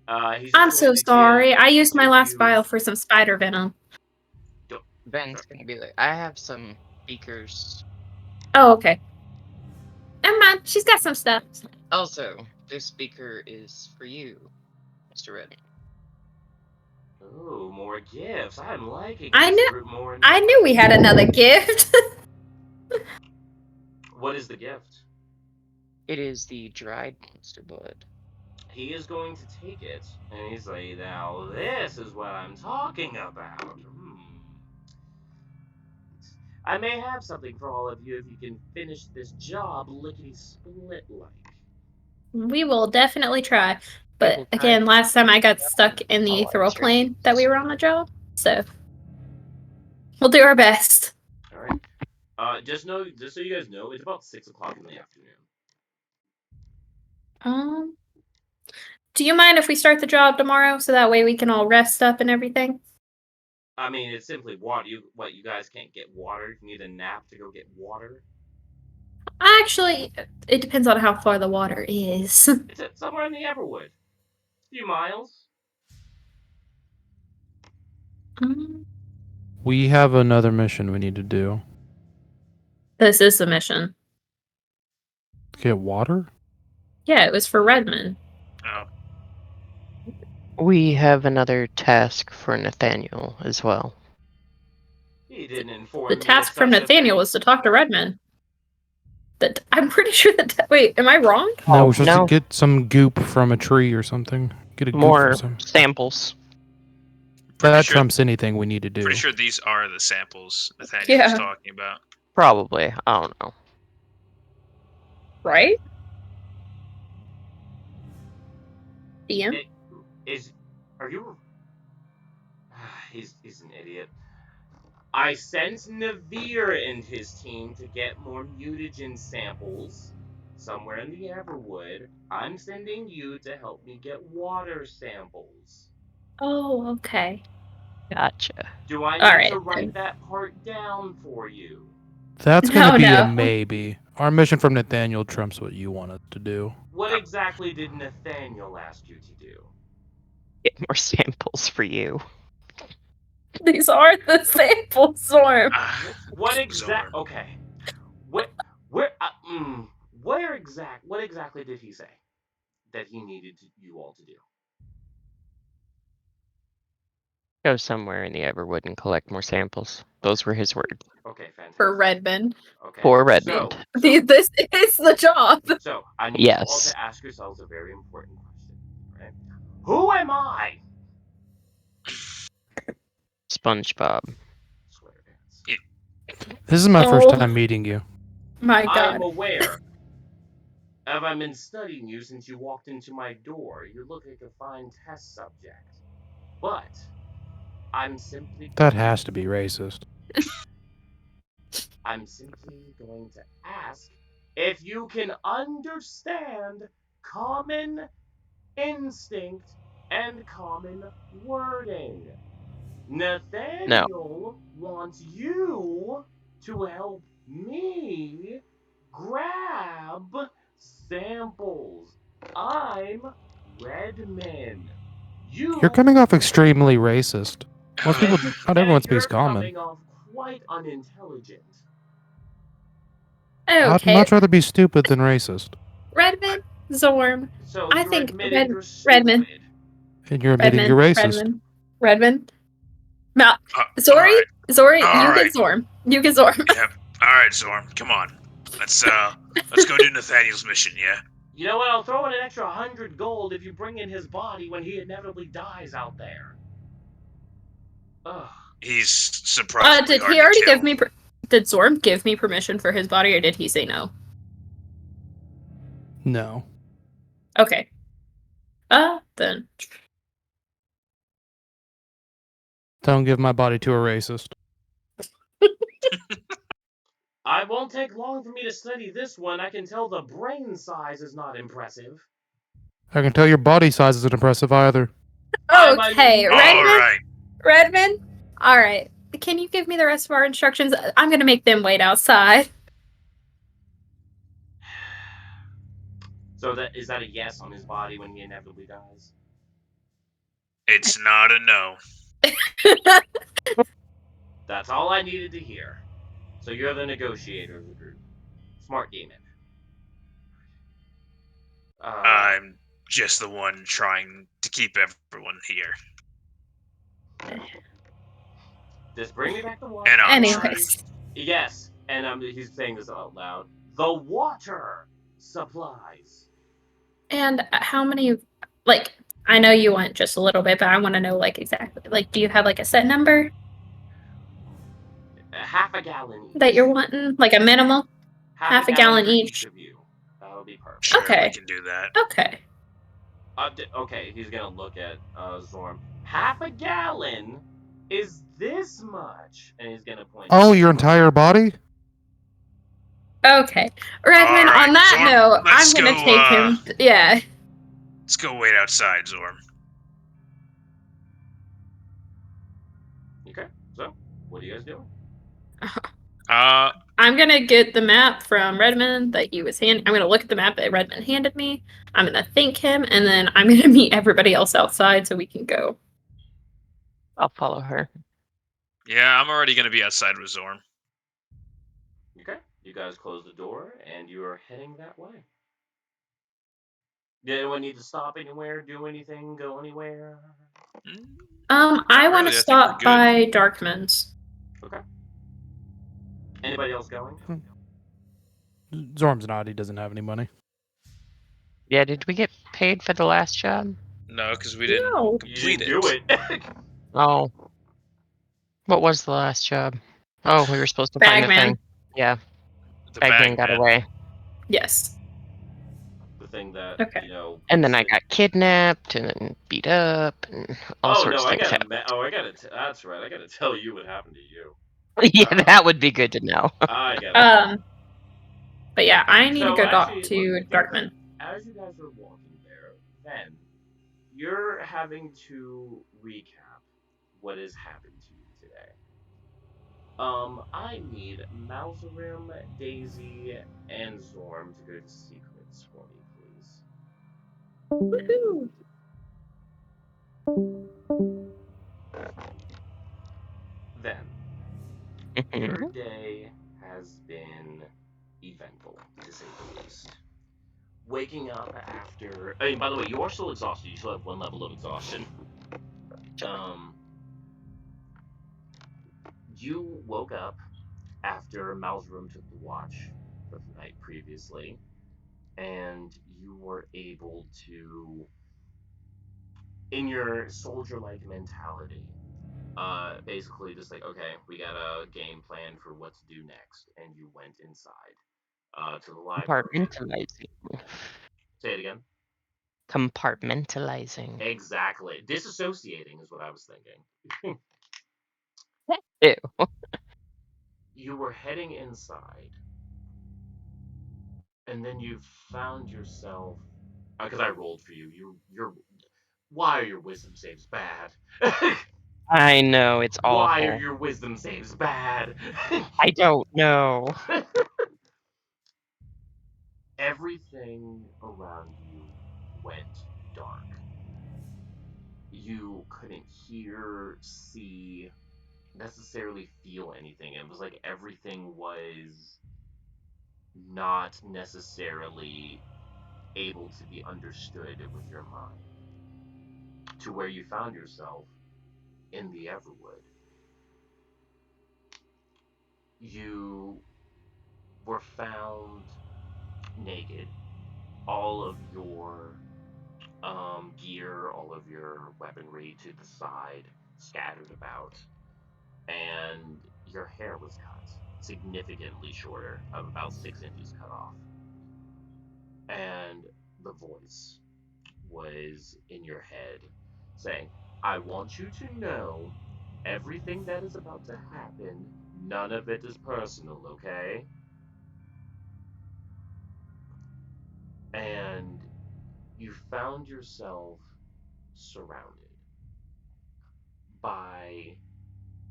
I'm so sorry. I used my last vial for some spider venom. Ben's gonna be like, I have some beakers. Oh, okay. Never mind. She's got some stuff. Also, this beaker is for you, Mr. Red. Oh, more gifts. I'm liking I this knew- group more and I more. knew we had another gift. What is the gift? It is the dried monster blood. He is going to take it, and he's like, now this is what I'm talking about. I may have something for all of you if you can finish this job lickety-split like. We will definitely try. We'll But try. again, last time I got stuck in the Oh, throw sure. plane that we were on the job. So we'll do our best. Alright. Just so you guys know, it's about 6 o'clock in the afternoon. Do you mind if we start the job tomorrow so that way we can all rest up and everything? I mean, it's simply water. You guys can't get water? You need a nap to go get water? Actually, it depends on how far the water is. It's somewhere in the Everwood. A few miles. We have another mission we need to do. This is the mission. Get water? Yeah, it was for Redmond. Oh, We have another task for Nathaniel as well. He didn't inform The me task of from such a Nathaniel thing. was to talk to Redmond. That I'm pretty sure that. Wait, am I wrong? No, we're supposed no. to get some goop from a tree or something. Get a goop More from some. samples. That sure- trumps anything we need to do. pretty sure these are the samples Nathaniel was Yeah. talking about. Probably. I don't know. Right? Ian? Are you? He's an idiot. I sent Navir and his team to get more mutagen samples somewhere in the Everwood. I'm sending you to help me get water samples. Oh, okay. Gotcha. Do I All need right, to write then. that part down for you? That's gonna No, be a no. maybe. Our mission from Nathaniel trumps what you want us to do. What exactly did Nathaniel ask you to do? Get more samples for you. These are the samples, Storm. What Zorn. exact? Okay. What exactly did he say that he needed you all to do? Go somewhere in the Everwood and collect more samples. Those were his words. Okay, fantastic. For Redmond. Okay. For Redmond. This is the job. So I need you all Yes. to ask yourselves a very important question. Right? Who am I? SpongeBob. Sweatpants. This is my first Oh. time meeting you. My I'm God. aware. I've been studying you since you walked into my door. You look like a fine test subject. But I'm simply That has to be racist. I'm simply going to ask if you can understand common instinct and common wording. Nathaniel wants you to help me grab samples. I'm Redman. You're coming off extremely racist. Most people, not everyone and speaks you're common. coming off quite unintelligent. I'd Okay, much rather be stupid than racist. Redmond, Zorm. So I you're think admitting you're Redmond, stupid. And you're admitting you're racist. Redmond. Mal, All Zori, right. Zori, All you right. get Zorm. You get Zorm. Yep. All right, Zorm. Come on. Let's go do Nathaniel's mission. Yeah. You know what? I'll throw in an extra 100 gold if you bring in his body when he inevitably dies out there. Ugh. He's surprisingly Did hard he already to kill. give me? Did Zorm give me permission for his body, or did he say no? No. Okay. Then. Don't give my body to a racist. I won't take long for me to study this one. I can tell the brain size is not impressive. I can tell your body size isn't impressive either. Okay, All Redmond. right. Redmond. All right. Can you give me the rest of our instructions? I'm gonna make them wait outside. So is that a yes on his body when he inevitably dies? It's not a no. That's all I needed to hear. So you're the negotiator of the group. Smart gaming. I'm just the one trying to keep everyone here. Just bring me back the water. And Anyways. Yes, and he's saying this out loud. The water supplies. And how many? Like, I know you want just a little bit, but I want to know like exactly. Like, do you have like a set number Half a gallon each. that you're wanting? Like a minimal? Half a gallon for each. of you. That'll be perfect. Sure, Okay. we can do that. Okay. Okay, he's gonna look at Zorm. Half a gallon is this much, and he's gonna point. Oh, your entire body? Okay. Redmond, Alright, on that Zorm, note, I'm let's gonna go, take him. Yeah. Let's go wait outside, Zorm. Okay, so what are you guys doing? I'm gonna get the map from Redmond that he was I'm gonna look at the map that Redmond handed me. I'm gonna thank him, and then I'm gonna meet everybody else outside so we can go. I'll follow her. Yeah, I'm already gonna be outside with Zorm. Okay, you guys close the door, and you are heading that way. Did anyone need to stop anywhere, do anything, go anywhere? I want really, I to think stop we're good. by Darkman's. Okay. Anybody else going? Zorm's not. He doesn't have any money. Yeah, did we get paid for the last job? No, because we didn't No. complete You didn't do it. Oh. What was the last job? Oh, we were supposed to find the Bagman. thing. Yeah, The Bagman got Bagman. away. Yes. The thing that, Okay. you know. And then I got kidnapped and then beat up and all sorts of things happened. That's right. I gotta tell you what happened to you. Yeah, that would be good to know. I gotta. But yeah, I need to go talk actually, to Darkman. As you guys are walking there, then you're having to recap what has happened to you today. I need Malzarim, Daisy, and Zorm to go to secrets for me, please. Woohoo! Then, your day has been eventful, to say the least. Waking up after. Hey, by the way, you are still exhausted. You still have 1 level of exhaustion. You woke up after Malzarim took the watch for the night previously, and you were able to, in your soldier-like mentality, basically just like, okay, we got a game plan for what to do next, and you went inside to the library. Compartmentalizing. Say it again. Compartmentalizing. Exactly. Disassociating is what I was thinking. Ew. You were heading inside, and then you found yourself. Because I rolled for you. You're. Why are your wisdom saves bad? I know, it's Why are awful. your wisdom saves bad? I don't know. Everything around you went dark. You couldn't hear, see, necessarily feel anything. It was like everything was not necessarily able to be understood with your mind. To where you found yourself in the Everwood. You were found naked. All of your gear, all of your weaponry to the side, scattered about, and your hair was cut significantly shorter, of about 6 inches cut off. And the voice was in your head saying, I want you to know everything that is about to happen, none of it is personal, okay? And you found yourself surrounded by,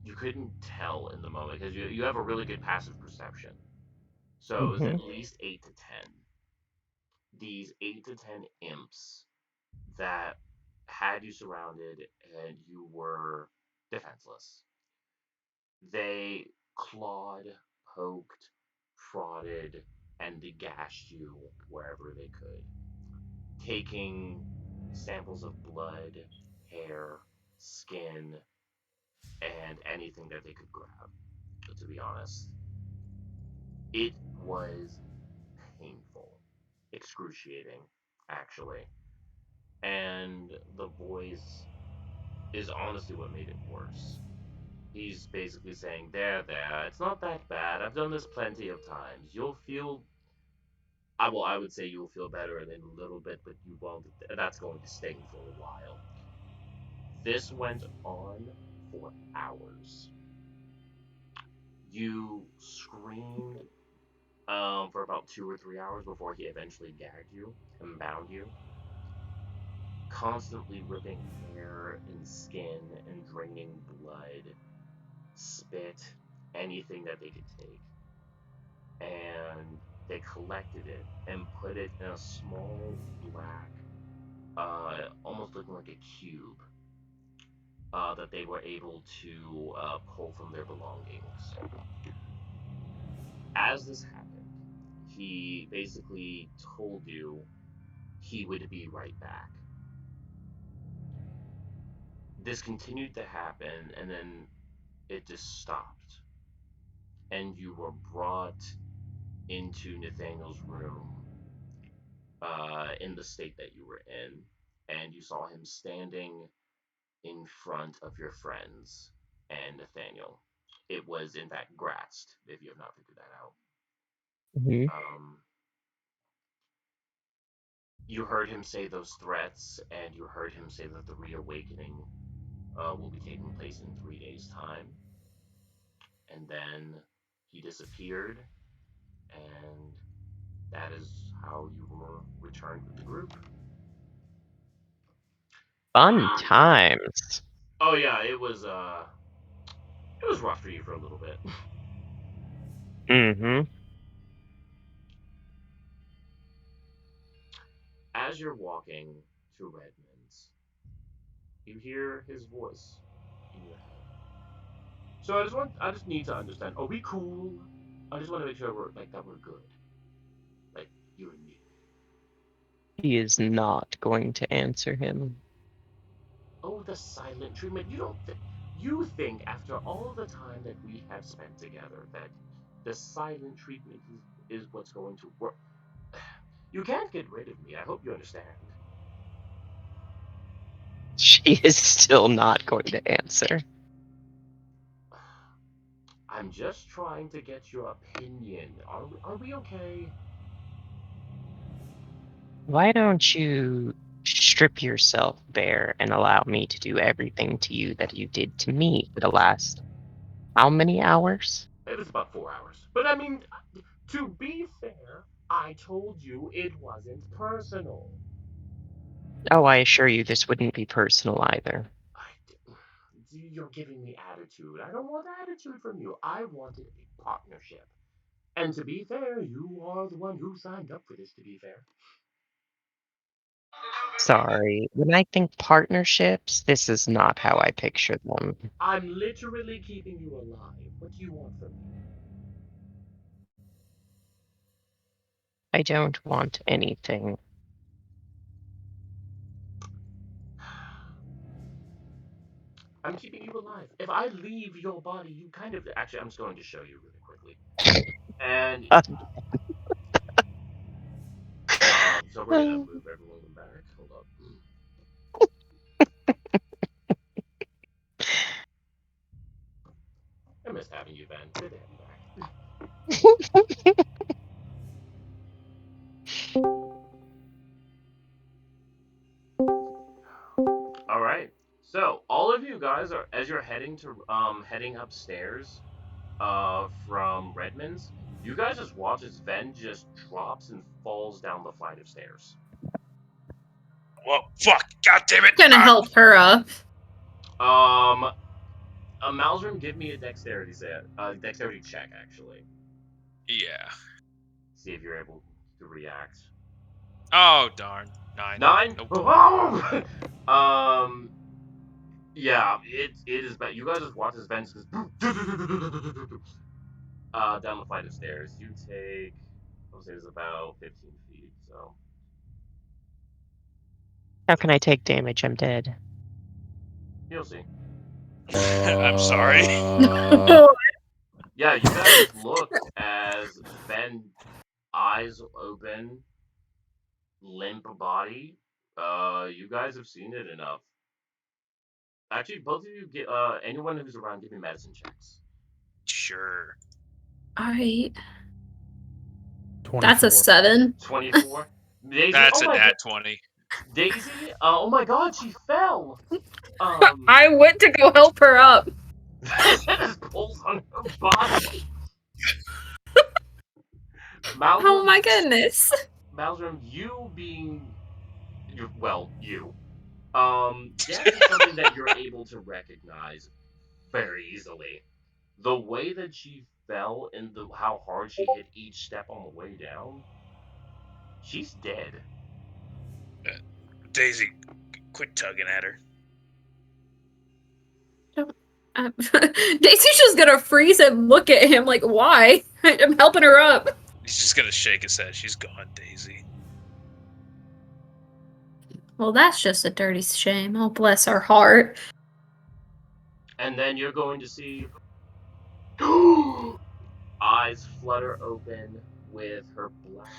you couldn't tell in the moment because you have a really good passive perception. So it was Mhm. at least 8 to 10. These 8 to 10 imps that had you surrounded and you were defenseless. They clawed, poked, prodded, and gashed you wherever they could, taking samples of blood, hair, skin, and anything that they could grab, to be honest. It was painful, excruciating, actually. And the voice is honestly what made it worse. He's basically saying, there, it's not that bad. I've done this plenty of times. You'll feel. I would say you'll feel better in a little bit, but you won't. That's going to sting for a while. This went on for hours. You screamed for about 2 or 3 hours before he eventually gagged you and bound you, constantly ripping hair and skin and draining blood, spit, anything that they could take. And they collected it and put it in a small black, almost looking like a cube, that they were able to pull from their belongings. As this happened, he basically told you he would be right back. This continued to happen, and then it just stopped. And you were brought into Nathaniel's room, in the state that you were in, and you saw him standing in front of your friends and Nathaniel. It was, in fact, Gratst, if you have not figured that out. Mhm. You heard him say those threats, and you heard him say that the reawakening will be taking place in 3 days' time. And then he disappeared, and that is how you were returned with the group. Fun times. Oh yeah, it was rough for you for a little bit. Mm-hmm. As you're walking to Redmond's, you hear his voice in your head. So I just need to understand. Are we cool? I just want to make sure we're good, like you and me. He is not going to answer him. Oh, the silent treatment. You think after all the time that we have spent together that the silent treatment is what's going to work? You can't get rid of me. I hope you understand. She is still not going to answer. I'm just trying to get your opinion. Are we okay? Why don't you strip yourself bare and allow me to do everything to you that you did to me for the last how many hours? It was about 4 hours. But I mean, to be fair, I told you it wasn't personal. Oh, I assure you this wouldn't be personal either. You're giving me attitude. I don't want attitude from you. I wanted a partnership. And to be fair, you are the one who signed up for this, to be fair. Sorry. When I think partnerships, this is not how I picture them. I'm literally keeping you alive. What do you want from me? I don't want anything. I'm keeping you alive. If I leave your body, you kind of. Actually, I'm just going to show you really quickly. And. So we're going to move everyone back. Hold up. I missed having you, Ben. Good to have you back. All right. So all of you guys are, as you're heading upstairs, from Redmond's, you guys just watch as Ven just drops and falls down the flight of stairs. Well, fuck! God damn it! Gonna help her up. Malzrim, give me a dexterity dexterity check, actually. Yeah. See if you're able to react. Oh darn! 9. 9? Nope. Yeah, it is bad. You guys just watch as Ven just goes down the flight of stairs. You take, I would say it's about 15 feet, so. How can I take damage? I'm dead. You'll see. I'm sorry. Yeah, you guys look as Ven, eyes open, limp body. You guys have seen it enough. Actually, both of you get anyone who's around, give me medicine checks. Sure. Alright. 24. That's a 7. 24. Daisy, That's oh a my nat 20. Daisy, oh my God, she fell. I went to go help her up. Just pulls on her body. Malzrim, Oh my goodness. Malzrim, you being, you. Death is something that you're able to recognize very easily. The way that she fell and how hard she hit each step on the way down, she's dead. Daisy, quit tugging at her. Daisy's just gonna freeze and look at him like, why? I'm helping her up. He's just gonna shake his head. She's gone, Daisy. Well, that's just a dirty shame. Oh, bless her heart. And then you're going to see eyes flutter open with her black,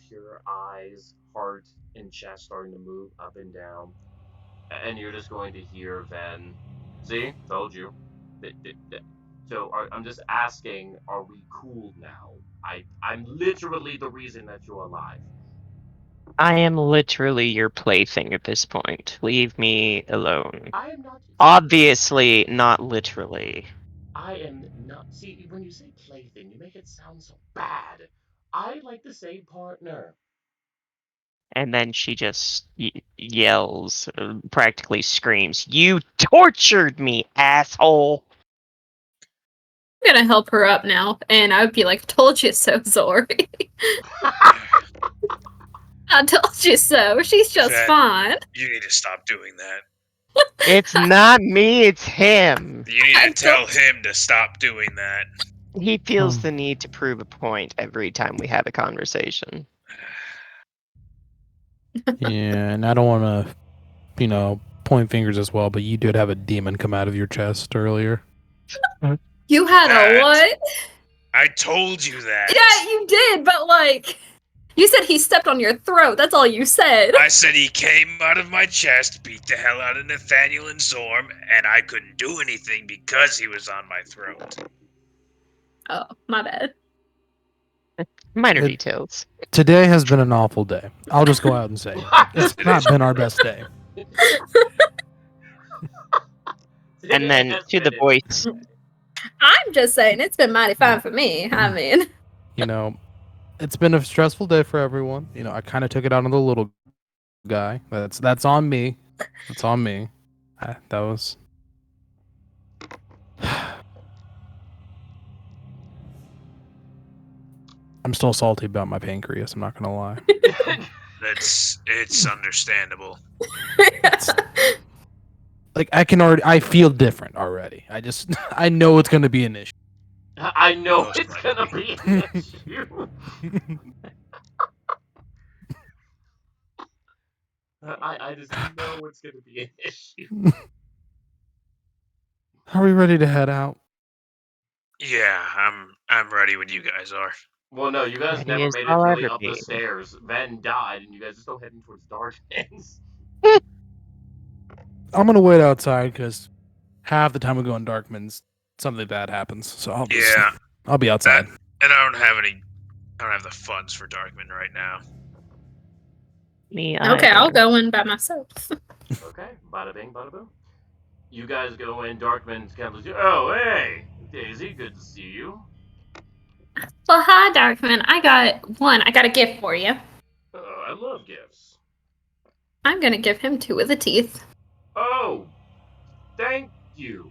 pure eyes, heart and chest starting to move up and down. And you're just going to hear Ven. See? Told you. So I'm just asking, are we cool now? I'm literally the reason that you're alive. I am literally your plaything at this point. Leave me alone. I am not. Obviously, not literally. I am not. See, when you say plaything, you make it sound so bad. I like to say partner. And then she just yells, practically screams, "You tortured me, asshole!" I'm gonna help her up now, and I would be like, told you so, Zori. I told you so. She's just Ven, fine. You need to stop doing that. It's not me, it's him. You need to tell him to stop doing that. He feels the need to prove a point every time we have a conversation. Yeah, and I don't want to, point fingers as well, but you did have a demon come out of your chest earlier. You had a what? I told you that. Yeah, you did, but like, you said he stepped on your throat. That's all you said. I said he came out of my chest, beat the hell out of Nathaniel and Zorm, and I couldn't do anything because he was on my throat. Oh, my bad. Minor It- details. Today has been an awful day. I'll just go out and say it. It's not been our best day. And then Has to the been voice, I'm just saying it's been mighty fine for me. I mean, You know, it's been a stressful day for everyone. You know, I kind of took it out on the little guy. That's on me. That's on me. That was. I'm still salty about my pancreas. I'm not gonna lie. It's understandable. Like I feel different already. I know it's gonna be an issue. I know Most it's gonna be likely. an issue. I just know it's gonna be an issue. Are we ready to head out? Yeah, I'm ready when you guys are. Well, no, you guys Ready never as made it I'll really ever up the be. stairs. Ven died, and you guys are still heading towards Darkness. I'm gonna wait outside because half the time we go in Darkman's something bad happens. So Yeah, I'll be outside. and I don't have the funds for Darkman right now. Me okay, I'll either. go in by myself. Okay, bada bing, bada boom. You guys go in. Darkman's kind of looks. Oh, hey, Daisy, good to see you. Well, hi, Darkman. I got a gift for you. I love gifts. I'm gonna give him 2 of the teeth. Oh, thank you.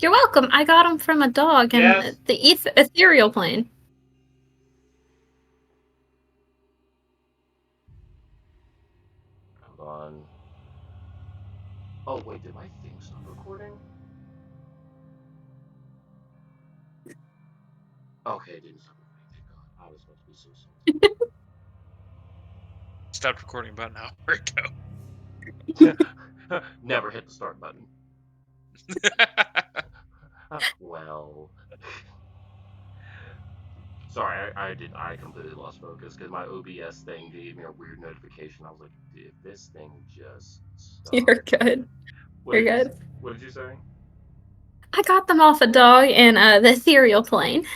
You're welcome. I got them from a dog in Yes. the ethereal plane. Hold on. Oh wait, did my thing stop recording? Okay, it didn't stop recording. Thank God. I was about to be so salty. Stopped recording about an hour ago. Never hit the start button. Well, sorry, I completely lost focus because my OBS thing gave me a weird notification. I was like, did this thing just stop? You're good. What You're did good. What did you say? I got them off a dog in the ethereal plane.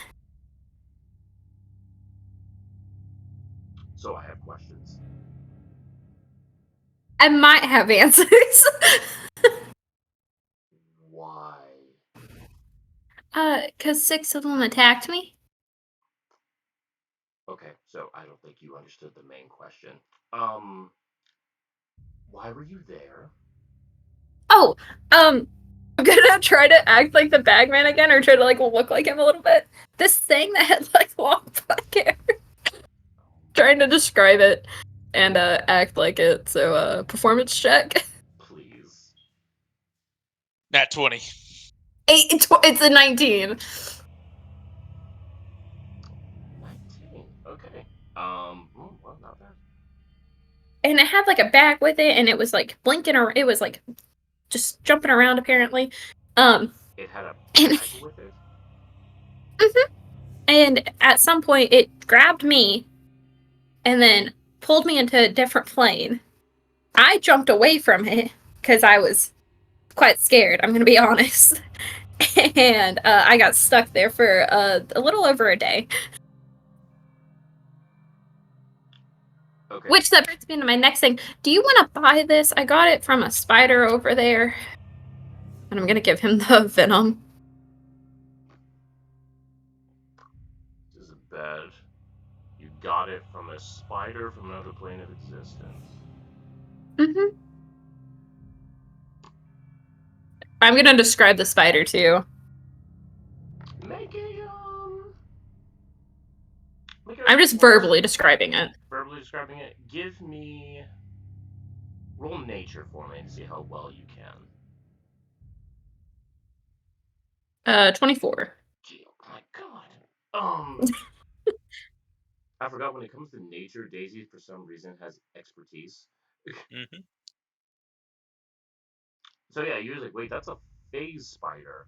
So I have questions. I might have answers. Why? 'Cause 6 of them attacked me. Okay, so I don't think you understood the main question. Why were you there? Oh, I'm gonna try to act like the bagman again, or try to like look like him a little bit. This thing that had like long black hair. Trying to describe it and act like it. So performance check. Please. Nat 20. It's a 19. 19. Okay. Well, not bad. And it had like a bag with it, and it was like blinking, or it was like just jumping around apparently. It had a bag with it. And at some point it grabbed me and then pulled me into a different plane. I jumped away from it because I was quite scared, I'm gonna be honest. And I got stuck there for a little over a day. Okay. Which that brings me into my next thing. Do you want to buy this? I got it from a spider over there. And I'm gonna give him the venom. This is bad. You got it from a spider from another plane of existence. Mm-hmm. I'm gonna describe the spider too. Make a I'm just verbally describing it. Verbally describing it. Give me. Roll nature for me to see how well you can. 24. Oh my God. I forgot when it comes to nature, Daisy for some reason has expertise. Mm-hmm. So yeah, you're like, wait, that's a phase spider.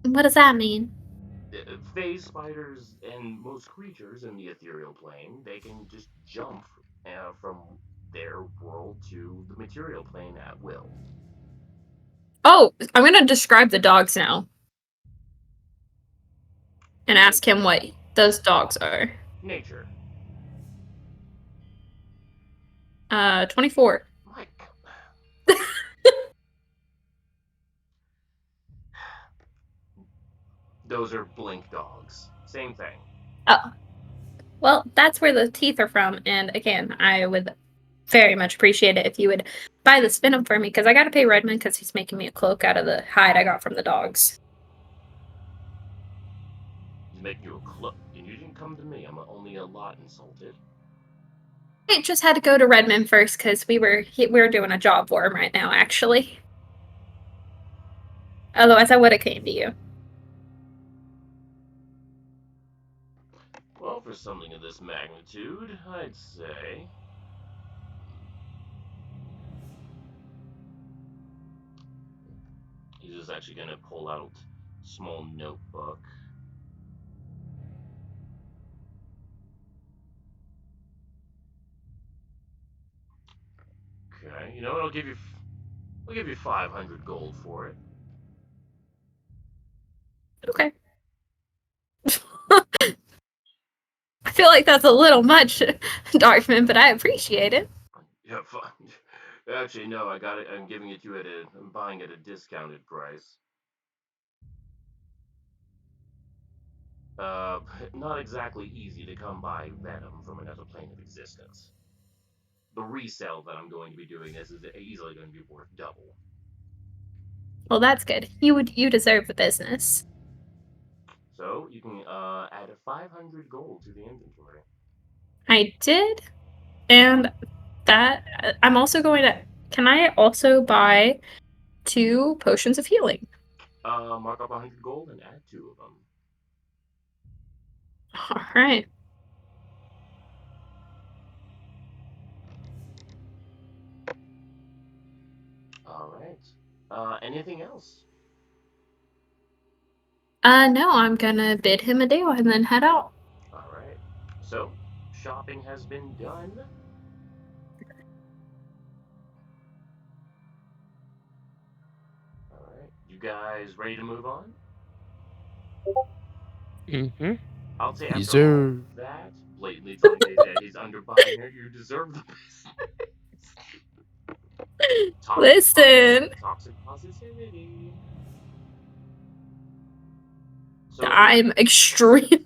What does that mean? Phase spiders and most creatures in the ethereal plane, they can just jump from their world to the material plane at will. Oh, I'm gonna describe the dogs now. and ask him what those dogs are. Nature. 24. My God. Those are blink dogs. Same thing. Oh. Well, that's where the teeth are from, and again, I would very much appreciate it if you would buy this venom for me, because I gotta pay Redmond because he's making me a cloak out of the hide I got from the dogs. He's making you a cloak, and you didn't come to me. I'm only a lot insulted. I just had to go to Redmond first because we were doing a job for him right now, actually. Otherwise, I would have came to you. Well, for something of this magnitude, I'd say. He's just actually going to pull out a small notebook. Okay, you know what? I'll give you 500 gold for it. Okay. I feel like that's a little much, Darkman, but I appreciate it. Yeah, fine. Actually, no, I got it. I'm giving it to you I'm buying at a discounted price. Not exactly easy to come by venom from another plane of existence. The resale that I'm going to be doing this is easily going to be worth double. Well, that's good. You deserve the business. So you can add 500 gold to the inventory. I did, and that I'm also going to. Can I also buy 2 potions of healing? Mark up 100 gold and add 2 of them. All right. All right. Anything else? No, I'm gonna bid him adieu and then head out. All right. So, shopping has been done. All right. You guys ready to move on? Mm-hmm. I'll say Yes, after all sir. that, blatantly telling Daisy that he's underbuying her, you deserve the best. Listen. Toxic positivity. So I'm extreme.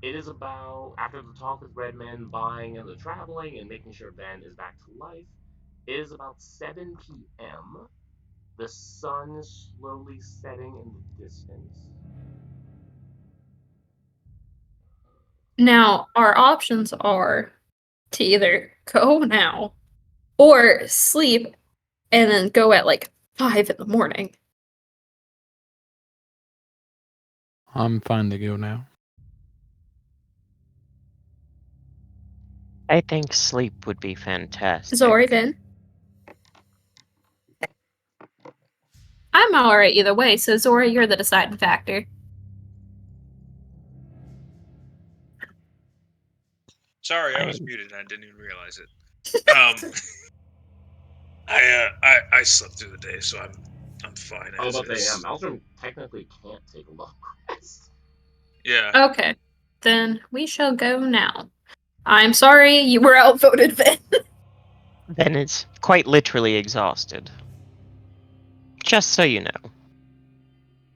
it is about, after the talk with Redman, buying and the traveling and making sure Ben is back to life, it is about 7 p.m. The sun is slowly setting in the distance. Now, our options are to either go now or sleep and then go at like 5 in the morning. I'm fine to go now. I think sleep would be fantastic. Zori, then. I'm alright either way, so Zori, you're the deciding factor. Sorry, I was muted and I didn't even realize it. I slept through the day, so I'm fine. I was about to say, Maelstrom technically can't take a long rest. Yeah. Okay, then we shall go now. I'm sorry you were outvoted, Ben. Ben is quite literally exhausted. Just so you know.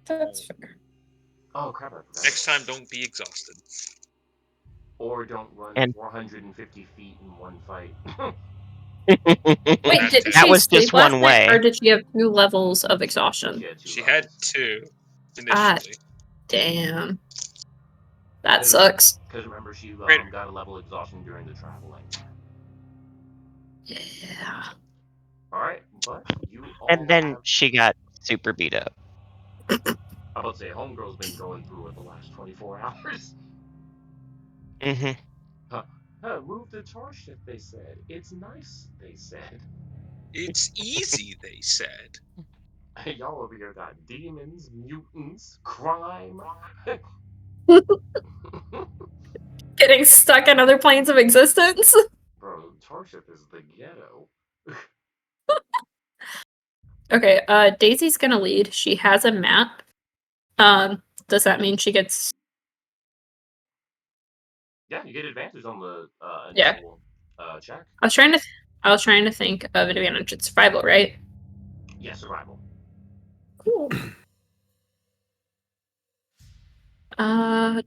That's fair. Oh crap! I forgot. Next time, don't be exhausted. Or don't run And 450 feet in one fight. Wait, did that she was sleep just last one night, way. or did she have 2 levels of exhaustion? She had 2 initially. Ah, damn. That sucks. Because remember, she got a level exhaustion during the traveling. Yeah. Alright, but you all And then have... she got super beat up. I was about to say, Homegirl's been going through it the last 24 hours. Mm-hmm. Move the charge ship, they said. It's nice, they said. It's easy, they said. Y'all over here got demons, mutants, crime. Getting stuck in other planes of existence? Bro, Tarship is the ghetto. Okay, Daisy's gonna lead. She has a map. Does that mean she gets Yeah, you get advantage on the Yeah. initial check. I was trying to think of advantage. It's survival, right? Yeah, survival. Cool.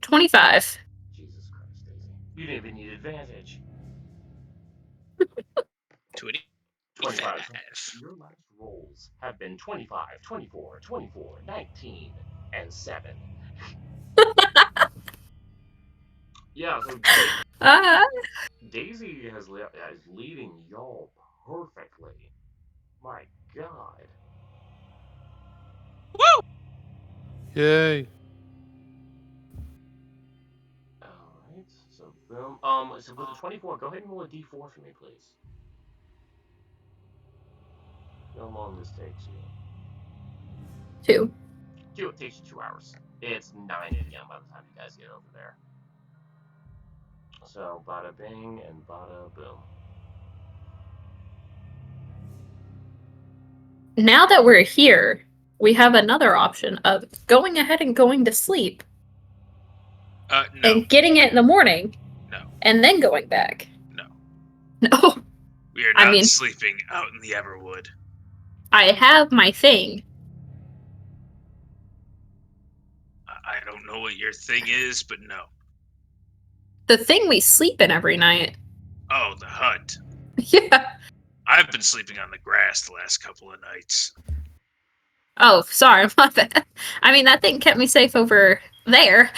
25. Jesus Christ, Daisy. You didn't even need advantage. 25. Your last rolls have been 25, 24, 24, 19, and 7. Yeah, so Daisy is leading y'all perfectly. My God. Yay. Alright, so boom. So with the 24, go ahead and roll a d4 for me, please. How long this takes you? 2. It takes you 2 hours. It's 9 p.m. by the time you guys get over there. So, bada bing and bada boom. Now that we're here, we have another option of going ahead and going to sleep No. and getting it in the morning. No. And then going back. No. No. We are not sleeping out in the Everwood. I have my thing. I don't know what your thing is, but no. The thing we sleep in every night. Oh, the hut. Yeah. I've been sleeping on the grass the last couple of nights. Oh, sorry, my bad. I mean, that thing kept me safe over there.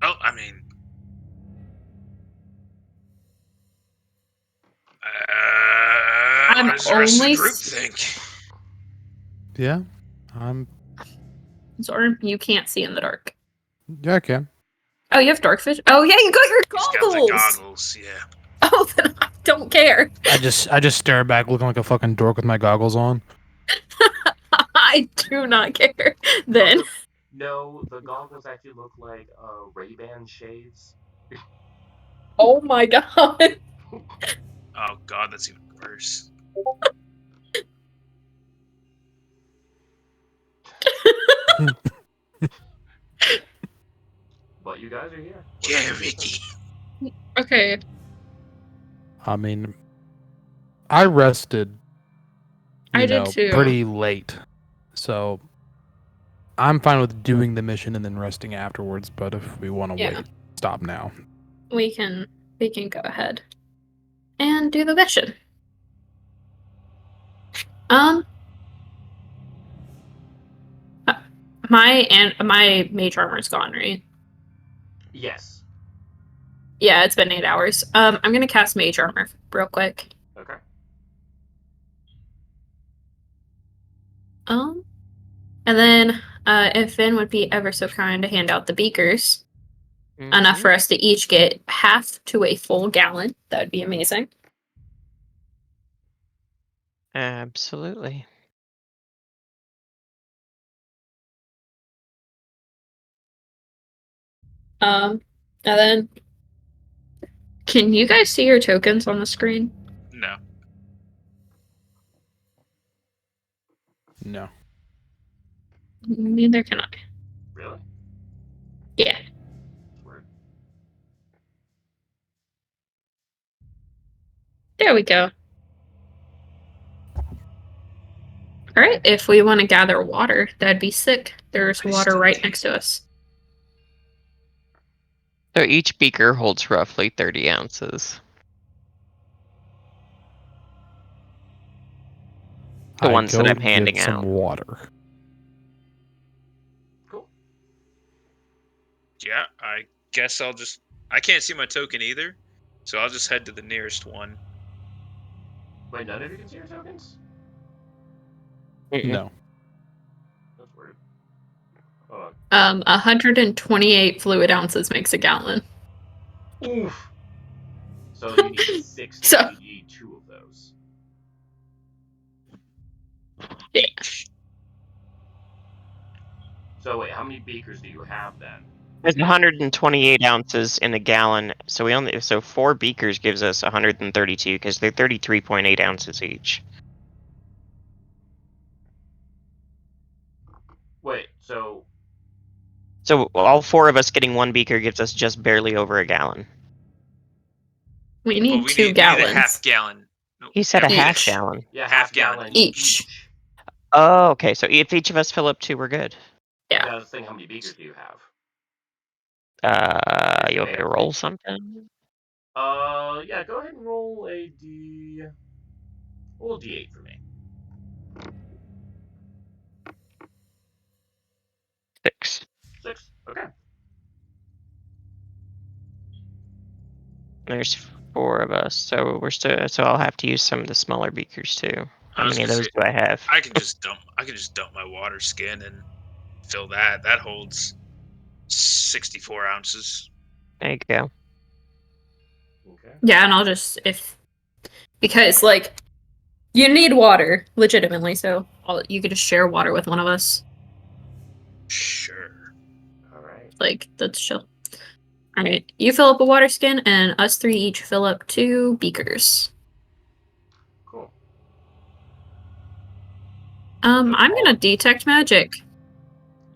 Well, I mean... what does the rest of the group think? Yeah, Zorn, you can't see in the dark. Yeah, I can. Oh, you have dark vision? Oh, yeah, you got your goggles! He's got the goggles, yeah. Oh, then I don't care. I just stare back looking like a fucking dork with my goggles on. I do not care, then. No, the goggles actually look like Ray-Ban shades. Oh my god. Oh god, that's even worse. But you guys are here. Yeah, Ricky. Okay. I mean, I rested. I did too. Pretty late, so I'm fine with doing the mission and then resting afterwards. But if we want to wait, stop now. We can go ahead and do the mission. My mage armor is gone, right? Yes. Yeah, it's been 8 hours. I'm gonna cast mage armor real quick. Okay. And then if Finn would be ever so kind to hand out the beakers, enough for us to each get half to a full gallon, that would be amazing. Absolutely. And then, can you guys see your tokens on the screen? No. No. Neither can I. Really? Yeah. Weird. There we go. Alright, if we want to gather water, that'd be sick. There's water right next to us. So each beaker holds roughly 30 ounces. The ones that I'm handing out. Some water. Cool. Yeah, I guess I'll just... I can't see my token either, so I'll just head to the nearest one. Wait, none of you can see your tokens? No. That's weird. Hold on. 128 fluid ounces makes a gallon. Oof. So you need 6 So- you need 2 of those. Yeah. So wait, how many beakers do you have then? There's 128 ounces in a gallon, so 4 beakers gives us 132 because they're 33.8 ounces each. Wait, so So all 4 of us getting 1 beaker gives us just barely over a gallon. We But need we 2 need a gallons. half gallon. No, He said a we need half Each. gallon. yeah, half gallon each. Oh, okay. So if each of us fill up 2, we're good. Yeah. Now, the thing, how many beakers do you have? You want me to roll something? Yeah, go ahead and roll a D8 for me. 6. 6. Okay. There's 4 of us, so so I'll have to use some of the smaller beakers too. How I was many of gonna those say, do I have? I can just dump my water skin and fill that. That holds 64 ounces. There you go. Okay. Yeah, and I'll just because like you need water legitimately, so you could just share water with one of us. Sure. All right. Like that's chill. All right, you fill up a water skin, and us 3 each fill up 2 beakers. Cool. I'm gonna detect magic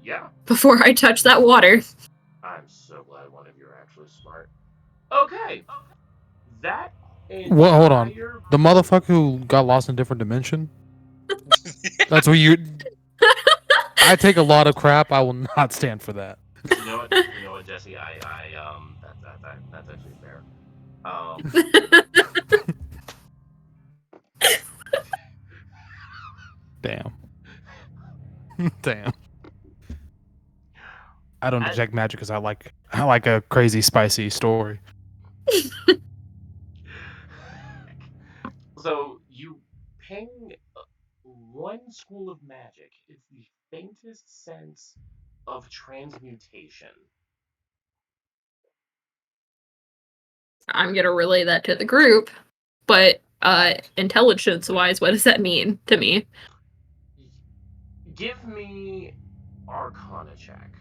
Yeah. before I touch that water. I'm so glad one of you are actually smart. Okay. That Well, hold on. entire The motherfucker who got lost in a different dimension? That's what you. I take a lot of crap. I will not stand for that. You know what, Jesse? That's actually fair. Damn. Damn. I don't detect magic because I like a crazy spicy story. So you ping one school of magic is the faintest sense of transmutation. I'm gonna relay that to the group, but intelligence-wise, what does that mean to me? Give me Arcana check.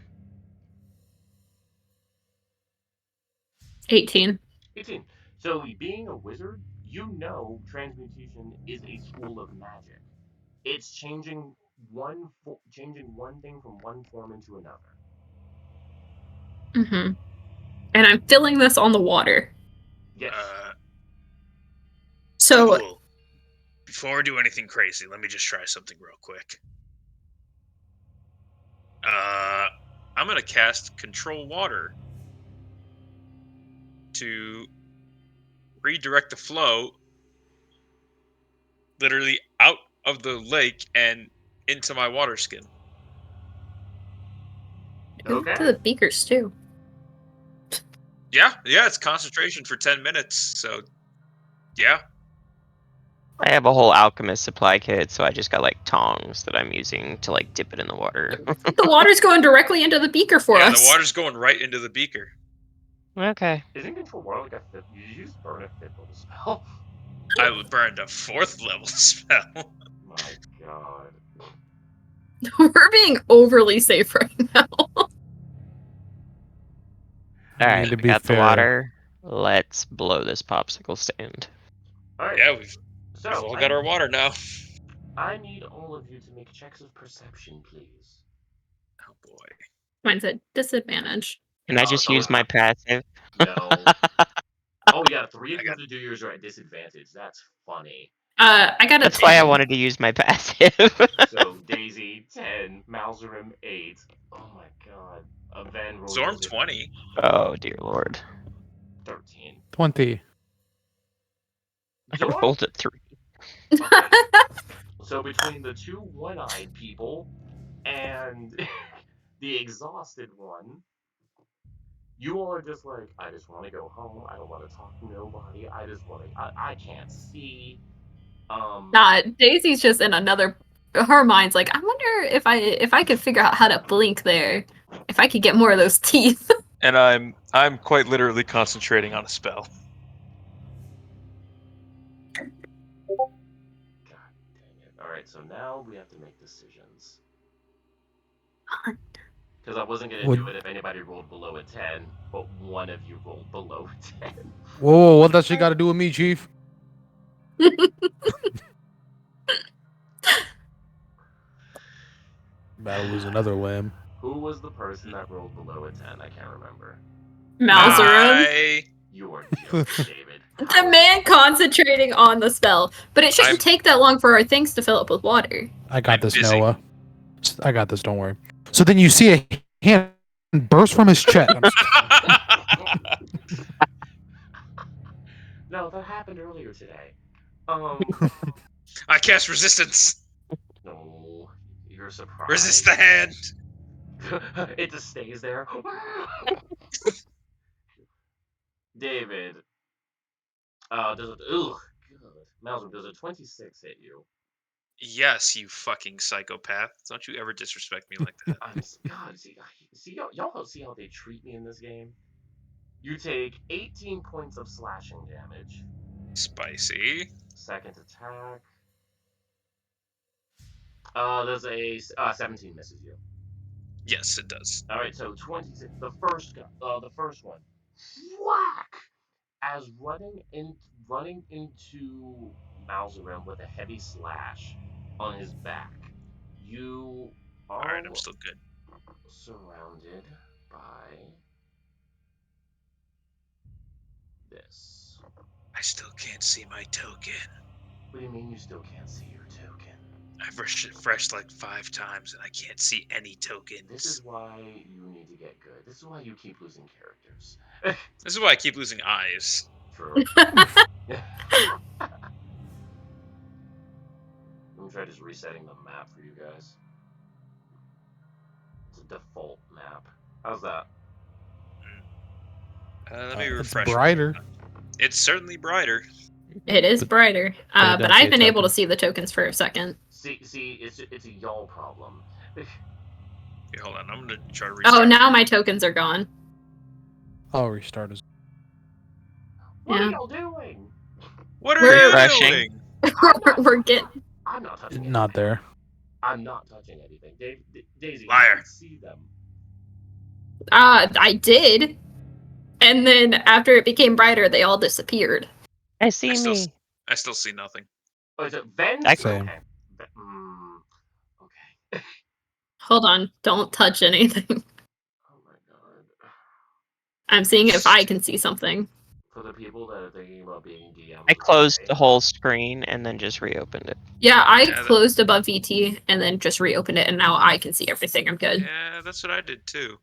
18. 18. So, being a wizard, you know transmutation is a school of magic. It's changing one thing from one form into another. Mm-hmm. And I'm filling this on the water. Yes. So Cool. Before we do anything crazy, let me just try something real quick. I'm gonna cast Control Water to redirect the flow literally out of the lake and into my water skin. Okay. to the beakers too. Yeah, it's concentration for 10 minutes, so yeah. I have a whole alchemist supply kit, so I just got like tongs that I'm using to like dip it in the water. The water's going directly into the beaker for us. The water's going right into the beaker. Okay. Isn't Control Water like a fifth? You just burn a fifth level spell. I would burn a 4th level spell. My god. We're being overly safe right now. Alright, to we be got the fair, water. Let's blow this popsicle stand. Alright. Yeah, we've So, all got our water now. I need all of you to make checks of perception, please. Oh boy. Mine's at disadvantage. Can I just use my passive? No. Oh yeah, 3 of you have to do yours are at disadvantage. That's funny. I got a That's 10. why I wanted to use my passive. So Daisy 10, Malzerim 8. Oh my god. Van roll Zorm yours at 20. Oh dear lord. 13. 20. I Zorm? rolled a 3. Okay. So between the 2 one-eyed people and the exhausted one, you all are just like, I just want to go home. I don't want to talk to nobody. I just want to. I can't see. Nah, Daisy's just in another. Her mind's like, I wonder if I could figure out how to blink there. If I could get more of those teeth. And I'm quite literally concentrating on a spell. God dang it! All right, so now we have to make decisions. Because I wasn't gonna Would- do it if anybody rolled below a 10, but one of you rolled below a 10. Whoa, what that shit got to do with me, Chief? About to lose another limb. Who was the person that rolled below a 10? I can't remember. Malzarum. You are joking, David. The man concentrating on the spell. But it shouldn't take that long for our things to fill up with water. I got this, Noah. I got this. Don't worry. So then you see a hand burst from his chest. No, that happened earlier today. I cast resistance. No, you're surprised. Resist the hand. It just stays there. David. Does it? Ugh. Malzarum, does a 26 hit you? Yes, you fucking psychopath. Don't you ever disrespect me like that. God, see y'all see how they treat me in this game? You take 18 points of slashing damage. Spicy. Second attack. There's a 17 misses you. Yes, it does. All right, so 26. The first one. Whack! As running into Malzarum with a heavy slash on his back. You are Alright, I'm still good. surrounded by this. I still can't see my token. What do you mean you still can't see your token? I've refreshed like 5 times and I can't see any tokens. This is why you need to get good. This is why you keep losing characters. This is why I keep losing eyes. True. I'm try just resetting the map for you guys. It's a default map. How's that? Let me It's refresh. brighter. It's certainly brighter. It is brighter. don't But see I've a been able to token. see the tokens for a second. See, it's a y'all problem. Okay, hold on. I'm gonna try to restart. Oh, now my tokens are gone. I'll restart as What Yeah. are y'all doing? What are We're- you Refreshing. doing? We're getting. I'm not touching anything. not there. I'm not touching anything. Daisy, Liar. you can see them. I did. And then after it became brighter, they all disappeared. I see me. I still see nothing. Oh, is it Ven? Same. Okay. Okay. Hold on. Don't touch anything. Oh my god. I'm seeing if I can see something. For the people that are thinking about being DMs, I closed the whole screen and then just reopened it. Yeah, I Yeah, that- closed above VT and then just reopened it, and now I can see everything. I'm good. Yeah, that's what I did too.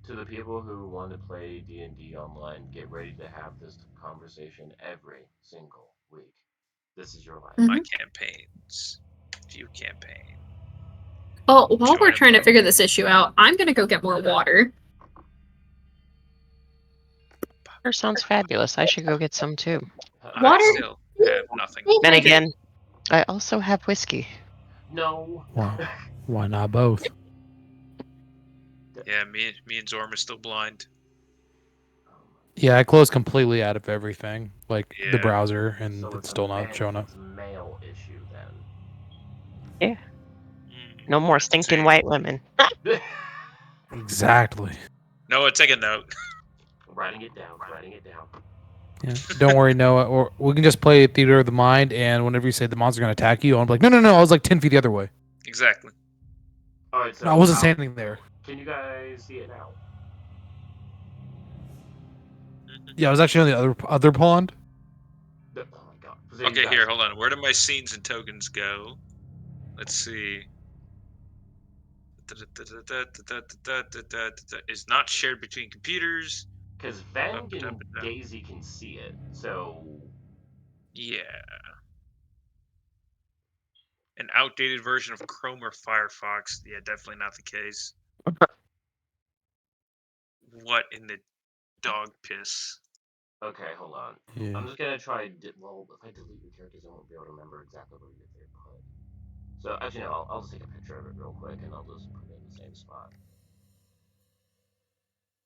To the people who want to play D&D online, get ready to have this conversation every single week. This is your life. My campaigns. View campaign. Well, while we're Join trying to up. figure this issue out, I'm gonna go get more water. Water sounds fabulous. I should go get some too. Water? I still have nothing. Then again, I also have whiskey. No. Why not both? Yeah, me and Zorm are still blind. Yeah, I closed completely out of everything, like the Yeah. browser, and So it's still not showing up. It's a male issue then. No more stinking white women. Exactly. Noah, take a note. Writing it down. Yeah. Don't worry, Noah. Or we can just play Theater of the Mind, and whenever you say the monster's gonna attack you, I'm like, no, I was like 10 feet the other way. Exactly. Alright, so No, I wasn't now- standing there. Can you guys see it now? Yeah, I was actually on the other pond. Oh my god. So you Okay, guys- here, hold on. Where do my scenes and tokens go? Let's see. Is not shared between computers. Because Ven and Daisy can see it, so Yeah. An outdated version of Chrome or Firefox. Yeah, definitely not the case. What in the dog piss? okay, hold on. Yeah. I'm just gonna try. Well, if I delete your characters, I won't be able to remember exactly where they put. So actually, no. I'll just take a picture of it real quick, and I'll just put it in the same spot.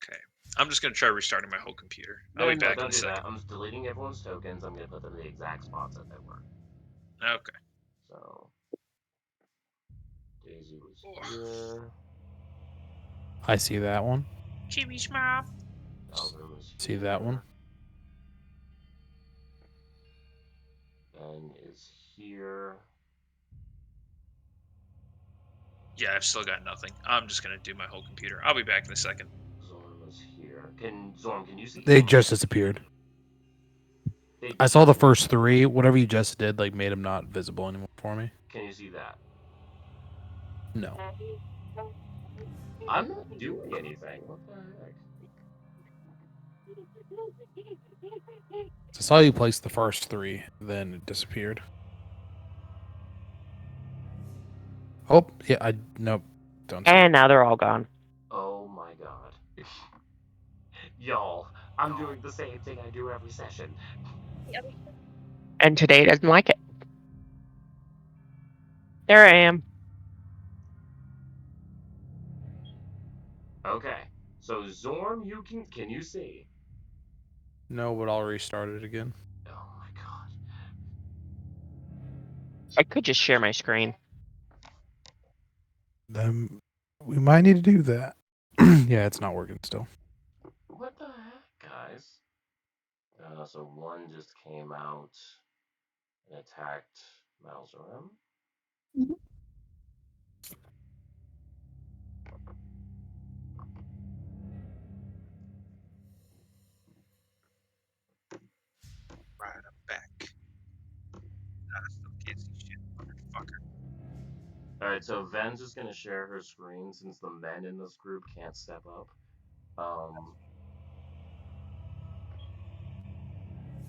Okay. I'm just gonna try restarting my whole computer. I'll be back in don't a do second. that. I'm just deleting everyone's tokens. I'm gonna put them in the exact spots that they were. Okay. So Daisy was here. I see that one. Jimmy Schmop. Malzrim is See that one. Ven is here. Yeah, I've still got nothing. I'm just gonna do my whole computer. I'll be back in a second. Zorm is here. Zorm, can you see? They just disappeared. I saw the first three. Whatever you just did, like, made them not visible anymore for me. Can you see that? No. I'm not doing anything. What the heck? I saw you place the first three, then it disappeared. Oh, yeah, nope. Don't see And now they're all gone. Oh my god. Y'all, I'm doing the same thing I do every session. And today doesn't like it. There I am. Okay, so Zorm, can you see? No, but I'll restart it again. Oh my god. I could just share my screen. Then we might need to do that. Yeah, it's not working still. What the heck, guys? So one just came out and attacked Malzrim. Right, I'm back. I still can't see shit, motherfucker. Alright, so Ven's just gonna share her screen since the men in this group can't step up.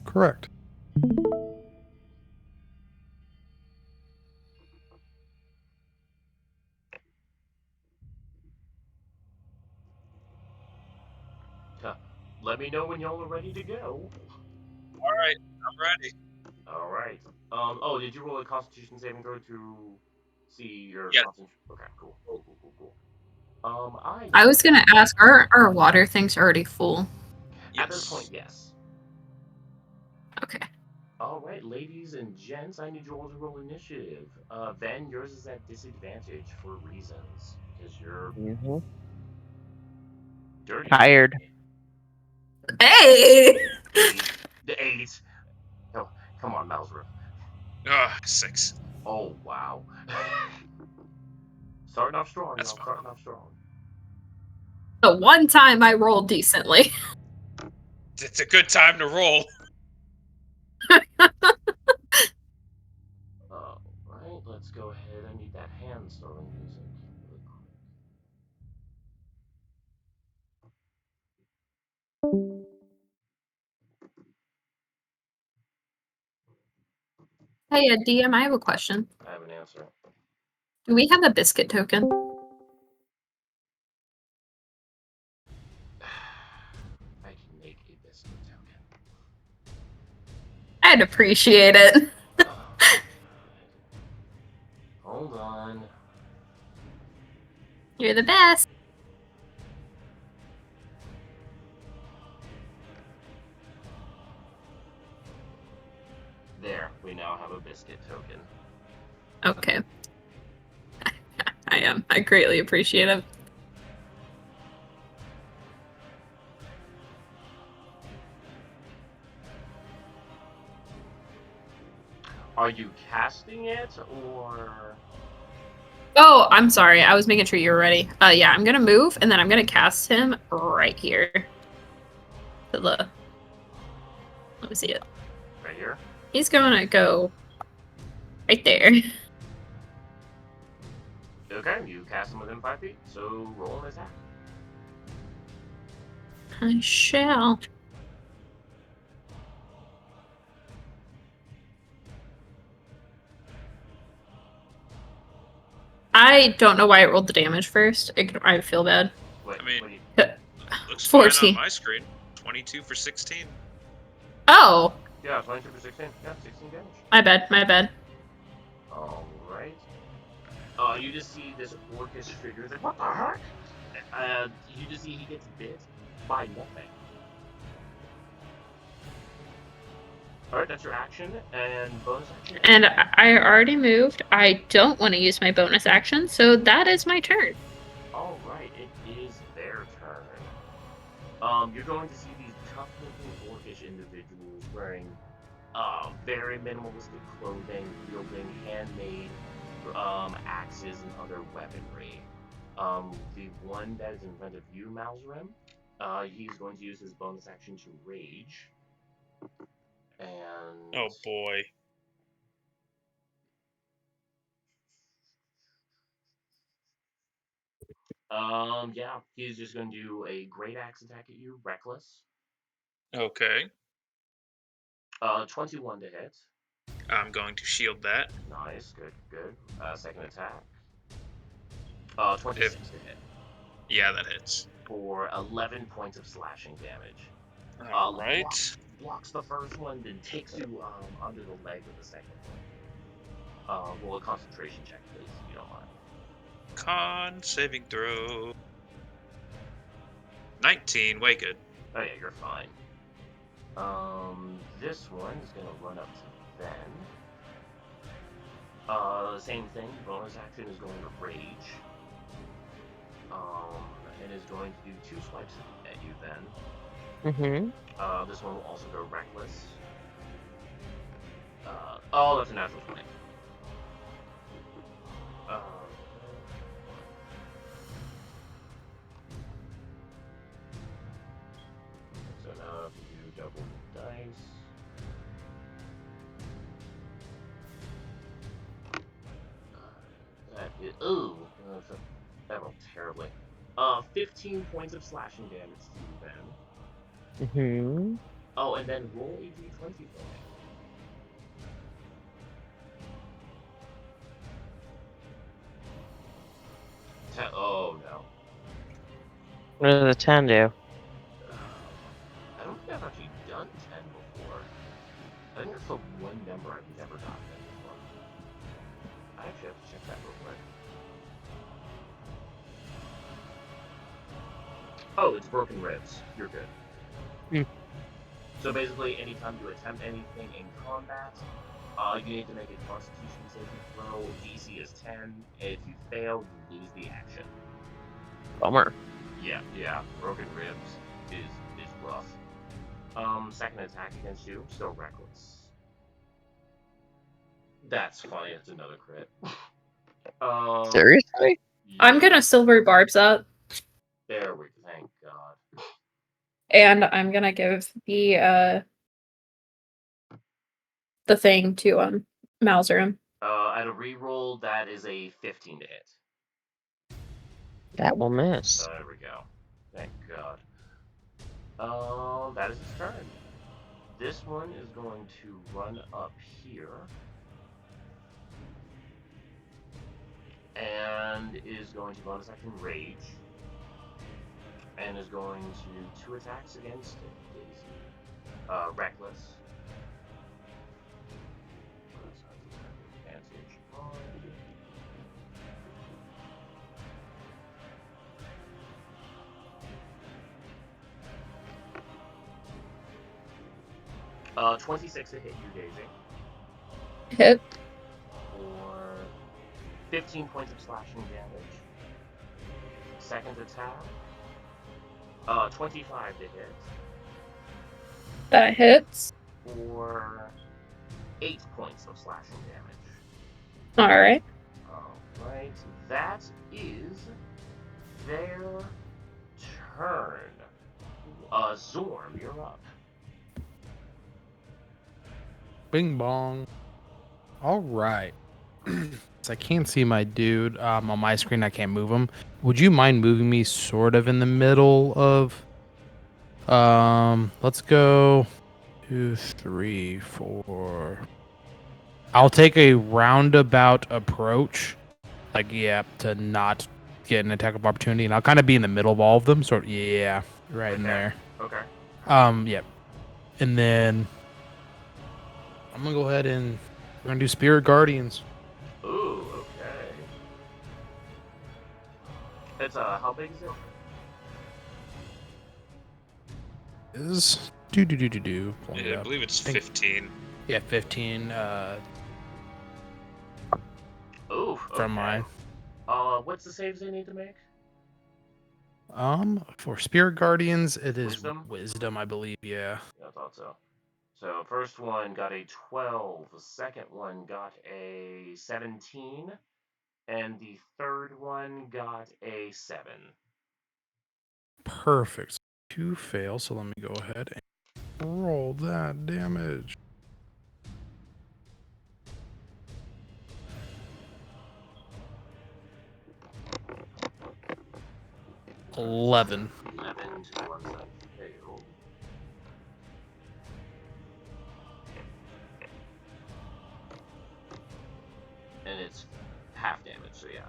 Correct. Let me know when y'all are ready to go. Alright, I'm ready. Alright. Oh, did you roll a Constitution saving throw to see your concentration? Okay, cool. I was gonna ask, are our water things already full? At this point, yes. Okay. Alright, ladies and gents, I need you all to roll initiative. Ven, yours is at disadvantage for reasons. Because you're dirty. Tired. Hey! The 8. Oh, come on, Malzrim. 6. Oh, wow. Starting off strong, That's y'all. Starting off strong. The one time I rolled decently. It's a good time to roll. Alright, let's go ahead. I need that hand starting music. Really Hey, DM, I have a question. quick. I have an answer. Do we have a biscuit token? I can make a biscuit token. I'd appreciate it. Hold on. You're the best. There, we now have a biscuit token. Okay. I am. I greatly appreciate it. Are you casting it, or...? Oh, I'm sorry. I was making sure you were ready. Yeah, I'm gonna move, and then I'm gonna cast him right here. To the... Let me see it. Right here? He's gonna go right there. Okay, you cast him within 5 feet, so roll an attack. I shall. I don't know why it rolled the damage first. I feel bad. Wait, I mean, looks 14. fine on my screen. 22 for 16. Oh, yeah, 22 for 16. Yeah, 16 damage. my bad. My bad. Alright. You just see this orcish figure. Like, what the heck? You just see he gets bit by nothing. Alright, that's your action, and bonus action. And I already moved. I don't want to use my bonus action, so that is my turn. Alright, it is You're going to see these tough-looking orcish individuals wearing very minimalistic clothing, wielding handmade axes and other weaponry. The one that is in front of you, Malzrim, he's going to use his bonus action to rage. And Oh boy. yeah, he's just going to do a great axe attack at you, reckless. Okay. 21 to hit. I'm going to shield that. Nice, good. Second attack. 26 to hit. Yeah, that hits. For 11 points of slashing damage. Alright. Blocks the first one, then takes you under the leg with the second one. Roll a concentration check, please, if you don't mind. Con saving throw. 19, way good. Oh yeah, you're fine. This one is gonna run up to Ben. Same thing, bonus action is going to rage. And is going to do 2 swipes at you, Ben. Mm-hmm. This one will also go reckless. Oh, that's a natural 20. So now if you do double dice. That is, ooh, that rolled terribly. 15 points of slashing damage to you, Ben. Mm-hmm. Oh, and then roll a d20 for me. Oh no. What does the 10 do? I don't think I've actually done 10 before. I think there's the one number I've never gotten before. I actually have to check that real quick. Oh, it's broken ribs. You're good. So basically, anytime you attempt anything in combat, you need to make a Constitution saving throw. DC is 10. If you fail, you lose the action. Bummer. Yeah. Broken ribs is rough. Second attack against you, still reckless. That's funny. It's another crit. Seriously? Yeah. I'm gonna silver barbs up, There we go. Thank God. and I'm gonna give the thing to Malzrim. At a reroll, that is a 15 to hit. That will miss. There we go. Thank God. That is its turn. This one is going to run up here. And is going to bonus action rage. And is going to 2 attacks against Daisy. Reckless. Advantage on. 26 to hit you, Daisy. Hit. For 15 points of slashing damage. Second attack. 25 to hit. That hits. For 8 points of slashing damage. Alright. Alright, that is their turn. Zorm, you're up. Bing bong. All right. So I can't see my dude on my screen. I can't move him. Would you mind moving me sort of in the middle of? Let's go 2, 3, 4. I'll take a roundabout approach, like to not get an attack of opportunity, and I'll kind of be in the middle of all of them. Sort of, right in there. Okay. Yep. And then I'm gonna go ahead and we're gonna do Spirit Guardians. Ooh, okay. It's how big is it? Is pulling it I up. believe it's 15. Yeah, 15. Ooh. From okay. mine. What's the saves they need to make? For Spirit Guardians, it is Wisdom? wisdom, I believe. Yeah. Yeah, I thought so. So first one got a 12, the second one got a 17, and the third one got a 7. Perfect. 2 fail. So let me go ahead and roll that damage. $11. 11 to the ones that failed. And it's half damage, so yeah.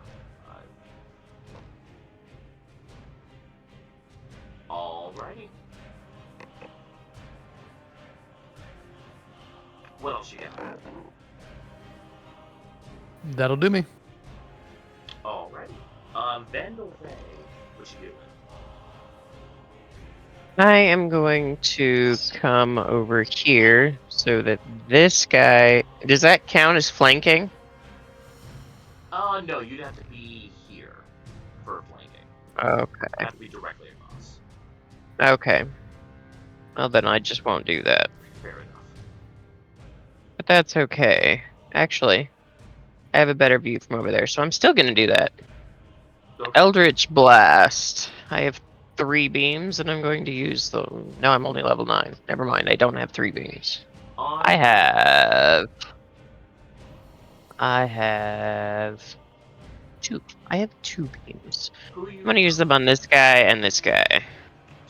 Alrighty. What else you got? That'll do me. Alrighty. Vandal Ray, what you doing? I am going to come over here so that this guy. Does that count as flanking? No, you'd have to be here for flanking. Okay. You'd have to be directly across. Okay. Well, then I just won't do that. Fair enough. But that's okay. Actually, I have a better view from over there, so I'm still going to do that. Okay. Eldritch Blast. I have 3 beams, and I'm going to use the. No, I'm only level 9. Never mind, I don't have 3 beams. I have 2. I have 2 beams. I'm going to use them on this guy and this guy.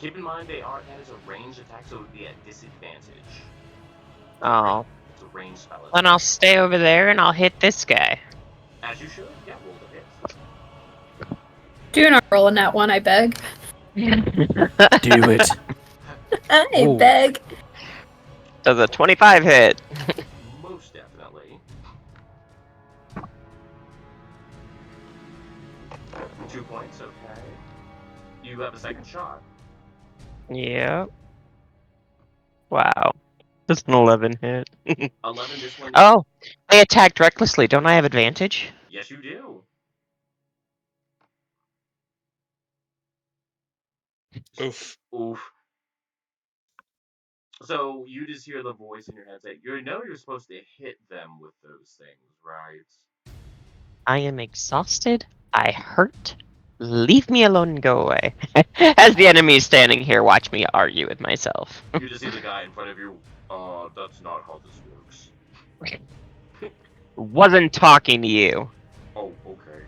Keep in mind that is a ranged attack, so it would be at disadvantage. Oh. It's a ranged spell. Then I'll stay over there and I'll hit this guy. As you should. Yeah, roll the hit. Do not roll in that one, I beg. Do it. I beg. Does a 25 hit? Most definitely. 2 points, okay. You have a second shot. Yep. Wow. That's an 11 hit. 11, this one. Oh, I attacked recklessly. Don't I have advantage? Yes, you do. Oof. Oof. So you just hear the voice in your head say, "You know you're supposed to hit them with those things, right?" I am exhausted. I hurt. Leave me alone and go away. As the enemy is standing here, watch me argue with myself. You just see the guy in front of you. That's not how this works. Wasn't talking to you. Oh, okay.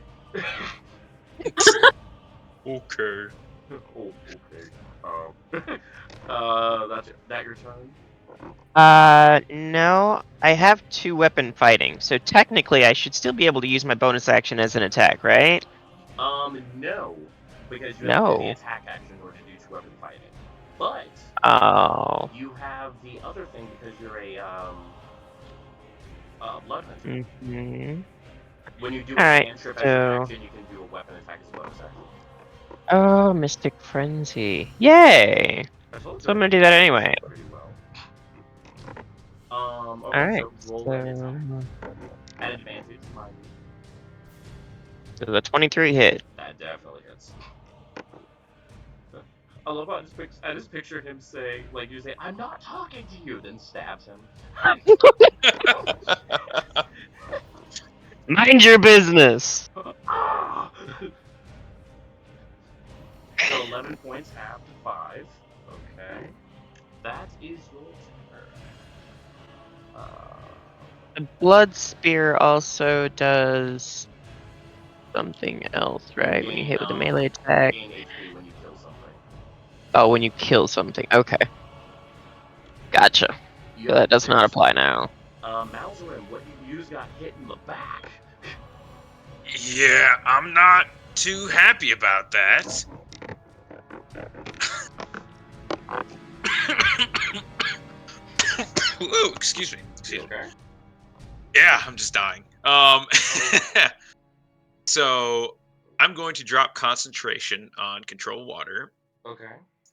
Okay. Oh, okay. That's that your turn? No. I have 2 weapon fighting, so technically I should still be able to use my bonus action as an attack, right? No. Because you No. have to do the attack action in order to do 2 weapon fighting. But Oh. you have the other thing because you're a blood hunter. Mm-hmm. When you do a Alright, cantrip as an action, you can do a weapon attack as a bonus action. Oh, Mystic Frenzy. Yay! So I'm gonna do that anyway. Pretty well. Okay, Alright. so roll that attack. At advantage, mind you. So the 23 hit. That definitely hits. I love how I just picture him saying, like, you say, "I'm not talking to you," then stabs him. Mind your business! So 11 points half to 5. Okay. That is your turn. The Blood Spear also does something else, right? When you hit with a melee attack. Gain HP when you kill something. Oh, when you kill something. Okay. Gotcha. So that does not apply now. Malzorin, what you used got hit in the back. Yeah, I'm not too happy about that. Whoa, excuse me. Okay. Yeah, I'm just dying. So I'm going to drop concentration on Control Water. Okay.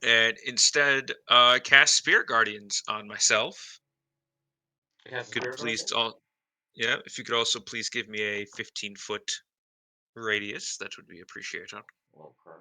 And instead cast Spirit Guardians on myself. Could please yeah, if you could also please give me a 15-foot radius, that would be appreciated. Okay.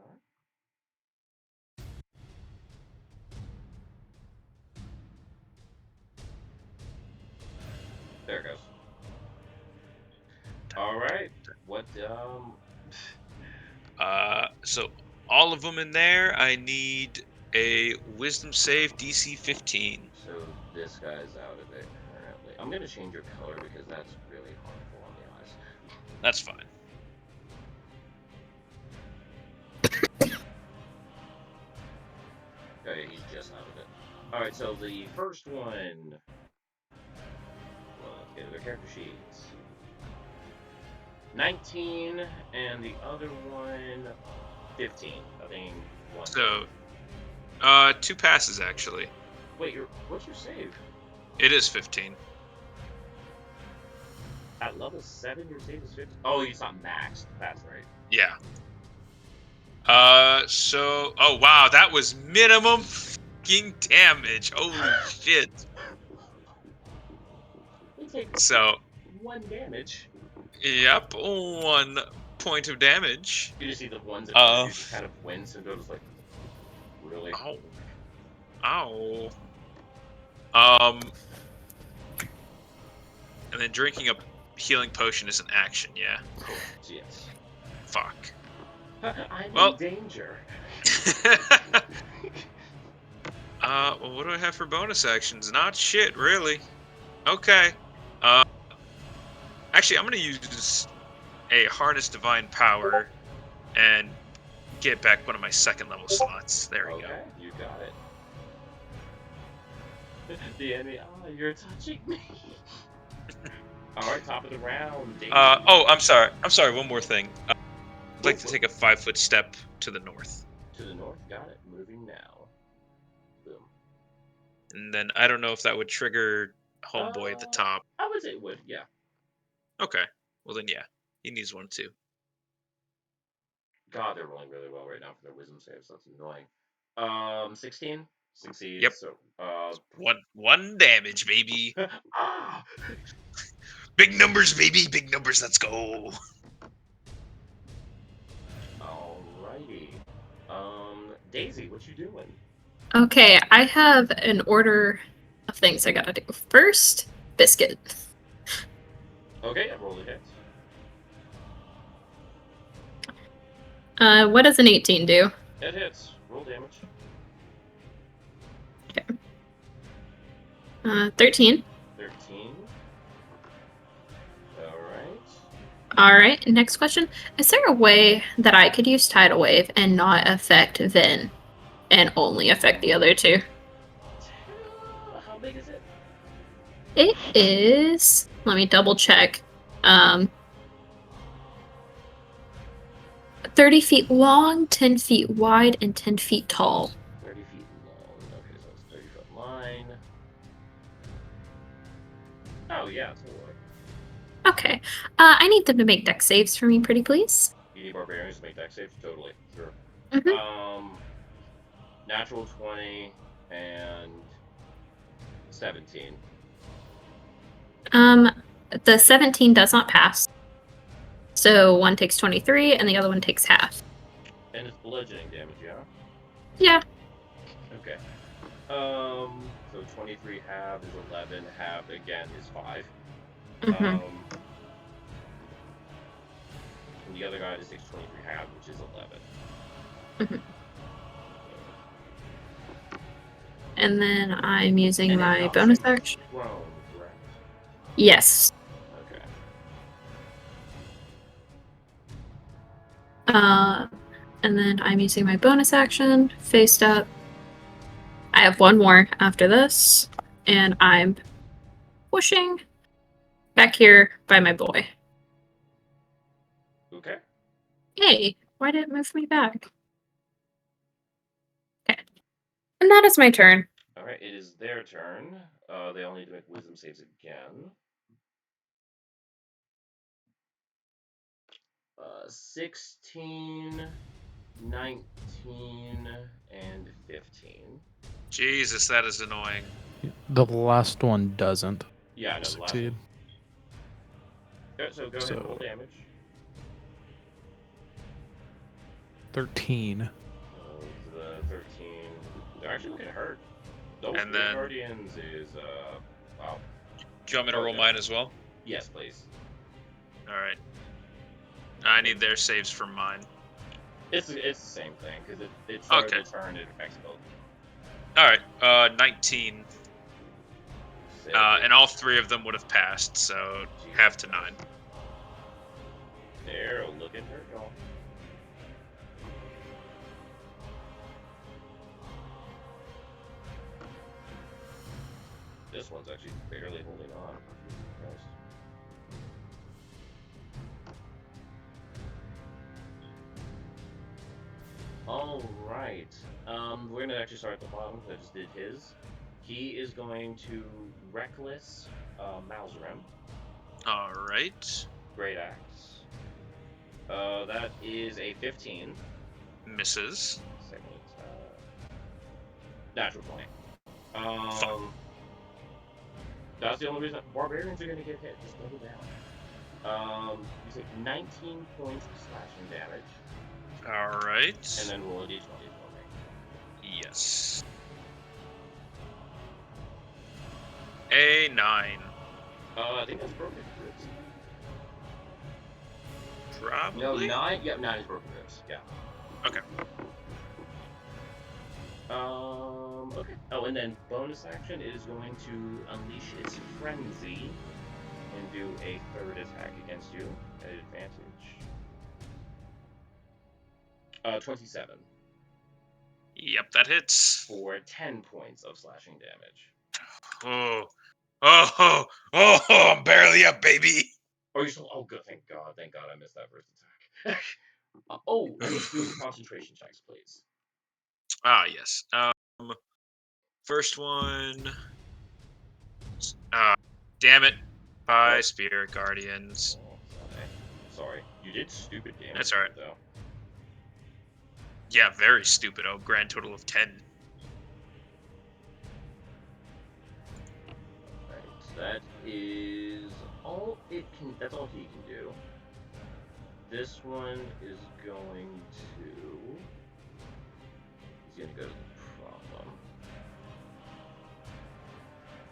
So all of them in there, I need a wisdom save DC 15. So this guy's out of it currently. I'm gonna change your color because that's really harmful on the eyes. That's fine. Okay, he's just out of it. Alright, so the first one. Well, let's get to their character sheets. 19, and the other one, 15. I think one. So, 2 passes actually. Wait, what's your save? It is 15. At level 7, your save is 15? Oh, it's not maxed. That's right. Yeah. Oh wow, that was minimum fucking damage. Holy shit. We take So, 1 damage. yep, 1 point of damage. You just see the ones that just kind of wince and goes like, really? Ow. Ow. And then drinking a healing potion is an action, yeah. Cool. Yes. Fuck. I'm Well- in danger. Well, what do I have for bonus actions? Not shit, really. Okay. Actually, I'm gonna use a Harness Divine Power and get back one of my 2nd level slots. There we go. Okay, you got it. The enemy, you're touching me. Alright, top of the round. Daisy. Oh, I'm sorry. One more thing. I'd like to take a 5-foot step to the north. To the north, got it. Moving now. Boom. And then I don't know if that would trigger Homeboy at the top. I would say it would, yeah. Okay. Well then, yeah. He needs one too. God, they're rolling really well right now for their wisdom saves. That's annoying. 16 succeeds. Yep. So, One damage, baby. ah! Big numbers, baby. Big numbers. Let's go. Alrighty. Daisy, what you doing? Okay, I have an order of things I gotta do. First, biscuit. Okay, I rolled a hit. What does an 18 do? It hits. Roll damage. 13. 13. Alright. Alright, next question. Is there a way that I could use Tidal Wave and not affect Vin? And only affect the other two? How big is it? It is... Let me double check. 30 feet long, 10 feet wide, and 10 feet tall. 30 feet long. Okay, so it's 30-foot line. Oh, yeah, totally. Okay. I need them to make deck saves for me, pretty please. You need barbarians to make deck saves? Totally. Sure. Mhm. Natural 20 and 17. The 17 does not pass. So one takes 23 and the other one takes half. And it's bludgeoning damage, yeah? Yeah. Okay. So 23 half is 11, half again is 5. Mhm. And the other guy just takes 23 half, which is 11. Mhm. And then I'm using And my it's bonus also action. Prone, correct? Yes. Okay. And then I'm using my bonus action, faced up. I have one more after this, and I'm pushing back here by my boy. Okay. Hey, why did it move me back? Okay. And that is my turn. Alright, it is their turn. They all need to make wisdom saves again. 16, 19, and 15. Jesus, that is annoying. The last one doesn't Yeah, I know the last succeed. one. Yeah, so go ahead and roll damage. 13. The 13. They're actually looking hurt. Those And then- Guardians is, wow. Do you want me to roll Okay. mine as well? Yes, please. Alright. I need their saves from mine. It's the same thing because it started Okay. the turn. It affects both. All right. 19. Save. And all 3 of them would have passed, so half to 9. There, look at her go. This one's actually barely holding on. Christ. All right. We're gonna actually start at the bottom. I just did his. He is going to reckless Malzrem. All right. Great axe. That is a 15. Misses. Second natural 20. That's the only reason barbarians are gonna get hit. Just double down. You take 19 points of slashing damage. All right. And then roll a d20 for me. Yes. A 9. I think that's broken ribs. Probably. No, 9. Yep, 9 is broken ribs. Yeah. Okay. Okay. Oh, and then bonus action is going to unleash its frenzy and do a third attack against you at advantage. 27. Yep, that hits. For 10 points of slashing damage. Oh, I'm barely up, baby. Oh, you're still. Oh, good. Thank God I missed that first attack. I need to do concentration checks, please. Ah, yes. First one. Damn it. By Spirit Guardians. Oh, sorry. You did stupid damage. That's alright. Though. Yeah, very stupid. Oh, grand total of 10. Right, that is all it can. That's all he can do. This one is going to. He's gonna go to the problem.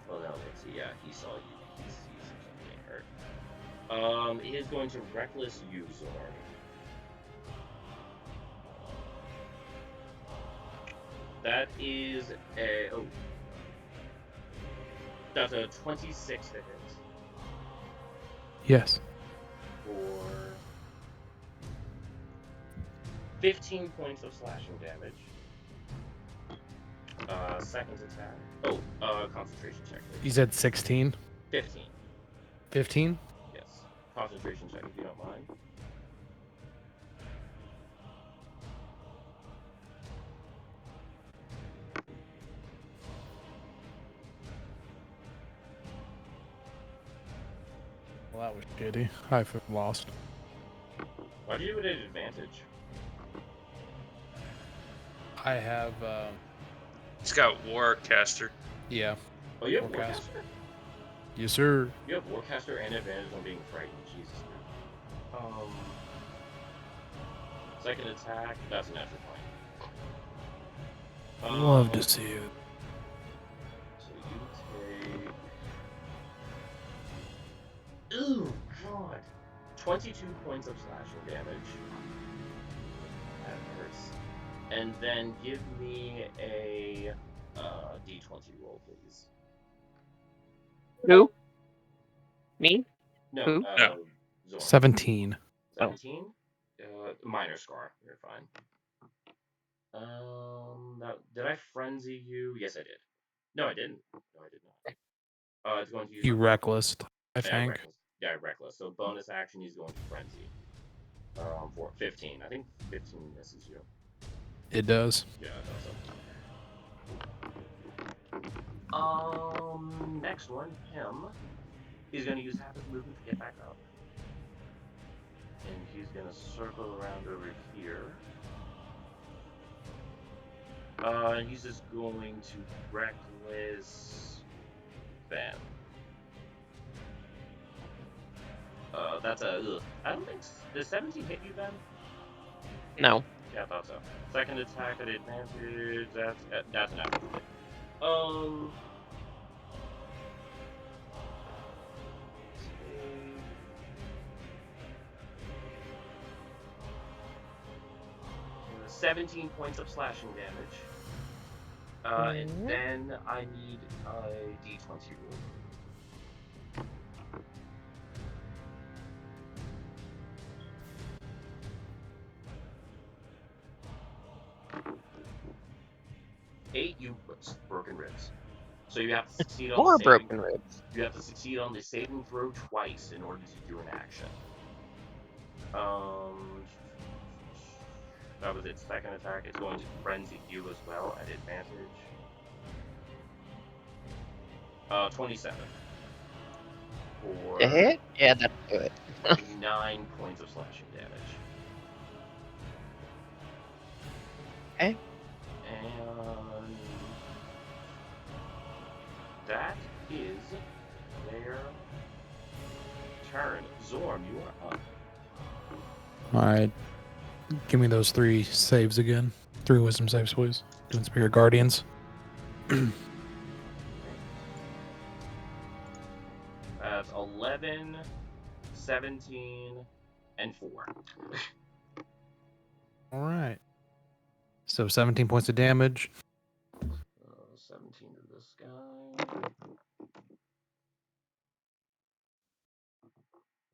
Well, now let's see. Yeah, he saw you. He sees something hurt. He is going to reckless you, Zorn. That is a that's a 26 to hit. Yes. For 15 points of slashing damage. Second attack. Concentration check. Please. You said 16? 15. 15? Yes. Concentration check if you don't mind. Well, that was shitty. I lost. Why do you have an advantage? I have, He's got Warcaster. yeah. Oh, you have Warcaster. Warcaster? Yes, sir. You have Warcaster and advantage on being frightened. Jesus, man. Second attack, that's a natural 20. Love to see it. So you take... Ooh, God. 22 points of slashing damage. That hurts. And then give me a d20 roll, please. Who? Me? No, Who? No. Zorn. 17. 17? Minor scar. You're fine. Did I frenzy you? Yes, I did. No, I didn't. No, I did not. It's going to use... You reckless, I think. Reckless. Yeah, reckless. So bonus action, he's going to frenzy. For 15. I think 15 misses you. It does. Yeah, I thought so. Next one, him. He's going to use half his movement to get back up. And he's going to circle around over here. And he's just going to reckless Ben. That's a. I don't think. Does 17 hit you, Ben? No. Yeah, I thought so. Second attack at advantage. That's an natural hit. 17 points of slashing damage. And then I need a d20 roll. Eight, you broken ribs. So you have to succeed on More the saving. broken ribs. You have to succeed on the saving throw twice in order to do an action. That was its second attack. It's going to frenzy you as well at advantage. 27. For To hit? Yeah, that'll do it. 9 points of slashing damage. Okay. And that is their turn. Zorm, you are up. Alright. Give me those 3 saves again. 3 wisdom saves, please. Doing Spirit Guardians. That's 11, 17, and 4. Alright. So 17 points of damage. 17 to this guy.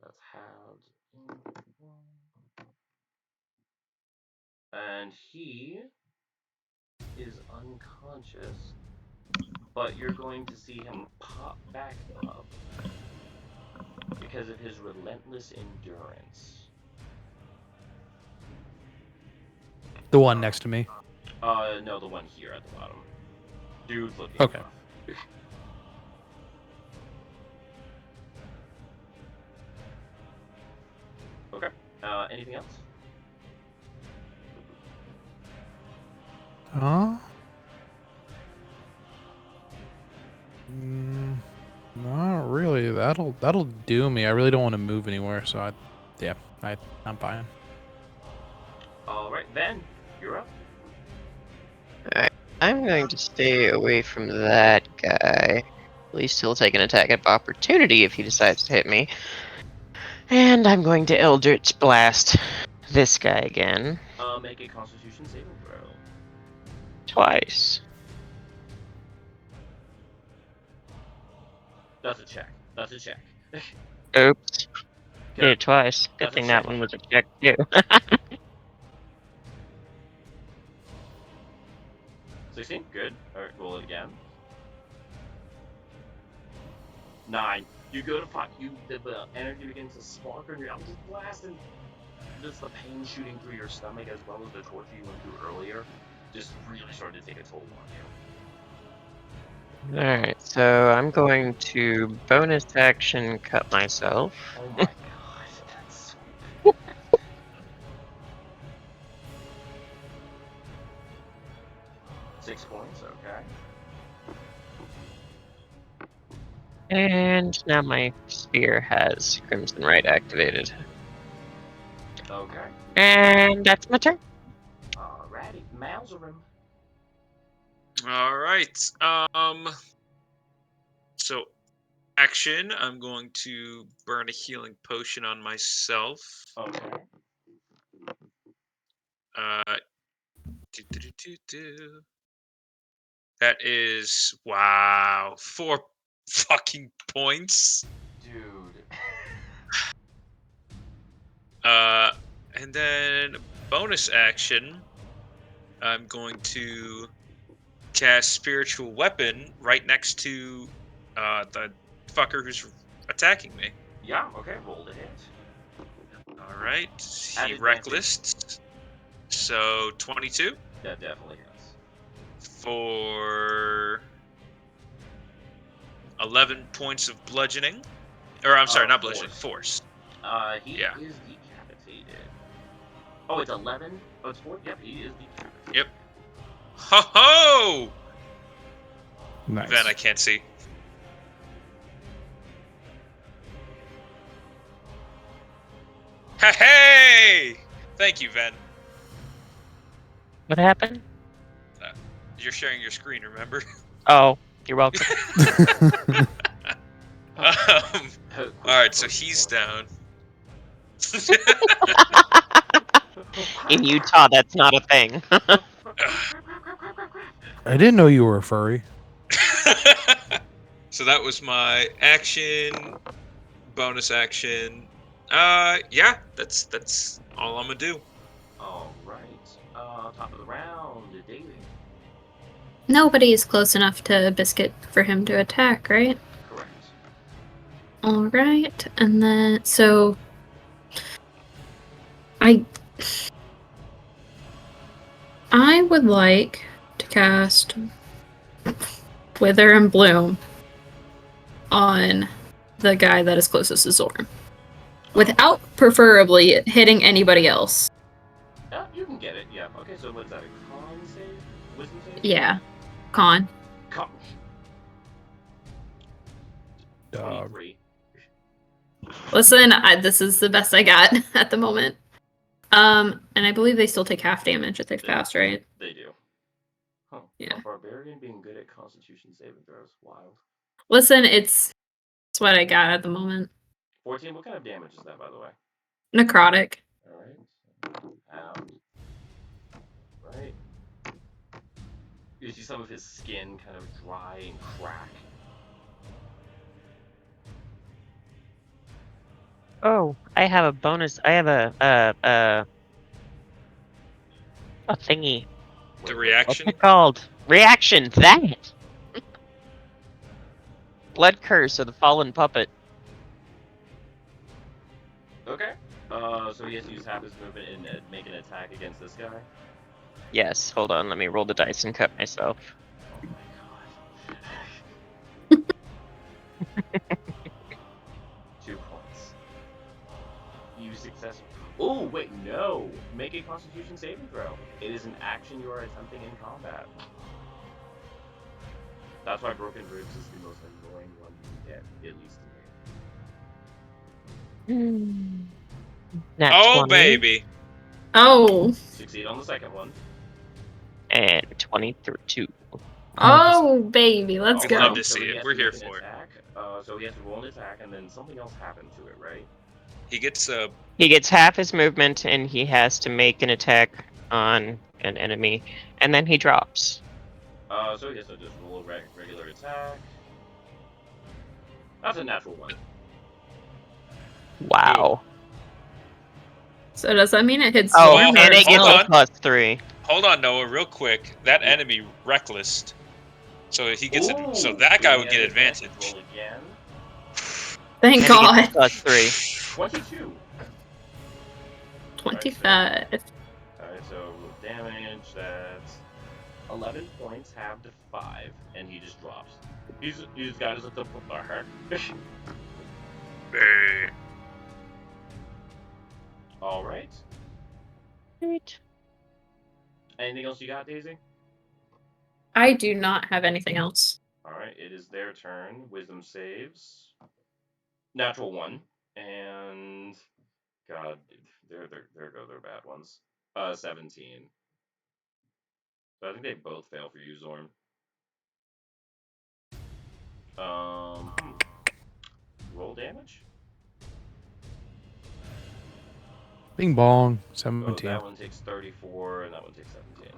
That's halved. And he is unconscious, but you're going to see him pop back up because of his relentless endurance. The one next to me. No, the one here at the bottom. Dude's looking Okay. rough. Okay. Anything else? Huh? Not really. That'll do me. I really don't want to move anywhere, so I'm fine. All right, Ben, you're up. Alright. I'm going to stay away from that guy. At least he'll take an attack of opportunity if he decides to hit me. And I'm going to Eldritch Blast this guy again. Make a Constitution saving throw. Twice. That's a check. That's a check. Oops. Did Okay. it twice. Good That's a thing that check. one was a check too. 16? Good. Alright, roll it again. 9. You go to fight, the energy begins to spark on your arms, just blasting. Just the pain shooting through your stomach as well as the torture you went through earlier just really started to take a toll on you. Alright, so I'm going to bonus action cut myself. Oh my god, that's so 6 points, okay. And now my spear has Crimson Right activated. Okay. And that's my turn. Alrighty, Malzarim. All right. So action. I'm going to burn a healing potion on myself. Okay. That is 4 fucking points. Dude. And then bonus action, I'm going to cast Spiritual Weapon right next to the fucker who's attacking me. Yeah, okay, roll the hit. All right, At he advantage. reckless. So 22 That definitely hits. for 11 points of bludgeoning. Or I'm sorry, not bludgeoning, force. He Yeah. is decapitated. Oh, it's 11? Oh, it's 4? Yep, he is decapitated. Yep. Ho ho! Nice. Then I can't see. Hey! Thank you, Ven. What happened? You're sharing your screen, remember? Oh, you're welcome. Alright, so he's down. In Utah, that's not a thing. I didn't know you were a furry. So that was my action, bonus action. Yeah, that's all I'm gonna do. All right. Top of the round, Daisy. Nobody is close enough to Biscuit for him to attack, right? Correct. All right, and then so I would like to cast Wither and Bloom on the guy that is closest to Zorn, without preferably hitting anybody else. Yeah, you can get it. Yeah. Okay. So what's that? A con save? Wisdom save? Yeah, con. Con. Dog. 23. Listen, this is the best I got at the moment. And I believe they still take half damage if they've passed, right? They do. Huh. Yeah. A barbarian being good at Constitution saving throws. Wild. Listen, it's what I got at the moment. 14. What kind of damage is that, by the way? Necrotic. All right. Right. You see some of his skin kind of dry and crack. Oh, I have a bonus. I have a thingy. The What's reaction. it called? Reaction. That. Blood Curse of the Fallen Puppet. Okay. So he has to use half his movement and make an attack against this guy. Yes. Hold on. Let me roll the dice and cut myself. Oh my god. 2 points. You successfully. Oh wait, no! Make a Constitution saving throw. It is an action you are attempting in combat. That's why Broken Ribs is the most annoying one you can get, at least to me. Nat Oh 20 baby. Oh. Succeed on the second one. And 22. Oh, baby, let's I'd go. love to So see he it. has We're to here make an for it. attack. So he has to roll an attack, and then something else happened to it, right? He gets He gets half his movement, and he has to make an attack on an enemy, and then he drops. So he has to just roll a regular attack. That's a natural one. Wow. So does that mean it hits Oh, Zorn and or it gets Hold a on. plus 3. Hold on, Noah, real quick. That enemy reckless. So he gets it. So Ooh, that guy he would has get advantage. Roll again. Thank And he God. gets a plus 3. 22. 25. Alright, so damage, that's 11 points, halved to 5, and he just drops. He's got his little bar. Alright. Anything else you got, Daisy? I do not have anything else. Alright, it is their turn. Wisdom saves. Natural 1. And God, there go their bad ones. 17. So I think they both fail for you, Zorn. Roll damage? Bing bong. So 17. that one takes 34, and that one takes 17.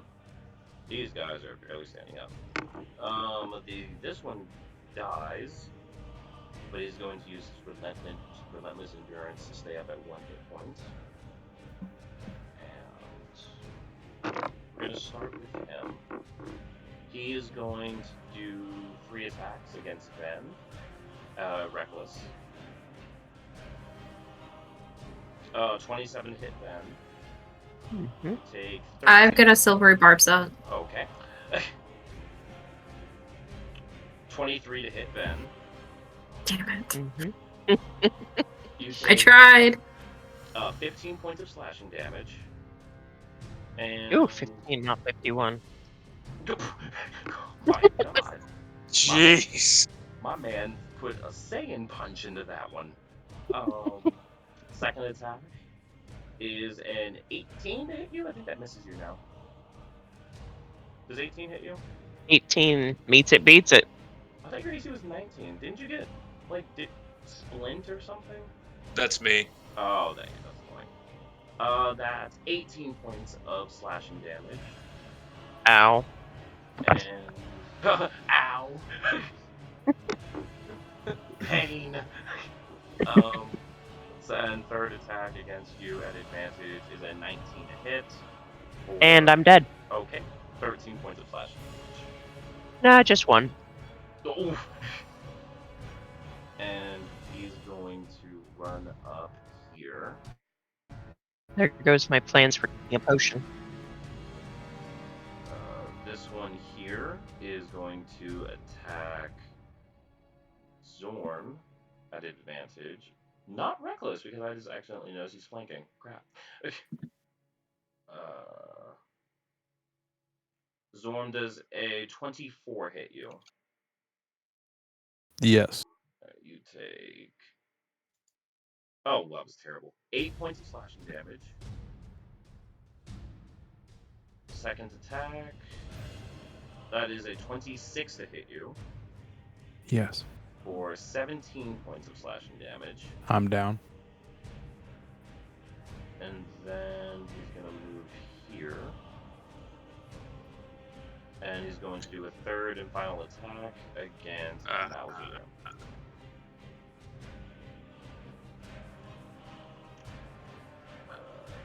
These guys are barely standing up. This one dies, but he's going to use his relentless endurance to stay up at 1 hit point. And we're going to start with him. He is going to do 3 attacks against Ben. Reckless. 27 hit Ben. Mm-hmm. Take 13. I've got a silvery barbs out. Okay. 23 to hit Ben. Damn it. Mm-hmm. You I take, tried. 15 points of slashing damage. And Ooh, 15, not 51. My God. Jeez. My man put a Saiyan punch into that one. Second attack is an 18 to hit you? I think that misses you now. Does 18 hit you? 18 meets it, beats it. I thought your AC was 19. Didn't you get, like, splint or something? That's me. Oh, dang it. That's annoying. That's 18 points of slashing damage. Ow. And ow, pain. And third attack against you at advantage is a 19 to hit. And I'm dead. Okay, 13 points of slashing damage. Nah, just one. Oh. And he's going to run up here. There goes my plans for getting a potion. This one here is going to attack Zorn at advantage. Not reckless, because I just accidentally noticed he's flanking. Crap. Zorn, does a 24 hit you? Yes. You take... Oh, that was terrible. 8 points of slashing damage. Second attack. That is a 26 to hit you. Yes. For 17 points of slashing damage. I'm down. And then he's going to move here. And he's going to do a third and final attack against Malzahar.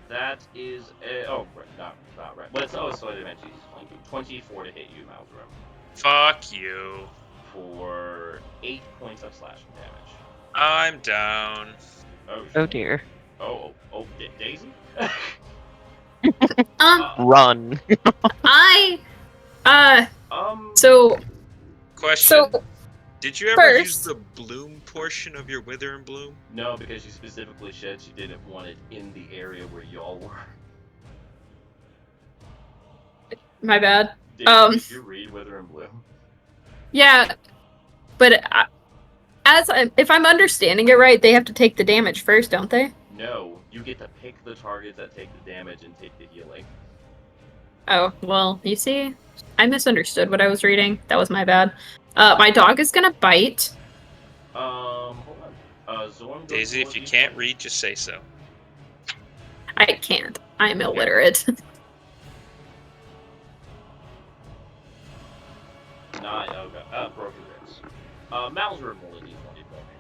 That is a... Oh, not right. But it's... Oh, so I meant he's flanking. 24 to hit you, Malzahar. Fuck you. For 8 points of slashing damage. I'm down. Oh dear. Oh, Daisy? Run. So. Question. So. Did you ever use the bloom portion of your Wither and Bloom? No, because she specifically said she didn't want it in the area where y'all were. My bad. Did you read Wither and Bloom? Yeah, but if I'm understanding it right, they have to take the damage first, don't they? No, you get to pick the targets that take the damage and take the healing. Oh, well, you see, I misunderstood what I was reading. That was my bad. My dog is gonna bite. Hold on. Zorn, Daisy, if you can't read, just say so. I can't. I'm illiterate. Broken ribs. Malzahar rolled a d20 for me.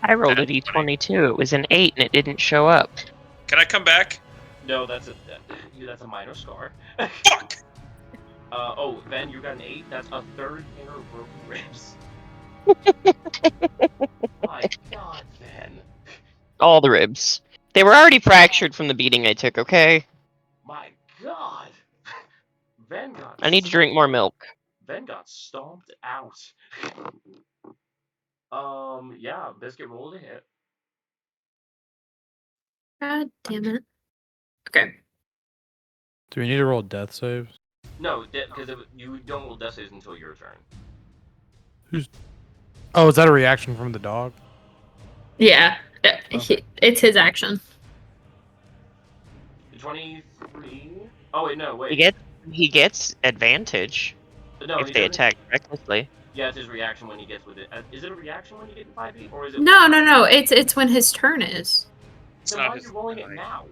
I rolled a d20 too. It was an 8 and it didn't show up. Can I come back? No, that's a minor scar. Fuck! Ben, you got an 8. That's a third pair of broken ribs. My God, Ben. All the ribs. They were already fractured from the beating I took, okay? My God. Ben got... I need to drink more milk. Ben got stomped out. Yeah, Biscuit rolled a hit. God damn it. Okay. Do we need to roll death saves? No, because you don't roll death saves until your turn. Oh, is that a reaction from the dog? Yeah, it's his action. 23. Oh wait, no, wait. He gets advantage if they attack recklessly. Yeah, it's his reaction when he gets with it. Is it a reaction when you get in 5e, or is it? No. It's when his turn is. Then why are you rolling it now?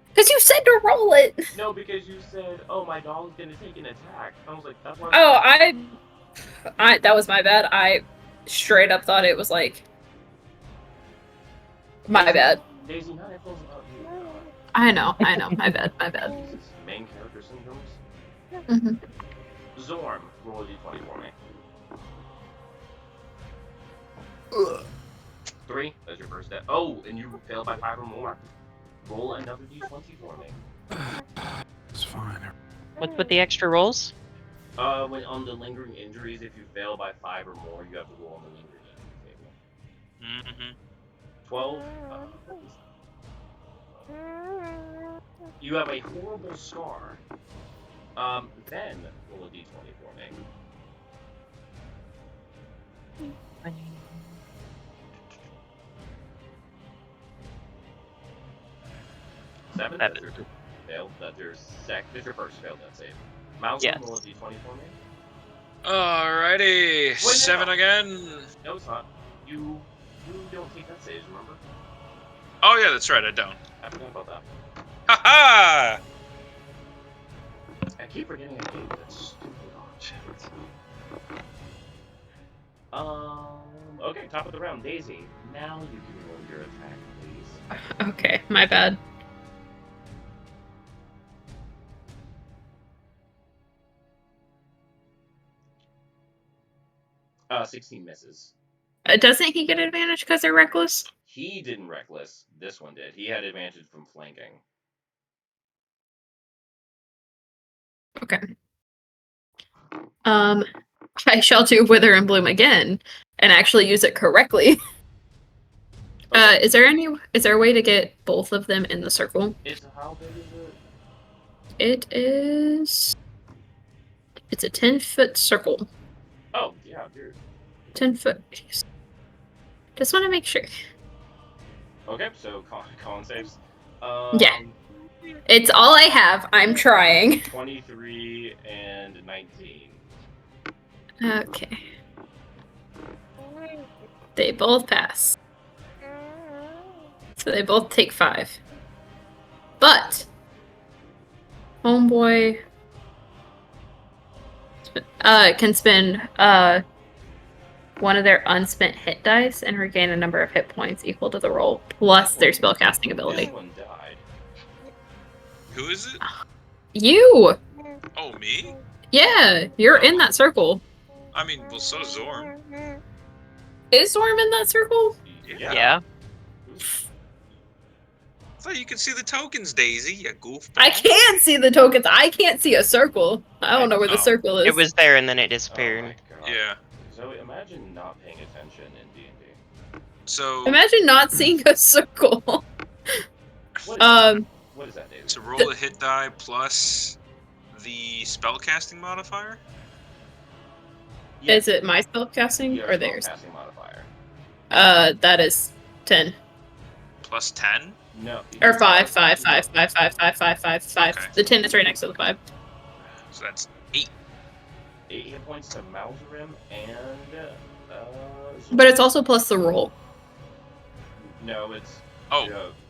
Because you said to roll it. No, because you said, "Oh, my dog's gonna take an attack." I was like, "That's why." Oh, I that was my bad. I straight up thought it was like my bad. Daisy, not everyone's about you. I know. My bad. Main character syndromes. Mm-hmm. Zorn, roll a d20 for me. 3. That's your first step. Oh, and you failed by 5 or more. Roll another d20 for me. It's fine. What's with the extra rolls? When on the lingering injuries, if you fail by 5 or more, you have to roll on the lingering injury table. 12. You have a horrible scar. Then roll a d20 for me. 7. That's your failed. That's your first failed death save. Mouse, roll a d20 for me. Alrighty, 7 again. No, it's not. You don't take death saves, remember? Oh yeah, that's right. I don't. I forgot about that. Ha ha! I keep forgetting I gave that stupid object. Okay, top of the round, Daisy. Now you can roll your attack, please. Okay, my bad. 16 misses. Doesn't he get advantage because they're reckless? He didn't reckless. This one did. He had advantage from flanking. Okay. I shall do Wither and Bloom again and actually use it correctly. Okay. Is there a way to get both of them in the circle? How big is it? It's a 10-foot circle. Oh, yeah, dude. 10 foot. Jeez. Just want to make sure. Okay, so con saves. Yeah. It's all I have. I'm trying. 23 and 19. Okay. They both pass. So they both take 5. But Homeboy can spend one of their unspent hit dice and regain a number of hit points equal to the roll plus their spellcasting ability. This one died. Who is it? You! Oh, me? Yeah, you're in that circle. I mean, well, so is Zorm. Is Zorm in that circle? Yeah. I thought you could see the tokens, Daisy, you goofball. I can see the tokens. I can't see a circle. I don't know where the circle is. It was there and then it Oh disappeared. my god. Yeah. So imagine not paying attention in D&D. So Imagine not seeing a circle. What is that, Daisy? to roll a hit die plus the spellcasting modifier? Is it my spellcasting Your or theirs? spellcasting modifier. That is 10. Plus 10? No. Or 5. Okay. The 10 is right next to the 5. So that's 8. 8 hit points to Malzarim and But it's also plus the roll. no, it's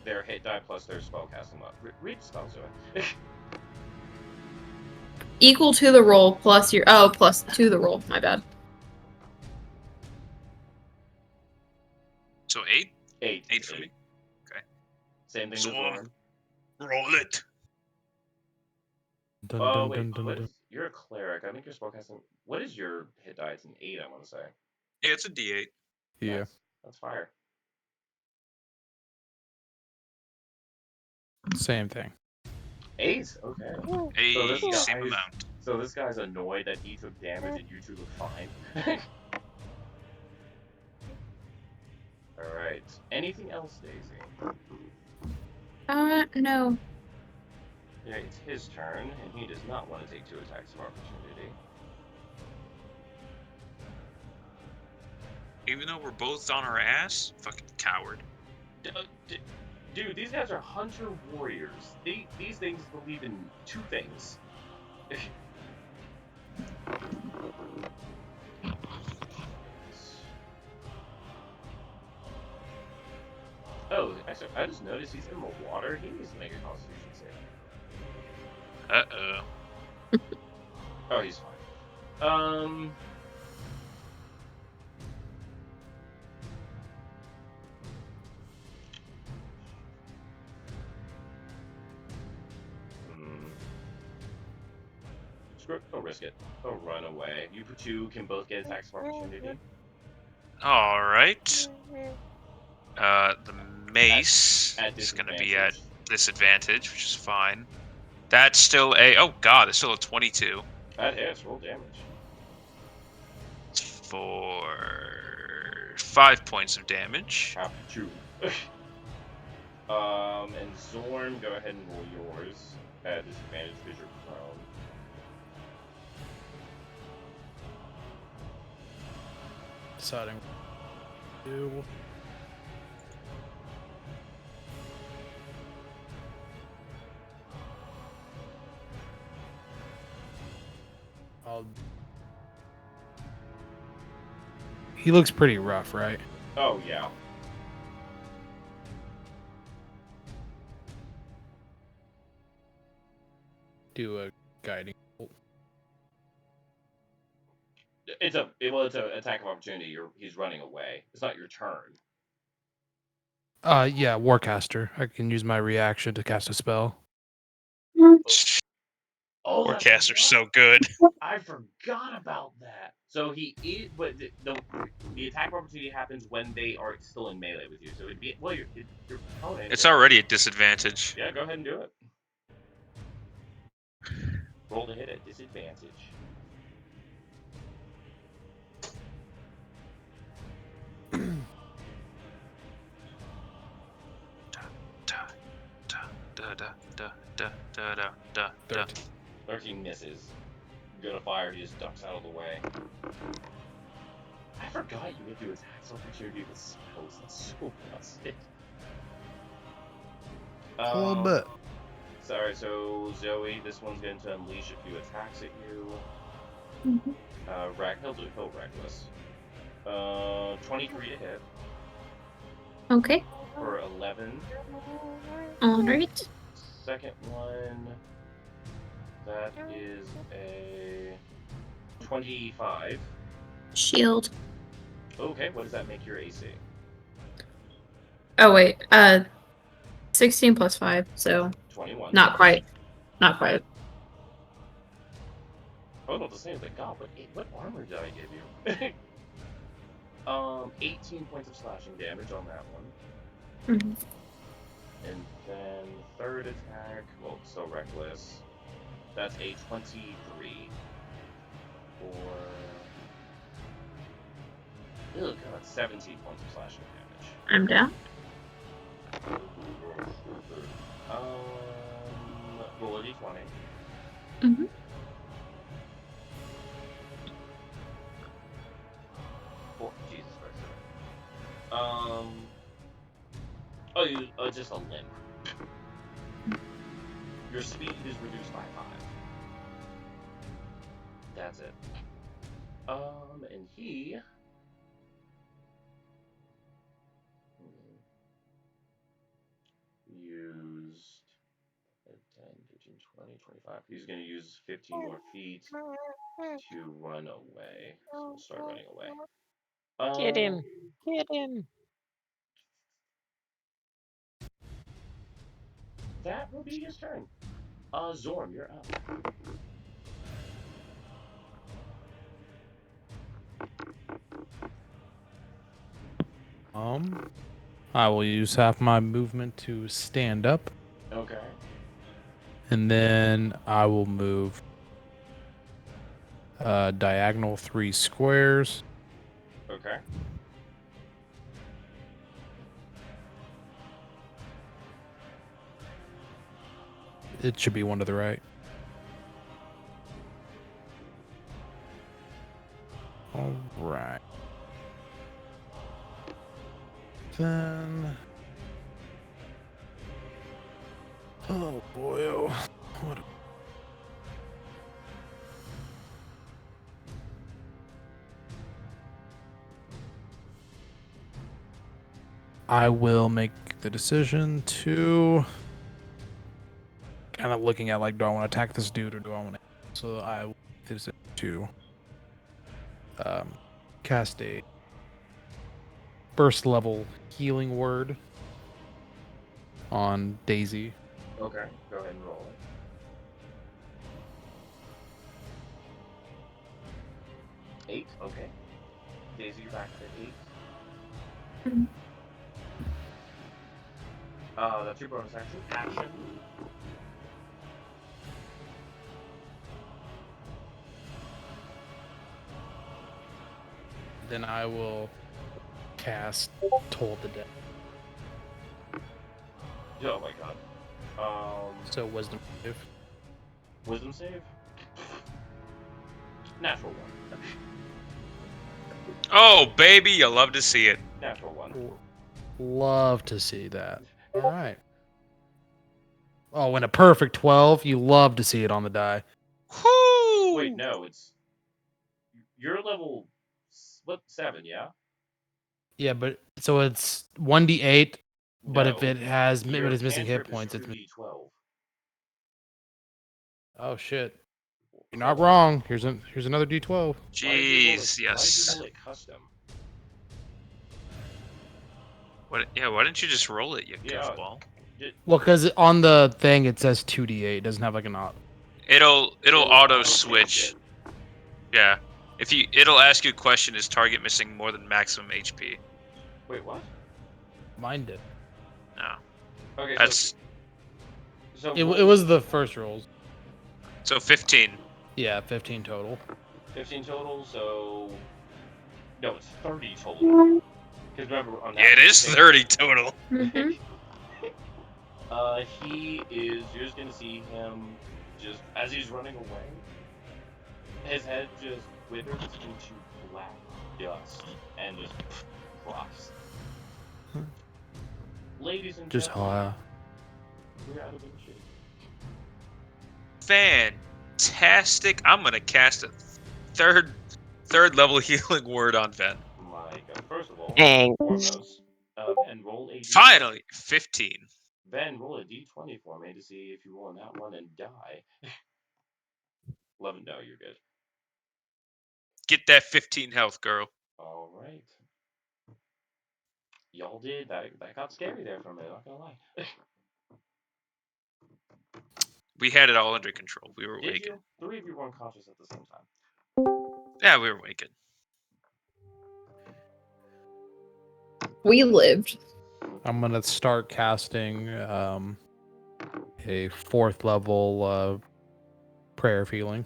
their hit die plus their spellcasting mod. Read spells to it. Equal to the roll plus your... Oh, plus to the roll. My bad. So 8? 8. 8 for me. Okay. Same thing Zorm. with Zorm. Roll it. Dun, Oh dun, wait, dun, dun, what dun. is, you're a cleric. I think your spellcasting. What is your hit die? It's an 8, I want to say. Yeah, it's a D8. Yeah. That's fire. Same thing. 8? Okay. Hey, So this same guy's- amount. So this guy's annoyed that he took damage and you two look fine. Alright. Anything else, Daisy? No. Yeah, it's his turn, and he does not want to take 2 attacks of opportunity. Even though we're both on our ass? Fucking coward. Dude, these guys are hunter warriors. These things believe in 2 things. Oh, actually, I just noticed he's in the water. He needs to make a Constitution save. Uh-oh. Oh, he's fine. Screw it. Don't risk it. Don't run away. You two can both get attacks of opportunity. Alright. The mace At is going to be at disadvantage. disadvantage, which is fine. That's still a... Oh, God, it's still a 22. That hits. Roll damage. For 5 points of damage. Happy to. And Zorn, go ahead and roll yours at disadvantage because you're prone. Deciding. Do. He looks pretty rough, right? Oh, yeah. do a guiding bolt. It's an attack of opportunity. He's running away. It's not your turn. Yeah, Warcaster. I can use my reaction to cast a spell. Oh, Forecaster's so good. I forgot about that. So but the attack of opportunity happens when they are still in melee with you. So it'd be your opponent. It's already a disadvantage. Yeah, go ahead and do it. Roll to hit at disadvantage. Da, da, da, da, da, da, da, da. 13 misses. You go to fire, he just ducks out of the way. I forgot you could do attacks opportunity with spells. That's so busted. But Sorry, so Zoe, this one's going to unleash a few attacks at you. He'll reckless. 23 to hit. Okay. For 11. Alright. Second one, that is a 25. Shield. Okay, what does that make your AC? Oh wait, 16 plus 5, so 21. not quite. Not quite. Oh, not the same as I got, but what armor did I give you? 18 points of slashing damage on that one. Mm-hmm. And then third attack, well, still reckless. That's a 23 for... Oh god, 17 points of slashing damage. I'm down. Roll a d20. Mm-hmm. Oh, Jesus Christ. Just a limp. Your speed is reduced by 5. That's it. And he... used 10, 15, 20, 25. He's going to use 15 more feet to run away. So we'll start running away. Get him! Get him! That will be his turn. Zorm, you're up. I will use half my movement to stand up, Okay. and then I will move diagonal 3 squares. Okay. It should be one to the right. All right. Then... Oh boy, oh. What a... I will make the decision to... Kind of looking at, like, do I want to attack this dude or do I want to... So I will make the decision to cast a burst level healing word on Daisy. Okay, go ahead and roll it. 8, okay. Daisy, you're back to 8. That's your bonus action. Then I will cast Toll the Dead. Oh my god. So wisdom save. Wisdom save? Natural 1. Oh, baby, you love to see it. Natural 1. Love to see that. All right. Oh, and a perfect 12. You love to see it on the die. Whoo! Wait, no, it's... You're level... What, 7, yeah? Yeah, but so it's 1d8, but if No. it has Your if it's missing hit cantrip is points, it's 2d12. Oh shit! You're not wrong. Here's another D12. Jeez, Why yes. did you roll it custom? What? Yeah, why didn't you just roll it, you Yeah. goofball? Well, because on the thing it says 2d8. It doesn't have like an op. It'll auto auto-change switch. it. Yeah. It'll ask you a question: is target missing more than maximum HP? Wait, what? Mine did. No. Okay, That's so It roll was the first rolls. so 15. Yeah, 15 total. 15 total, so no, it's 30 total. Because remember, on that Yeah, it is thing- 30 total. Mhm. You're just gonna see him just as he's running away. His head just withers into black dust and just drops. Ladies and Just gentlemen, we're out of inches. Fantastic. I'm gonna cast a third level healing word on Ven. My God. First of all, Thanks. foremost, Ben, roll a D20. Finally, 15. Ben, roll a D20 for me to see if you roll on that one and die. 11, no, you're good. Get that 15 health, girl. All right. Y'all did. That got scary there for a minute, not gonna lie. We had it all under control. We were Did waking. you? 3 of you were unconscious at the same time. Yeah, we were waking. We lived. I'm gonna start casting a 4th level prayer of healing.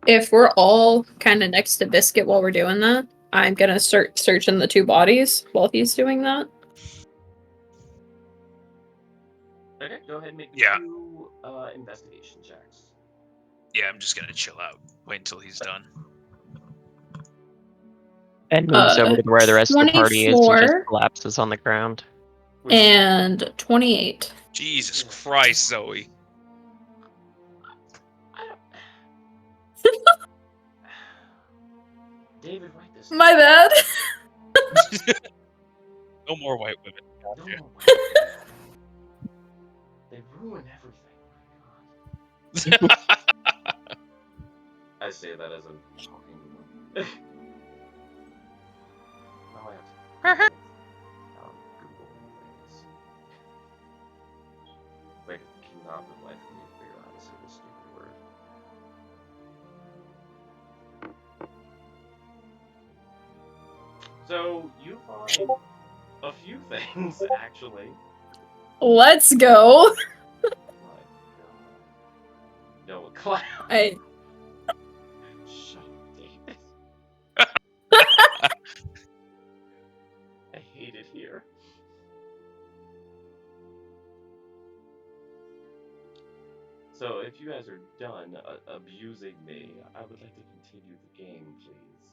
If we're all kind of next to Biscuit while we're doing that, I'm gonna start searching the 2 bodies while he's doing that. Okay, go ahead and make Yeah. 2 investigation checks. Yeah, I'm just gonna chill out. Wait until he's done. And moves over to where the rest of the party is and just 24. collapses on the ground. And 28. Jesus Christ, Zoe. David, write this. My bad. No more white women. No Gotcha. more white women. They ruin everything. I say that as I'm talking to them. Now I have to Google things. Like, it cannot for the life of me figure out how to say this stupid word. So, you find a few things, actually. Let's go. My God. Noah Cloud. I Shut up, David. I hate it here. So, if you guys are done abusing me, I would like to continue the game, please.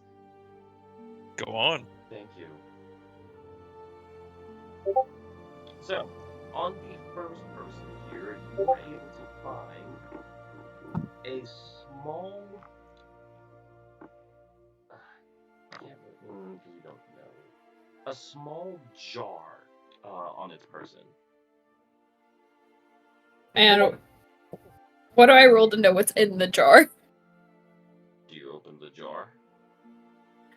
Go on. Thank you. So, on the first person here, you were able to find a small. Yeah, because you don't know. A small jar on its person. and what do I roll to know what's in the jar? Do you open the jar?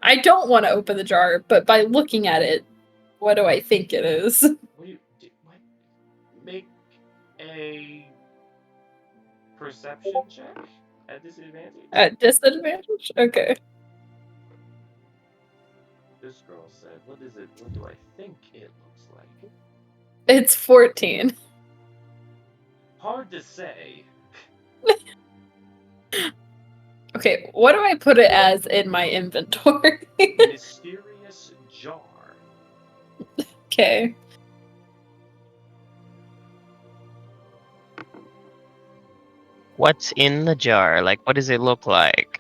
I don't want to open the jar, but by looking at it, what do I think it is? What? Make a perception check at disadvantage. At disadvantage? Okay. This girl said, "What is it? What do I think it looks like?" It's 14. Hard to say. Okay, what do I put it as in my inventory? Mysterious jar. Okay. What's in the jar? Like, what does it look like?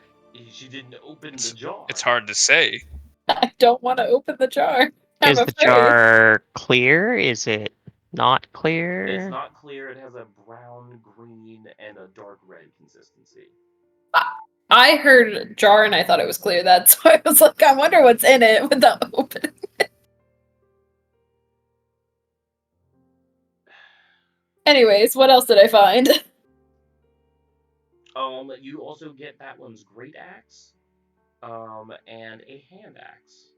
She didn't open the jar. It's hard to say. I don't want to open the jar. I'm Is the afraid. jar clear? Is it not It's clear? not clear. It has a brown, green, and a dark red consistency. I heard jar and I thought it was clear. That's why I was like, I wonder what's in it without opening it. Anyways, what else did I find? You also get that one's great axe, and a hand axe.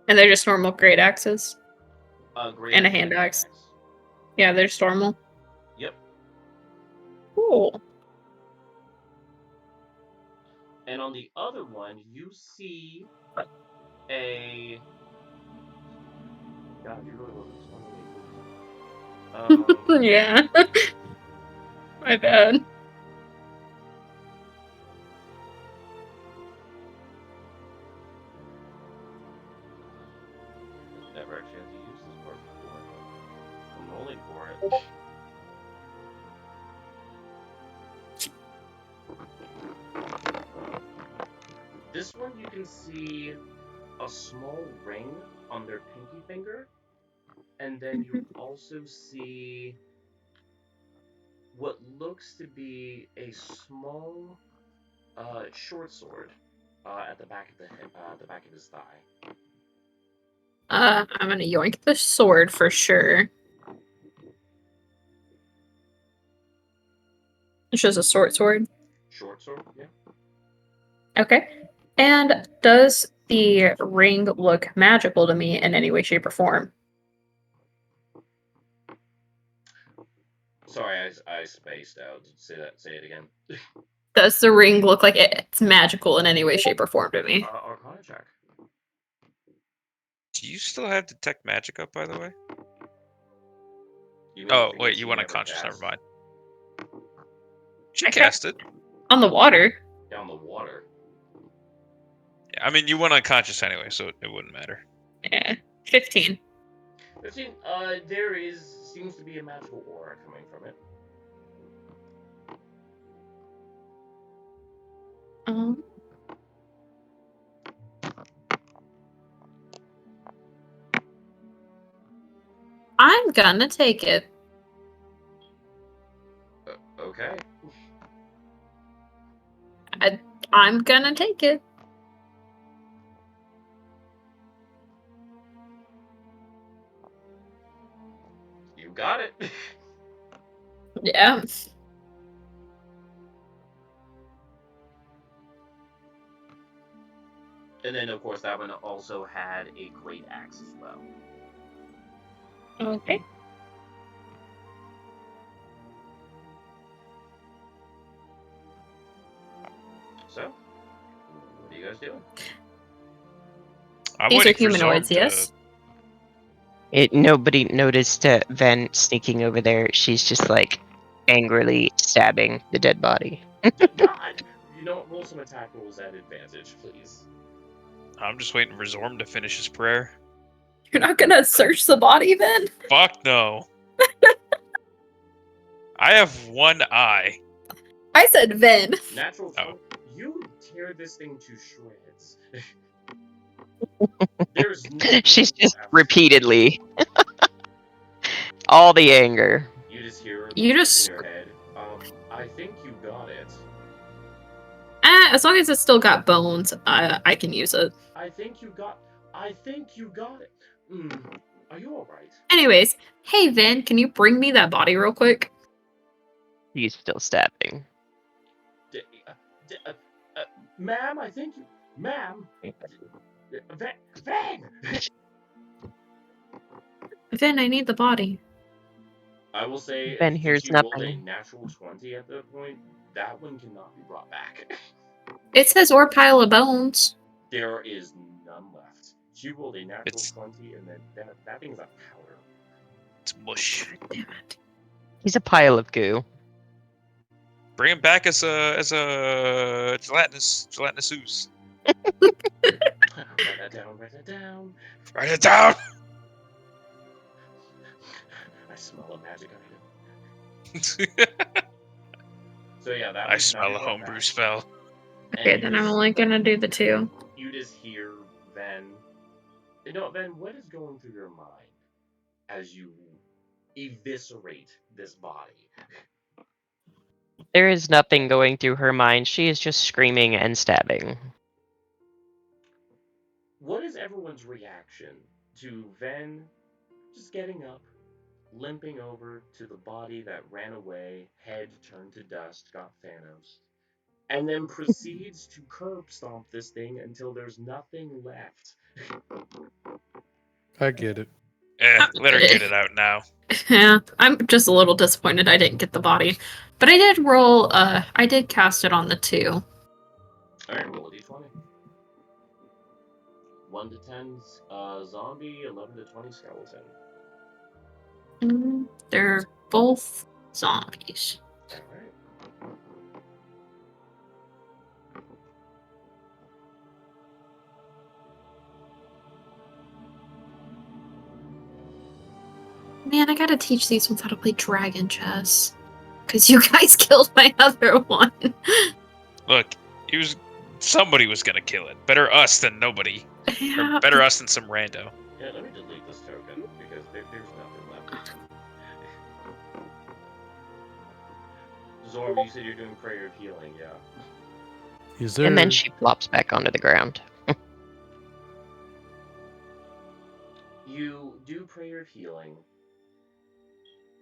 And they're just normal great axes. Great And a axe hand axe. axe. Yeah, they're just normal. Yep. Cool. And on the other one, you see a. God, you really wasn't explaining me. Yeah. My bad. Never actually had to use this part before. I'm rolling for it. This one you can see a small ring on their pinky finger, and then you also see what looks to be a small short sword at the back of the back of his thigh. I'm gonna yoink the sword for sure. It's just a short sword. Short sword, yeah. Okay. And does the ring look magical to me in any way, shape, or form? Sorry, I spaced out. Say it again. Does the ring look like it's magical in any way, shape, or form to me? Arcana check. Do you still have Detect Magic up, by the way? You mean Oh, the wait, things you you want never unconscious? Never cast? mind. She Okay. cast it. On the water. Down the water. Yeah, I mean, you went unconscious anyway, so it wouldn't matter. Yeah. 15. 15. Seems to be a magical aura coming from it. I'm gonna take it. Okay. I'm gonna take it. You got it. Yeah. And then, of course, that one also had a great axe as well. Okay. So, what are you guys doing? I'm These are waiting for humanoids, Zorm yes? Nobody noticed Ven sneaking over there. She's just like angrily stabbing the dead body. God! You know what? Roll some attack rolls at advantage, please. I'm just waiting for Zorm to finish his prayer. You're not gonna search the body then? Fuck no. I have one eye. I said Ven. Natural 20. Oh. You tear this thing to shreds. There's nothing She's just left. repeatedly. All the anger. You just hear You in just. your head. I think you got it. As long as it's still got bones, I can use it. I think you got it. Are you alright? Anyways, hey Ven, can you bring me that body real quick? He's still stabbing. Ma'am, I think you. Ma'am! Van! Ven, I need the body. I will say, Ben since hears you rolled a nothing. natural 20 at that point, that one cannot be brought back. It says or pile of bones. There is none left. She rolled a natural It's- 20, and then that thing's a powder. It's mush. Damn it. He's a pile of goo. Bring him back as a gelatinous ooze. Write that down, write that down. Write it down! I smell a magic item. So yeah, that I one smell cannot a be brought homebrew back. spell. Okay, And then you I'm just- only gonna do the 2. You just hear Ven. Ven, what is going through your mind as you eviscerate this body? There is nothing going through her mind. She is just screaming and stabbing. What is everyone's reaction to Ven just getting up, limping over to the body that ran away, head turned to dust, got Thanos, and then proceeds to curb stomp this thing until there's nothing left? I get it. Let her get it out now. Yeah, I'm just a little disappointed I didn't get the body. But I did roll, I did cast it on the 2. Alright, roll a d20. 1 to 10 zombie, 11 to 20 skeleton. They're both zombies. Alright. Man, I gotta teach these ones how to play dragon chess. Because you guys killed my other one. Look, somebody was gonna kill it. Better us than nobody. Yeah, Or better us than some rando. Yeah, let me delete this token because there's nothing left. Zorb, you said you're doing Prayer of Healing, yeah. Is there... And then she plops back onto the ground. You do Prayer of Healing,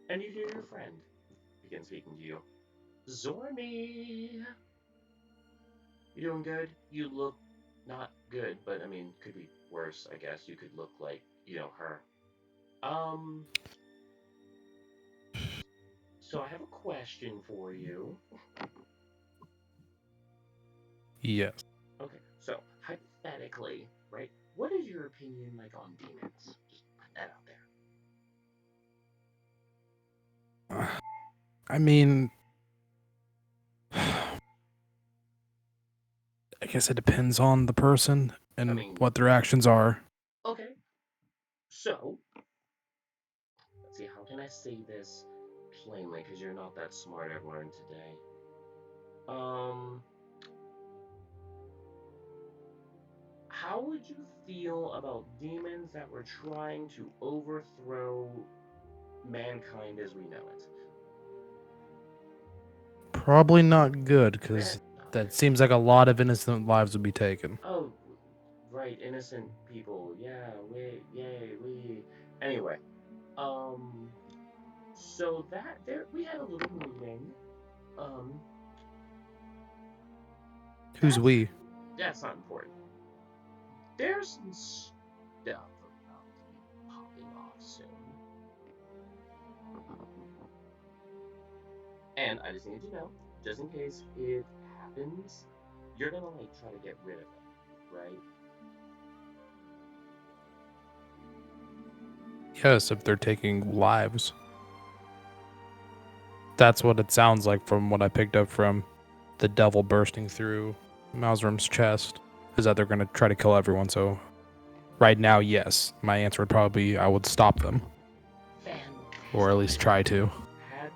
and you hear your friend begin speaking to you. Zormy! You doing good? You look not good, but I mean, could be worse, I guess. You could look like, her. So I have a question for you. Yes. Okay, so hypothetically, right? What is your opinion like on demons? Just put that out there. I mean, I guess it depends on the person and what their actions are. Okay. So, let's see, how can I say this plainly? Because you're not that smart, I've learned today. How would you feel about demons that were trying to overthrow mankind as we know it? Probably not good, because that seems like a lot of innocent lives would be taken. Oh, right, innocent people. Yeah, yay. Anyway, so we had a little meeting. Who's we? That's not important. There's some stuff about to be popping off soon. And I just need to know, just in case it happens, you're gonna try to get rid of it, right? Yes, if they're taking lives. That's what it sounds like from what I picked up from the devil bursting through Malzerum's chest, is that they're going to try to kill everyone. So right now, yes, my answer would probably be I would stop them. Or at least try to. I'm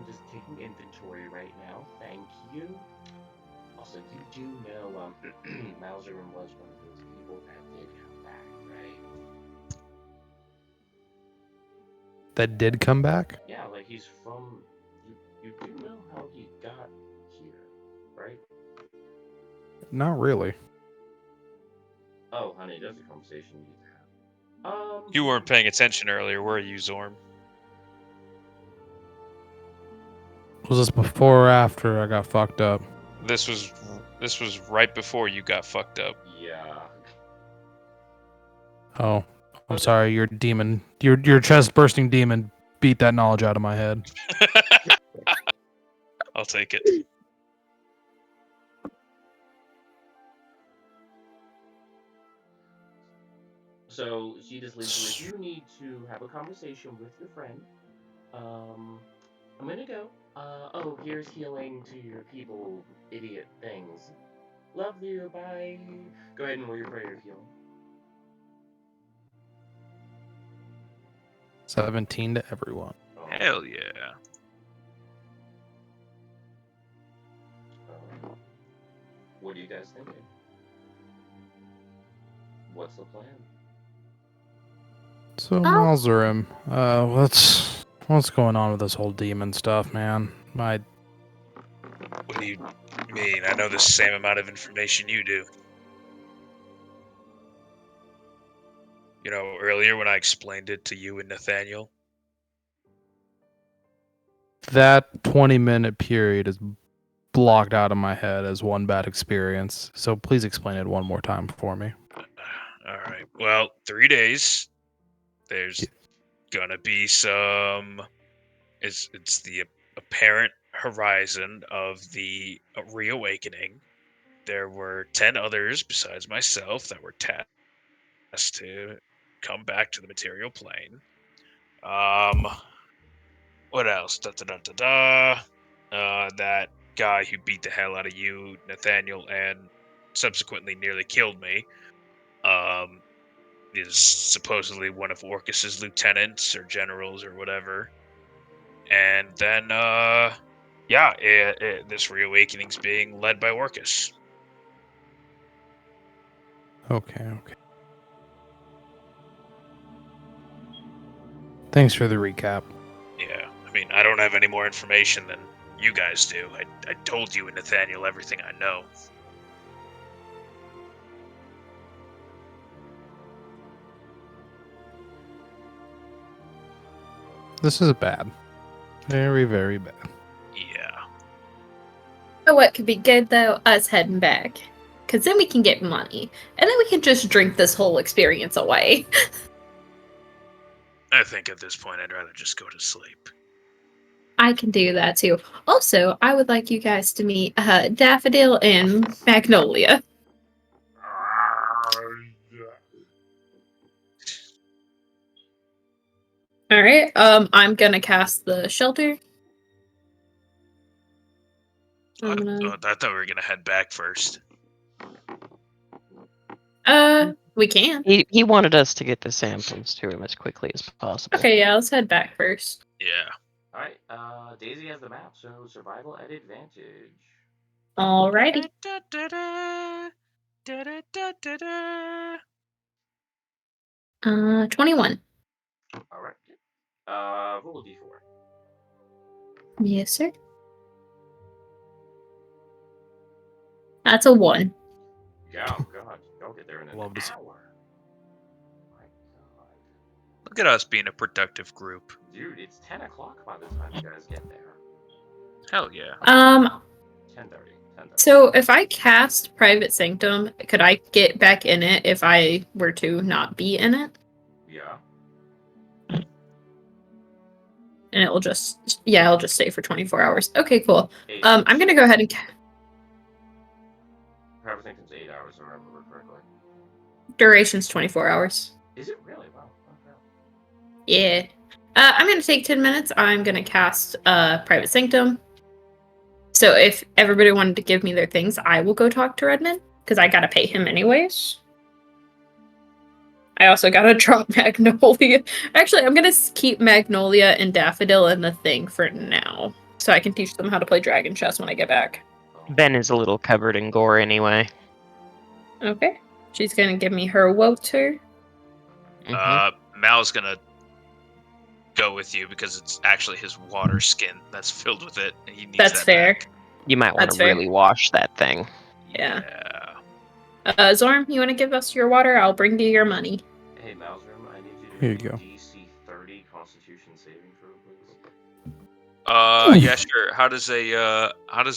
just taking inventory right now, thank you. Also, you do know Malzerum was one of those people that did come back, right? That did come back? Yeah, he's from... You do know how he got here, right? Not really. Oh, honey, that's a conversation you need to have. You weren't paying attention earlier, were you, Zorm? Was this before or after I got fucked up? This was right before you got fucked up. Yeah. Oh, I'm sorry. Your demon, your chest bursting demon, beat that knowledge out of my head. I'll take it. So she just leaves you. If you need to have a conversation with your friend, I'm gonna go. Oh, here's healing to your people, idiot things. Love you, bye. Go ahead and roll your prayer of healing. 17 to everyone. Hell yeah. What are you guys thinking? What's the plan? So Malzerum, what's going on with this whole demon stuff, man? I mean, I know the same amount of information you do. You know, earlier when I explained it to you and Nathaniel. That 20-minute period is blocked out of my head as one bad experience. So please explain it one more time for me. All right. Well, 3 days. There's gonna be some. It's the apparent horizon of the reawakening. There were 10 others besides myself that were tasked to come back to the material plane. What else? That guy who beat the hell out of you, Nathaniel, and subsequently nearly killed me, is supposedly one of Orcus's lieutenants or generals or whatever. And then, this reawakening's being led by Orcus. Okay. Thanks for the recap. Yeah, I mean, I don't have any more information than you guys do. I told you and Nathaniel everything I know. This is bad. Very, very bad. Yeah. So what could be good though? Us heading back, because then we can get money, and then we can just drink this whole experience away. I think at this point I'd rather just go to sleep. I can do that too. Also, I would like you guys to meet Daffodil and Magnolia. All right. I'm gonna cast the shelter. I thought we were gonna head back first. We can. He wanted us to get the samples to him as quickly as possible. Okay, yeah, let's head back first. Yeah. Alright, Daisy has the map, so survival at advantage. Alrighty. 21. Alright. Roll a d4. Yes, sir. That's a 1. Yeah, oh god, y'all get there in an Love to see. hour. My god. Look at us being a productive group. Dude, it's 10 o'clock by the time you guys get there. Hell yeah. 10:30. So if I cast Private Sanctum, could I get back in it if I were to not be in it? Yeah. And it'll just stay for 24 hours. Okay, cool. I'm gonna go ahead and Private Sanctum's 8 hours, if I remember correctly. duration's 24 hours. Is it really? Wow. Okay. Yeah. I'm gonna take 10 minutes. I'm gonna cast Private Sanctum. So if everybody wanted to give me their things, I will go talk to Redmond, because I gotta pay him anyways. I also gotta drop Magnolia. Actually, I'm gonna keep Magnolia and Daffodil in the thing for now, so I can teach them how to play Dragon Chess when I get back. Ben is a little covered in gore anyway. Okay. She's gonna give me her Woter. Mal's gonna go with you because it's actually his water skin that's filled with it. And he needs That's that fair. back. You might want That's to fair. really wash that thing. Yeah. Zorm, you want to give us your water? I'll bring you your money. Hey, Malzrum, I need you to Here you do go. DC 30 Constitution saving throw, please. Yeah, sure. How does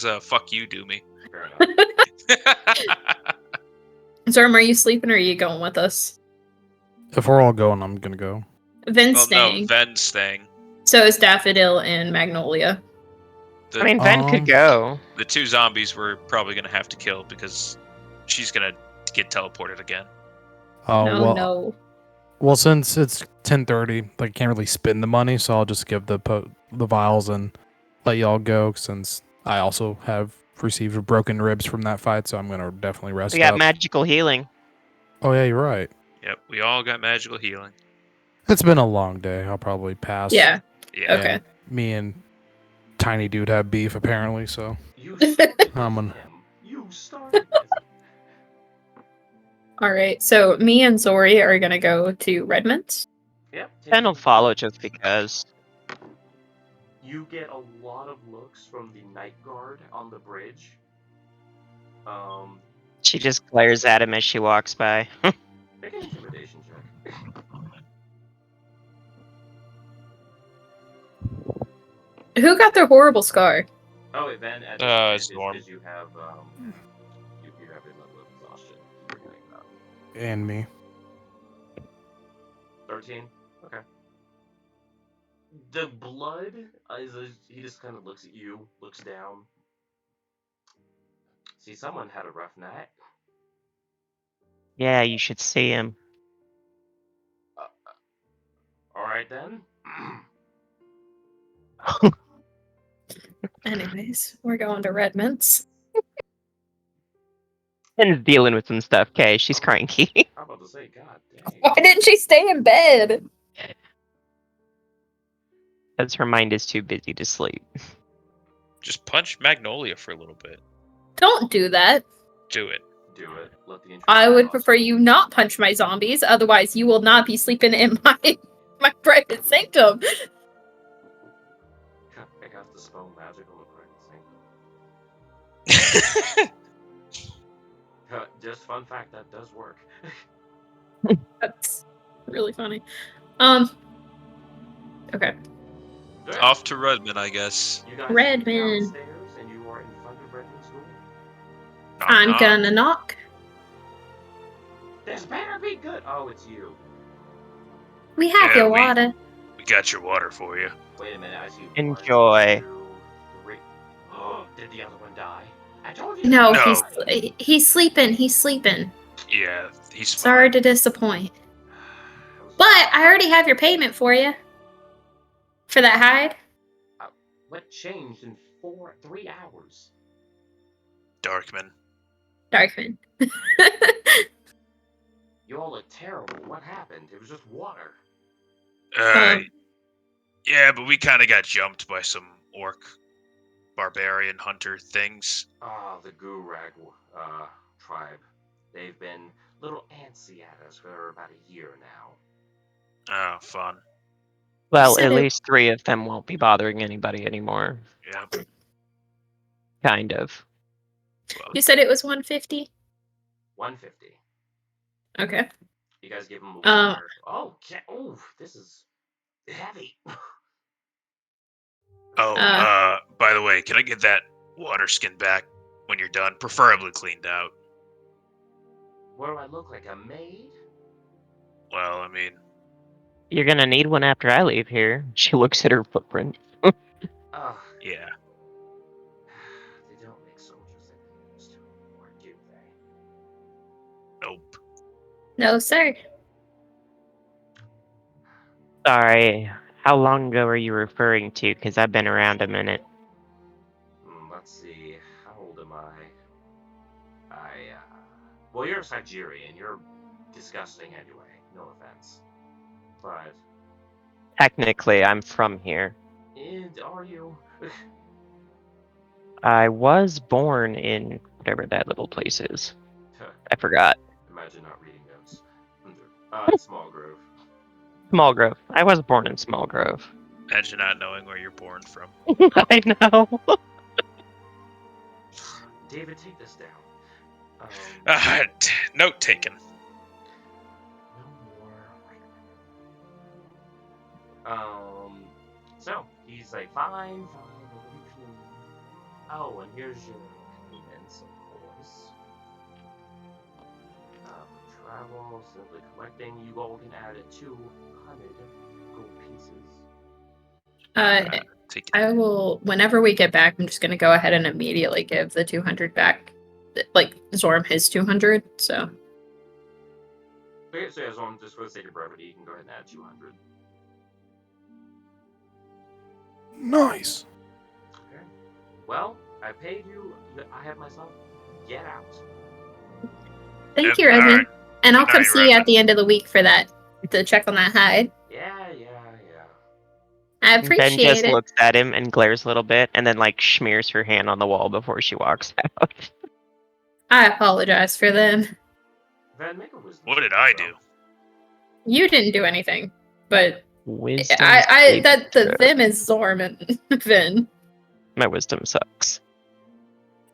a fuck you do me? Fair enough. Zorm, are you sleeping or are you going with us? If we're all going, I'm gonna go. Ven's Well, staying. no, Ven's staying. So is Daffodil and Magnolia. The, I mean, Ben could go. the 2 zombies we're probably gonna have to kill because she's gonna get teleported again. Oh No. Well, since it's 10:30, like I can't really spend the money, so I'll just give the vials and let y'all go. Since I also have received broken ribs from that fight, so I'm gonna definitely rest We got up. magical healing. Oh yeah, you're right. Yep, we all got magical healing. It's been a long day. I'll probably pass. Yeah. Yeah. Okay. And me and Tiny Dude have beef apparently, so You I'm gonna. You started this. Alright, so me and Zori are gonna go to Redmond. Yep. Ben will follow just because. You get a lot of looks from the night guard on the bridge She just glares at him as she walks by. Make an intimidation check. Who got their horrible scar? Oh, wait, Ben, at Storm. because you have you have a level of exhaustion. You're getting that. And me. 13. Okay. The blood he just kind of looks at you, looks down. See, someone had a rough night. Yeah, you should see him. All right then. Anyways, we're going to Redmond's. And dealing with some stuff. Okay, she's cranky. I'm about to say, God dang. Why didn't she stay in bed? Because her mind is too busy to sleep. Just punch Magnolia for a little bit. Don't do that. Do it. Do it. Let the I would prefer you not punch my zombies, otherwise you will not be sleeping in my private sanctum. I got the spell magic on the private sanctum. Just fun fact, that does work. That's really funny. Okay. Good. Off to Redmond, I guess. You guys Redmond. downstairs and you are in front of Redmond's door. I'm gonna knock. This better be good. Oh, it's you. We have Yeah, your we- water. We got your water for you. Wait a minute, I see. Enjoy. 1, 2, 3. Oh, did the other one die? I told you. No, No. he's sleeping. He's sleeping. Yeah, he's fine. Sorry to disappoint. But I already have your payment for you. For that hide. What changed in 3 hours? Darkman. Darkman. You all look terrible. What happened? It was just water. Yeah, but we kind of got jumped by some orc barbarian hunter things. Ah, the Gurag tribe. They've been a little antsy at us for about a year now. Oh, fun. Well, Said at it- least 3 of them won't be bothering anybody anymore. Yeah. Kind of. You said it was 150? 150. Okay. You guys give them a Uh, water. Oh, this is heavy. Oh, by the way, can I get that water skin back when you're done? Preferably cleaned out. What do I look like? A maid? Well, I mean, You're gonna need one after I leave here. She looks at her footprint. Ugh. yeah. They don't make soldiers like they used to anymore, do they? Nope. No, sir. Sorry, how long ago are you referring to? Because I've been around a minute. Let's see. How old am I? Well, you're a Sigerian. You're disgusting anyway. No offense. But, Technically, I'm from here. and are you? I was born in whatever that little place is. I forgot. Imagine not reading notes. Small Grove. Small Grove. I was born in Small Grove. Imagine not knowing where you're born from. I know. David, take this down. Note taken. No more. So he's like, fine. Oh, and here's your payments, of course. Travel, simply collecting. You all can add 200 gold pieces. Take it. I will, whenever we get back, I'm just going to go ahead and immediately give the 200 back. Like, Zorm his 200, so. Okay, so yeah, so just for the sake of brevity, you can go ahead and add 200. Nice. Okay. Well, I paid you. I have myself. Get out. Thank Yep, you, Redmond. alright. And I'll Good come night, see you at Redmond. the end of the week for that, to check on that hide. Yeah. I Ben appreciate just it. looks at him and glares a little bit, and then like smears her hand on the wall before she walks out. I apologize for them. Van, make a wisdom. What did I do? You didn't do anything, but Wisdom. the them is Zorm and Vin. My wisdom sucks.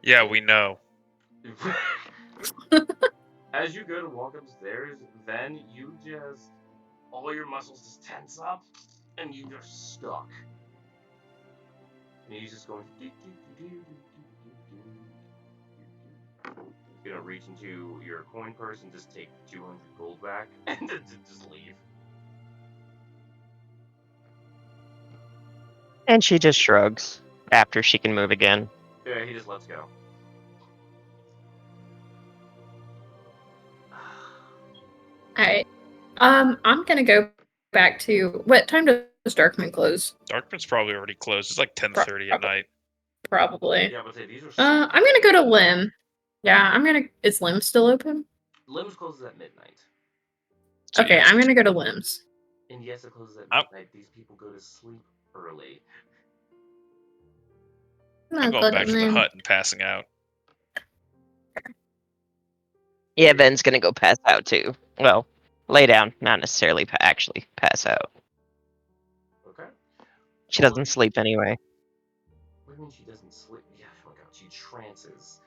Yeah, we know. As you go to walk upstairs, then you just all your muscles just tense up, and you are stuck. And he's just going. You're gonna reach into your coin purse and just take 200 gold back, and then just leave. And she just shrugs after she can move again. Yeah, he just lets go. Alright. I'm gonna go back to what time does Darkman close? Darkman's probably already closed. It's like 10:30 at night. Probably. Yeah, but these are. I'm gonna go to Lim. Yeah, is Lim still open? Lim's closes at midnight. So Okay, yes. I'm gonna go to Lim's. And yes, it closes at Oh. midnight. These people go to sleep early. I'm going back to the hut and passing out. Yeah, Ben's gonna go pass out too. Well, lay down, not necessarily actually pass out. Okay. She doesn't sleep anyway. What do you mean she doesn't sleep? Yeah, oh my god, she trances.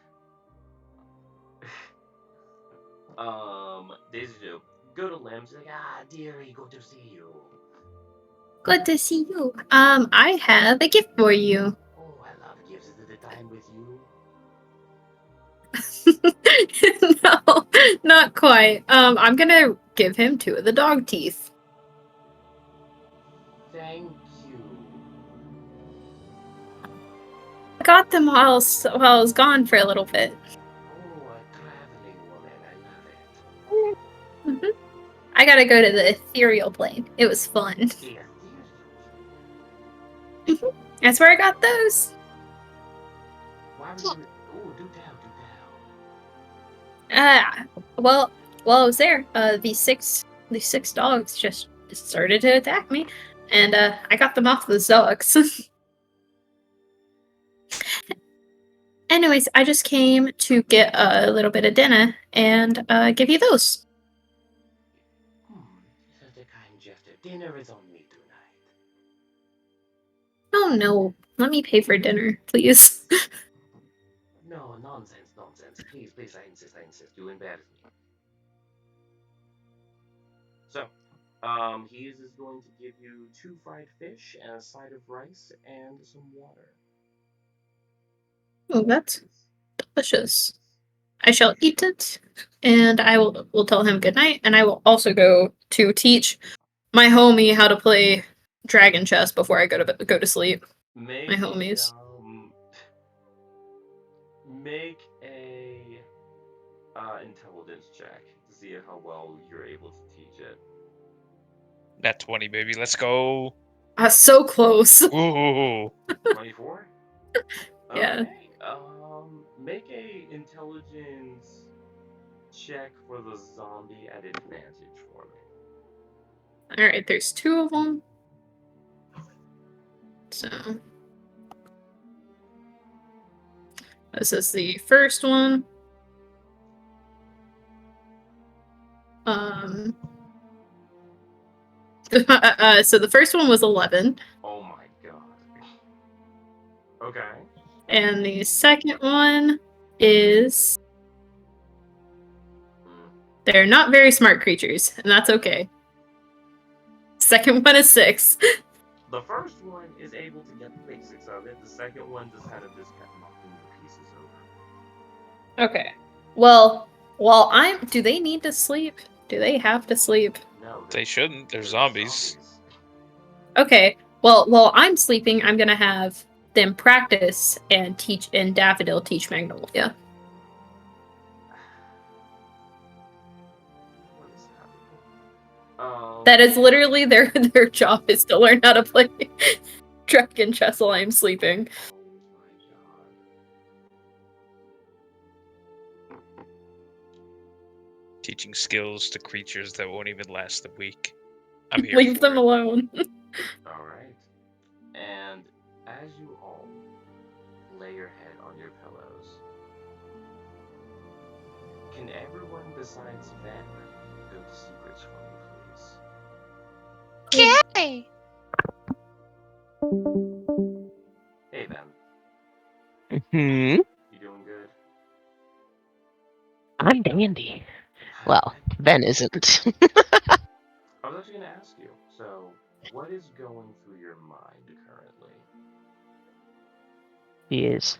Daisy Joe, go to Lim. She's like, dearie, good to see you. Good to see you. I have a gift for you. Oh, I love gifts. Is it the time with you? No, not quite. I'm gonna give him 2 of the dog teeth. Thank you. I got them while I was gone for a little bit. Oh, a traveling woman. I love it. I gotta go to the ethereal plane. It was fun. Yeah. That's where I got those. Why were you? Oh, do tell. Well, while I was there, these six dogs just started to attack me, and I got them off the Zox. Anyways, I just came to get a little bit of dinner and give you those. Such a kind gesture. Dinner is on me tonight. Oh no, let me pay for dinner, please. No, nonsense. Please, I insist. You embarrass me. So, he is going to give you 2 fried fish and a side of rice and some water. Oh, that's delicious. I shall eat it, and I will tell him good night, and I will also go to teach my homie how to play dragon chess before I go to sleep. Make My homies. Make a intelligence check to see how well you're able to teach it. Nat 20, baby. Let's go. So close. Ooh. 24? Yeah. Okay. Make a intelligence check for the zombie at advantage for me. Alright, there's 2 of them. So this is the first one. So the first one was 11. Oh my god. Okay. And the second one is... They're not very smart creatures, and that's okay. Second one is 6. The first one is able to get the basics of it. The second one just kind of kept knocking the pieces over. Okay. Do they need to sleep? Do they have to sleep? No. They shouldn't. They're zombies. Okay. Well, while I'm sleeping, I'm gonna have them practice and Daffodil teach Magnolia. What is happening? That is literally their job is to learn how to play dragon chess while I'm sleeping. Teaching skills to creatures that won't even last a week. I'm here. Leave them alone. Alright. And as you all lay your head on your pillows, can everyone besides Ven go to secrets for me, please? Yay! Hey, Ven. Hmm. You doing good? I'm dandy. Well, Ben isn't. I was actually going to ask you, so what is going through your mind currently? He is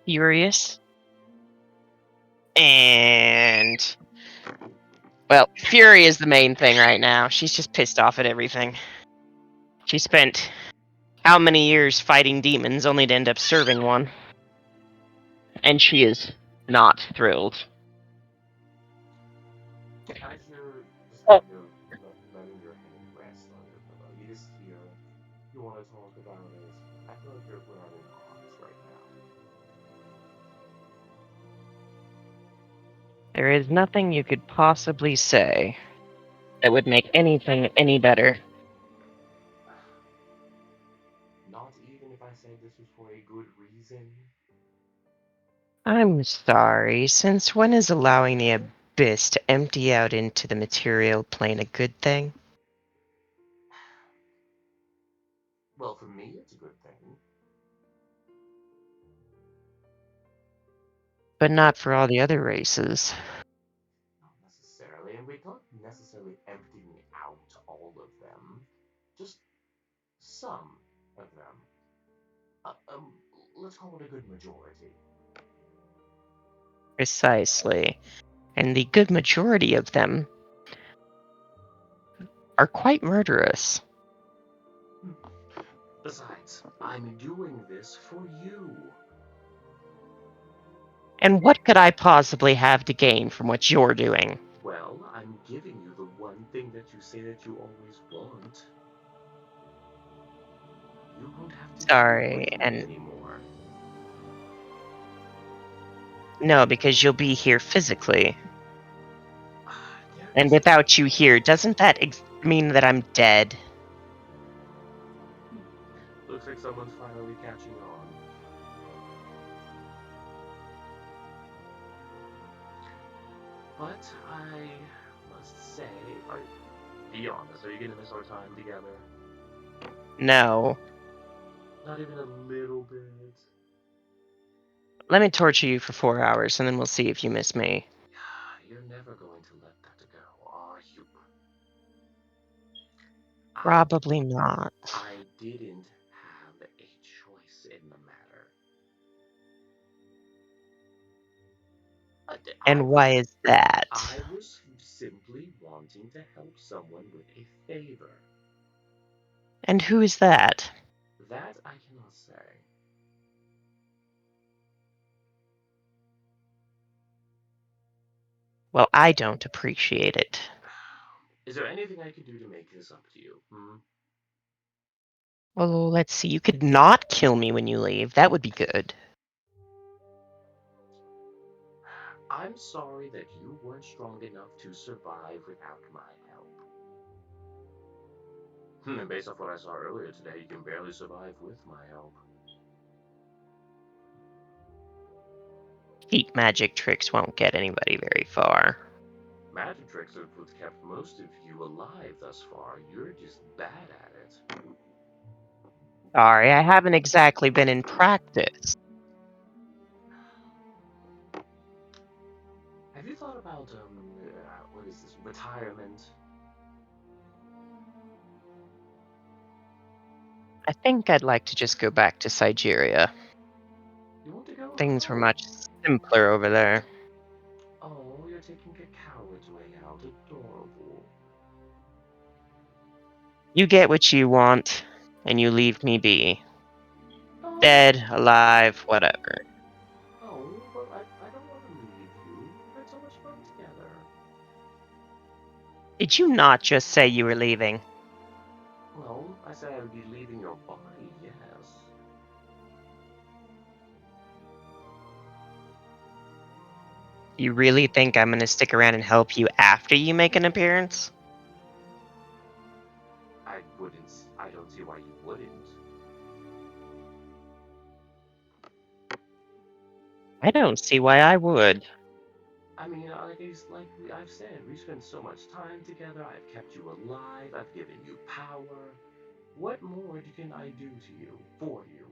furious. And well, fury is the main thing right now. She's just pissed off at everything. She spent how many years fighting demons only to end up serving one? And she is not thrilled. As you're just Oh. kind of letting your hand rest on your pillow, you just feel you want to talk about it. I feel like we're at odds right now. There is nothing you could possibly say that would make anything any better. Not even if I said this was for a good reason. I'm sorry, since when is allowing the abyss to empty out into the material plane a good thing? Well, for me, it's a good thing. But not for all the other races. Not necessarily, and we're not necessarily emptying out all of them. Just some of them. Let's call it a good majority. Precisely. And the good majority of them are quite murderous. Besides, I'm doing this for you. And what could I possibly have to gain from what you're doing? Well, I'm giving you the one thing that you say that you always want. You won't have to deal Sorry, with me and anymore. no, because you'll be here physically. There And is- without you here, doesn't that mean that I'm dead? Looks like someone's finally catching on. But I must say, be honest, are you gonna miss our time together? No. Not even a little bit. Let me torture you for 4 hours, and then we'll see if you miss me. You're never going to let that go, are you? Probably not. I didn't have a choice in the matter. And why is that? I was simply wanting to help someone with a favor. And who is that? That I cannot say. Well, I don't appreciate it. Is there anything I could do to make this up to you? Well, let's see. You could not kill me when you leave. That would be good. I'm sorry that you weren't strong enough to survive without my help. And based off what I saw earlier today, you can barely survive with my help. Heat magic tricks won't get anybody very far. Magic tricks are what's kept most of you alive thus far. You're just bad at it. Sorry, I haven't exactly been in practice. Have you thought about, what is this, retirement? I think I'd like to just go back to Sigeria. You want to go? Things were much simpler over there. Oh, you're taking a coward's way out. Adorable. You get what you want, and you leave me be. Oh. Dead, alive, whatever. Oh, but I don't want to leave you. We had so much fun together. Did you not just say you were leaving? Well, I said I would be leaving your body, yes. You really think I'm gonna stick around and help you after you make an appearance? I wouldn't. I don't see why you wouldn't. I don't see why I would. I mean, I've said, we spent so much time together. I've kept you alive. I've given you power. What more can I do to you, for you?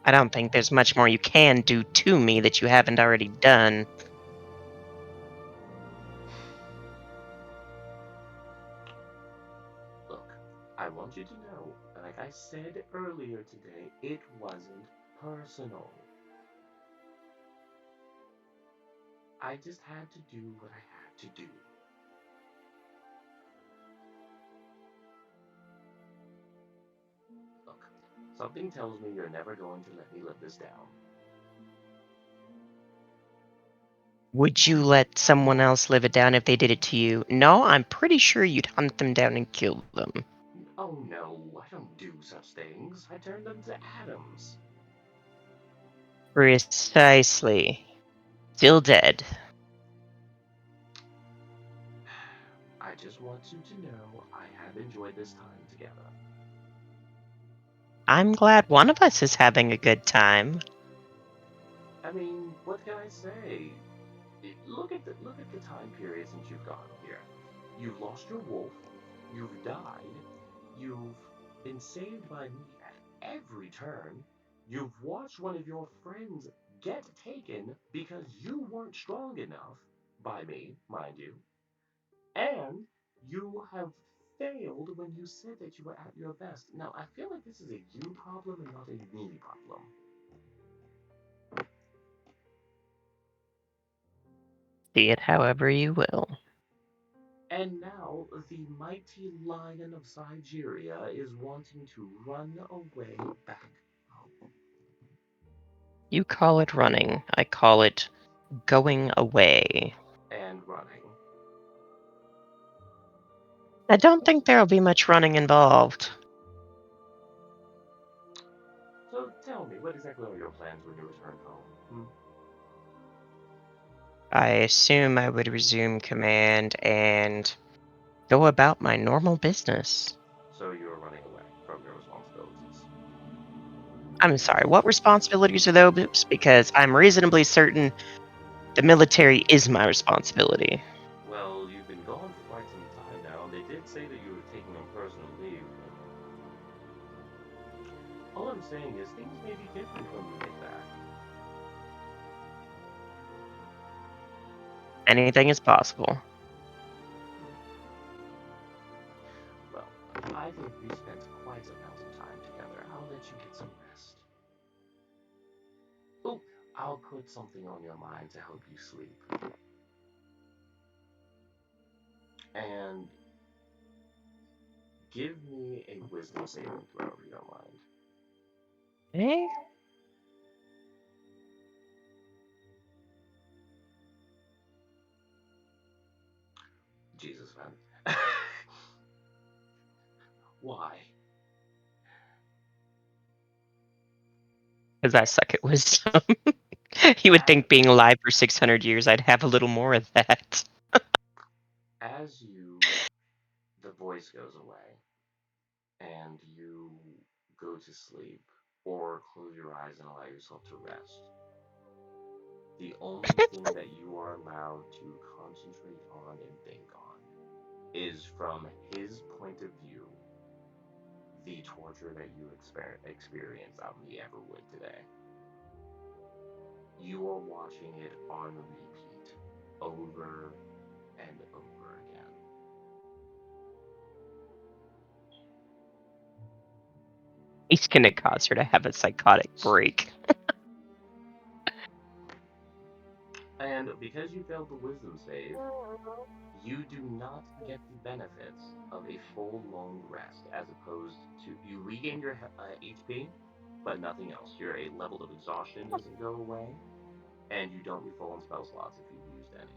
I don't think there's much more you can do to me that you haven't already done. Look, I want you to know, like I said earlier today, it wasn't personal. I just had to do what I had to do. Look, something tells me you're never going to let me live this down. Would you let someone else live it down if they did it to you? No, I'm pretty sure you'd hunt them down and kill them. Oh no, I don't do such things. I turn them to atoms. Precisely. Still dead. I just want you to know I have enjoyed this time together. I'm glad one of us is having a good time. I mean, what can I say? Look at the time period since you've gone here. You've lost your wolf, you've died, you've been saved by me at every turn, you've watched one of your friends get taken because you weren't strong enough, by me, mind you, and you have failed when you said that you were at your best. Now, I feel like this is a you problem and not a me problem. See it however you will. And now the mighty lion of Sigeria is wanting to run away back home. You call it running. I call it going away. And running. I don't think there'll be much running involved. So tell me, what exactly are your plans when you return home? I assume I would resume command and go about my normal business. So you're running away from your responsibilities. I'm sorry, what responsibilities are those? Because I'm reasonably certain the military is my responsibility. Well, you've been gone for quite some time now, and they did say that you were taking on personal leave. All I'm saying is things may be different when you get back. Anything is possible. Well, I think we spent quite a amount of time together. I'll let you get some rest. Oh, I'll put something on your mind to help you sleep. And give me a wisdom saving throw if you don't mind. Eh? Jesus, man. Why? Because I suck at wisdom. You would think being alive for 600 years I'd have a little more of that. As the voice goes away, and you go to sleep, or close your eyes and allow yourself to rest, the only thing that you are allowed to concentrate on and think on is from his point of view, the torture that you experienced out in the Everwood today. You are watching it on repeat, over and over again. He's gonna cause her to have a psychotic break. And because you failed the wisdom save, you do not get the benefits of a full long rest, as opposed to you regain your HP, but nothing else. Your level of exhaustion doesn't go away, and you don't refill on spell slots if you've used any.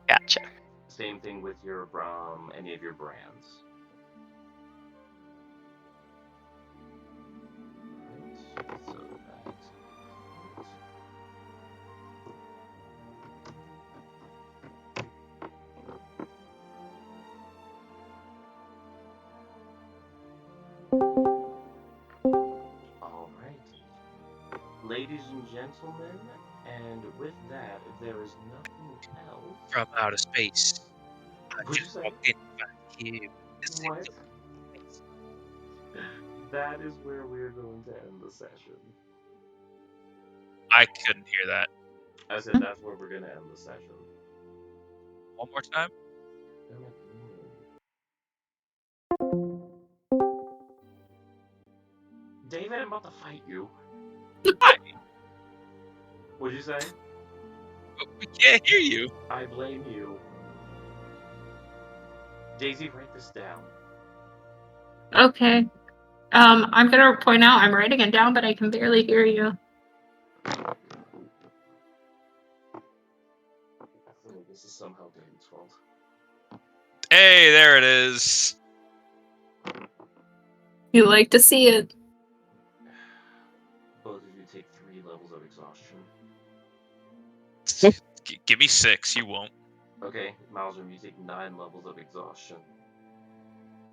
Gotcha. Same thing with your any of your brands. Right, so that. All right, ladies and gentlemen, and with that, there is nothing else. From outer space, I What'd you just say? walked in back here. What? that is where we're going to end the session. I couldn't hear that. I said that's where we're going to end the session. One more time. Damn it. David, I'm about to fight you. What'd you say? We can't hear you. I blame you. Daisy, write this down. Okay. I'm gonna point out I'm writing it down, but I can barely hear you. Oh, this is somehow David's fault. Hey, there it is. You like to see it. Both of you take 3 levels of exhaustion. Give me 6. You won't. Okay, Malzum, you take 9 levels of exhaustion.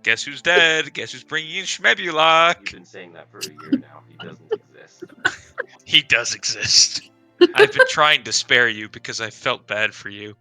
Guess who's dead? Guess who's bringing in Schmebulok? You've been saying that for a year now. He doesn't exist. He does exist. I've been trying to spare you because I felt bad for you.